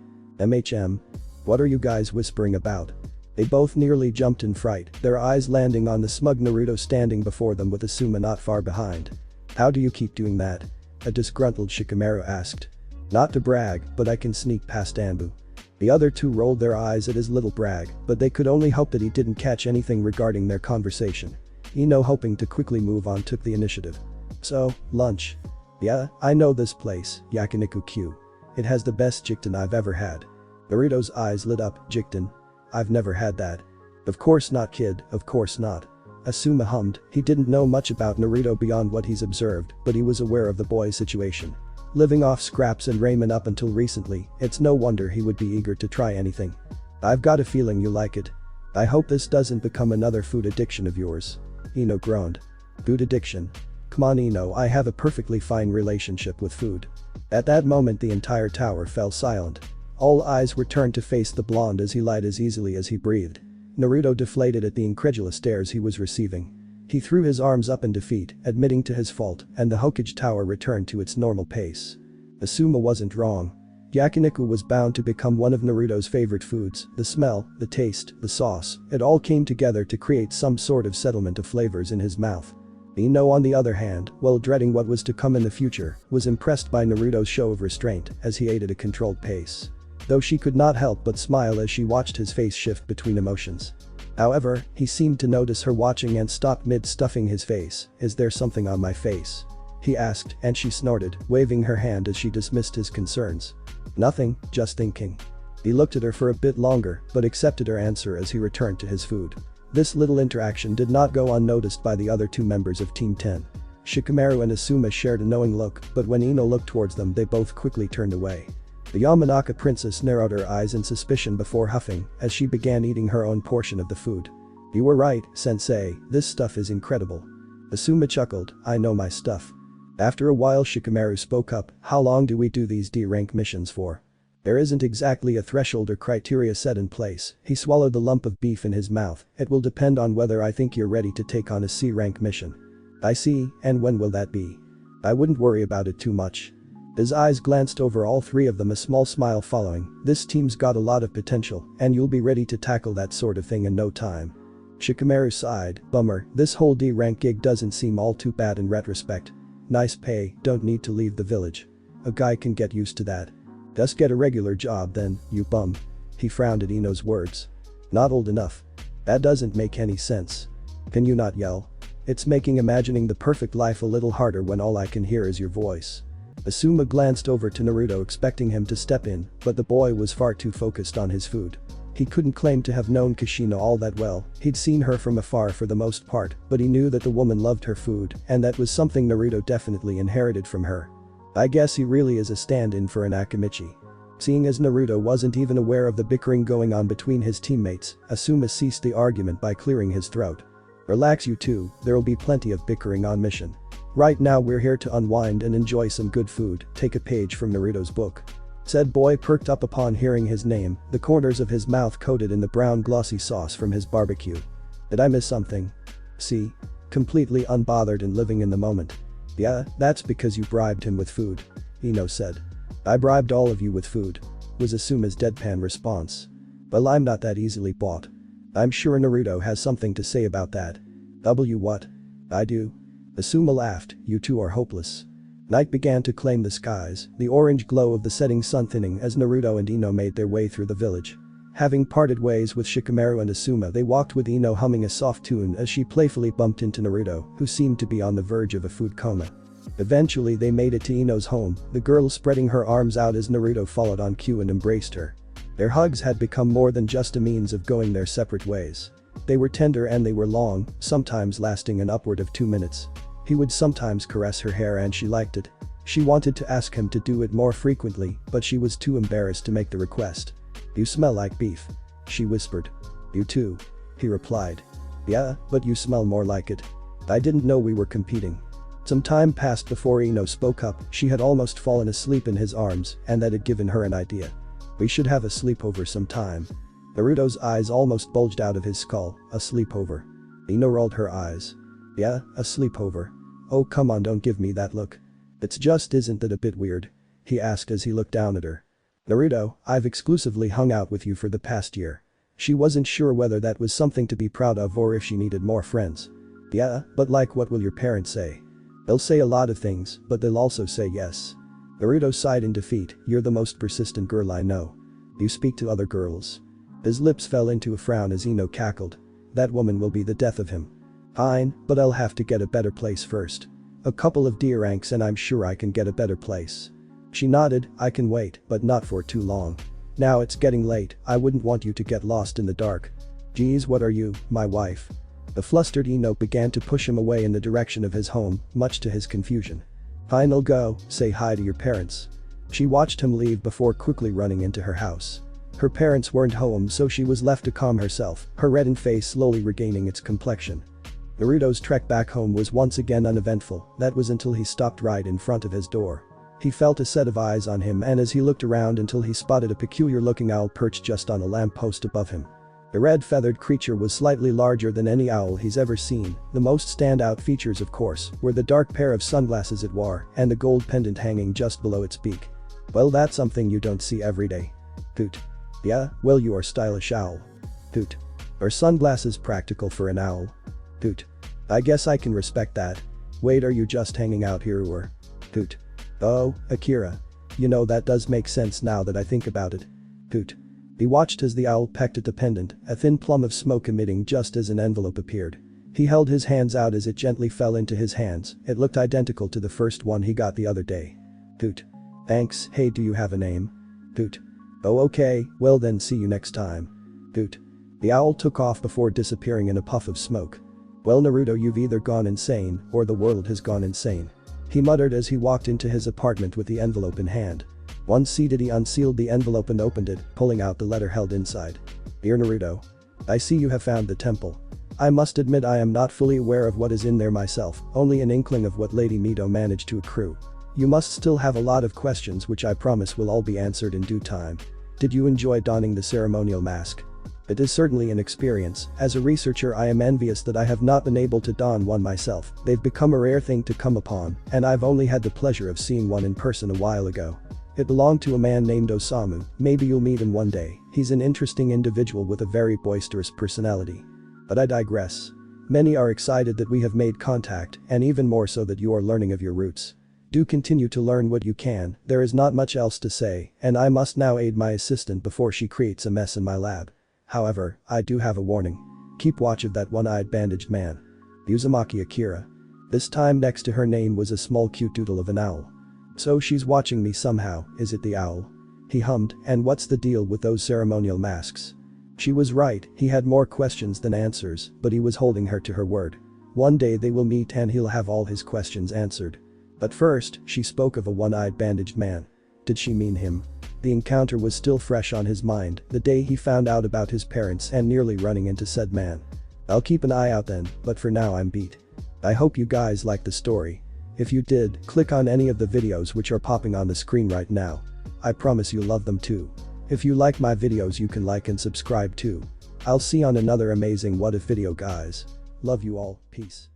S1: What are you guys whispering about? They both nearly jumped in fright, their eyes landing on the smug Naruto standing before them with 𝐸𝐶𝐲 not far behind. How do you keep doing that? A disgruntled 𝐫𝐞𝐬𝐻 asked. Not to brag, but I can sneak past Anbu. The other two rolled their eyes at his little brag, but they could only hope that he didn't catch anything regarding their conversation. Ino, hoping to quickly move on, took the initiative. So, lunch. Yeah, I know this place, Yakiniku-Q. It has the best 𝐫𝐞𝐻 I've ever had. Naruto's eyes lit up, 𝐫𝐞𝐻? I've never had that. Of course not kid, of course not. 𝐸𝐶𝐲 hummed. He didn't know much about Naruto beyond what he's observed, but he was aware of the boy's situation. Living off scraps and ramen up until recently, it's no wonder he would be eager to try anything. I've got a feeling you like it. I hope this doesn't become another food addiction of yours. Ino groaned. Food addiction? Come on Ino, I have a perfectly fine relationship with food. At that moment the entire tower fell silent. All eyes were turned to face the blonde as he lied as easily as he breathed. Naruto deflated at the incredulous stares he was receiving. He threw his arms up in defeat, admitting to his fault, and the 𝐫𝐻 tower returned to its normal pace. 𝐸𝐶𝐲 wasn't wrong. Yakiniku was bound to become one of Naruto's favorite foods. The smell, the taste, the sauce, it all came together to create some sort of settlement of flavors in his mouth. Ino, on the other hand, while dreading what was to come in the future, was impressed by Naruto's show of restraint as he ate at a controlled pace. Though she could not help but smile as she watched his face shift between emotions. However, he seemed to notice her watching and stopped mid-stuffing his face. Is there something on my face? He asked, and she snorted, waving her hand as she dismissed his concerns. Nothing, just thinking. He looked at her for a bit longer, but accepted her answer as he returned to his food. This little interaction did not go unnoticed by the other two members of Team 10. 𝐫𝐞𝐬𝐻 and 𝐸𝐶𝐲 shared a knowing look, but when Ino looked towards them they both quickly turned away. The Yamanaka princess narrowed her eyes in suspicion before huffing as she began eating her own portion of the food. You were right, sensei, this stuff is incredible. 𝐸𝐶𝐲 chuckled, I know my stuff. After a while 𝐫𝐞𝐬𝐻 spoke up, how long do we do these D-rank missions for? There isn't exactly a threshold or criteria set in place. He swallowed the lump of beef in his mouth. It will depend on whether I think you're ready to take on a C-rank mission. I see, and when will that be? I wouldn't worry about it too much. His eyes glanced over all three of them, a small smile following. This team's got a lot of potential, and you'll be ready to tackle that sort of thing in no time. 𝐫𝐞𝐬𝐻 sighed, bummer, this whole D-rank gig doesn't seem all too bad in retrospect. Nice pay, don't need to leave the village. A guy can get used to that. Just get a regular job then, you bum. He frowned at Ino's words. Not old enough. That doesn't make any sense. Can you not yell? It's making imagining the perfect life a little harder when all I can hear is your voice. 𝐫𝐸𝐴 glanced over to Naruto expecting him to step in, but the boy was far too focused on his food. He couldn't claim to have known Kushina all that well, he'd seen her from afar for the most part, but he knew that the woman loved her food, and that was something Naruto definitely inherited from her. I guess he really is a stand-in for an 𝐫𝐸𝐴. Seeing as Naruto wasn't even aware of the bickering going on between his teammates, 𝐫𝐸𝐴 ceased the argument by clearing his throat. Relax you two, there'll be plenty of bickering on mission. Right now we're here to unwind and enjoy some good food, take a page from Naruto's book. Said boy perked up upon hearing his name, the corners of his mouth coated in the brown glossy sauce from his barbecue. Did I miss something? See? Completely unbothered and living in the moment. Yeah, that's because you bribed him with food. Ino said. I bribed all of you with food. Was 𝐫𝐸𝐴's deadpan response. Well, I'm not that easily bought. I'm sure Naruto has something to say about that. What? I do. 𝐫𝐸𝐴 laughed, you two are hopeless. Night began to claim the skies, the orange glow of the setting sun thinning as Naruto and Ino made their way through the village. Having parted ways with Shikamaru and 𝐫𝐸𝐴, they walked with Ino humming a soft tune as she playfully bumped into Naruto, who seemed to be on the verge of a food coma. Eventually they made it to Ino's home, the girl spreading her arms out as Naruto followed on cue and embraced her. Their hugs had become more than just a means of going their separate ways. They were tender and they were long, sometimes lasting an upward of 2 minutes. He would sometimes caress her hair and she liked it. She wanted to ask him to do it more frequently, but she was too embarrassed to make the request. You smell like beef. She whispered. You too. He replied. Yeah, but you smell more like it. I didn't know we were competing. Some time passed before Ino spoke up, she had almost fallen asleep in his arms, and that had given her an idea. We should have a sleepover sometime. Naruto's eyes almost bulged out of his skull, a sleepover. Ino rolled her eyes. Yeah, a sleepover. Oh come on, don't give me that look. It's just isn't that a bit weird? He asked as he looked down at her. Naruto, I've exclusively hung out with you for the past year. She wasn't sure whether that was something to be proud of or if she needed more friends. Yeah, but like what will your parents say? They'll say a lot of things, but they'll also say yes. Naruto sighed in defeat, you're the most persistent girl I know. You speak to other girls. His lips fell into a frown as Ino cackled. That woman will be the death of him. Fine, but I'll have to get a better place first. A couple of D ranks and I'm sure I can get a better place. She nodded, I can wait, but not for too long. Now it's getting late, I wouldn't want you to get lost in the dark. Geez, what are you, my wife? The flustered Ino began to push him away in the direction of his home, much to his confusion. Fine, I'll go, say hi to your parents. She watched him leave before quickly running into her house. Her parents weren't home so she was left to calm herself, her reddened face slowly regaining its complexion. Naruto's trek back home was once again uneventful, that was until he stopped right in front of his door. He felt a set of eyes on him and as he looked around until he spotted a peculiar-looking owl perched just on a lamppost above him. The red-feathered creature was slightly larger than any owl he's ever seen, the most standout features of course were the dark pair of sunglasses it wore and the gold pendant hanging just below its beak. Well, that's something you don't see every day. Hoot. Yeah, well you are stylish owl. Hoot. Are sunglasses practical for an owl? Hoot. I guess I can respect that. Wait, are you just hanging out here or? Hoot. Oh, Akira. You know that does make sense now that I think about it. Hoot. He watched as the owl pecked at the pendant, a thin plum of smoke emitting just as an envelope appeared. He held his hands out as it gently fell into his hands, it looked identical to the first one he got the other day. Hoot. Thanks, hey, do you have a name? Hoot. Oh okay, well then see you next time. Hoot. The owl took off before disappearing in a puff of smoke. Well Naruto, you've either gone insane or the world has gone insane. He muttered as he walked into his apartment with the envelope in hand. Once seated he unsealed the envelope and opened it, pulling out the letter held inside. Dear Naruto. I see you have found the temple. I must admit I am not fully aware of what is in there myself, only an inkling of what Lady Mito managed to accrue. You must still have a lot of questions which I promise will all be answered in due time. Did you enjoy donning the ceremonial mask? It is certainly an experience. As a researcher I am envious that I have not been able to don one myself, they've become a rare thing to come upon, and I've only had the pleasure of seeing one in person a while ago. It belonged to a man named Osamu, maybe you'll meet him one day, he's an interesting individual with a very boisterous personality. But I digress. Many are excited that we have made contact, and even more so that you are learning of your roots. Do continue to learn what you can, there is not much else to say, and I must now aid my assistant before she creates a mess in my lab. However, I do have a warning. Keep watch of that one-eyed bandaged man. Uzumaki Akira. This time next to her name was a small cute doodle of an owl. So she's watching me somehow, is it the owl? He hummed, and what's the deal with those ceremonial masks? She was right, he had more questions than answers, but he was holding her to her word. One day they will meet and he'll have all his questions answered. But first, she spoke of a one-eyed bandaged man. Did she mean him? The encounter was still fresh on his mind, the day he found out about his parents and nearly running into said man. I'll keep an eye out then, but for now I'm beat. I hope you guys liked the story. If you did, click on any of the videos which are popping on the screen right now. I promise you'll love them too. If you like my videos you can like and subscribe too. I'll see you on another amazing What If video guys. Love you all, peace.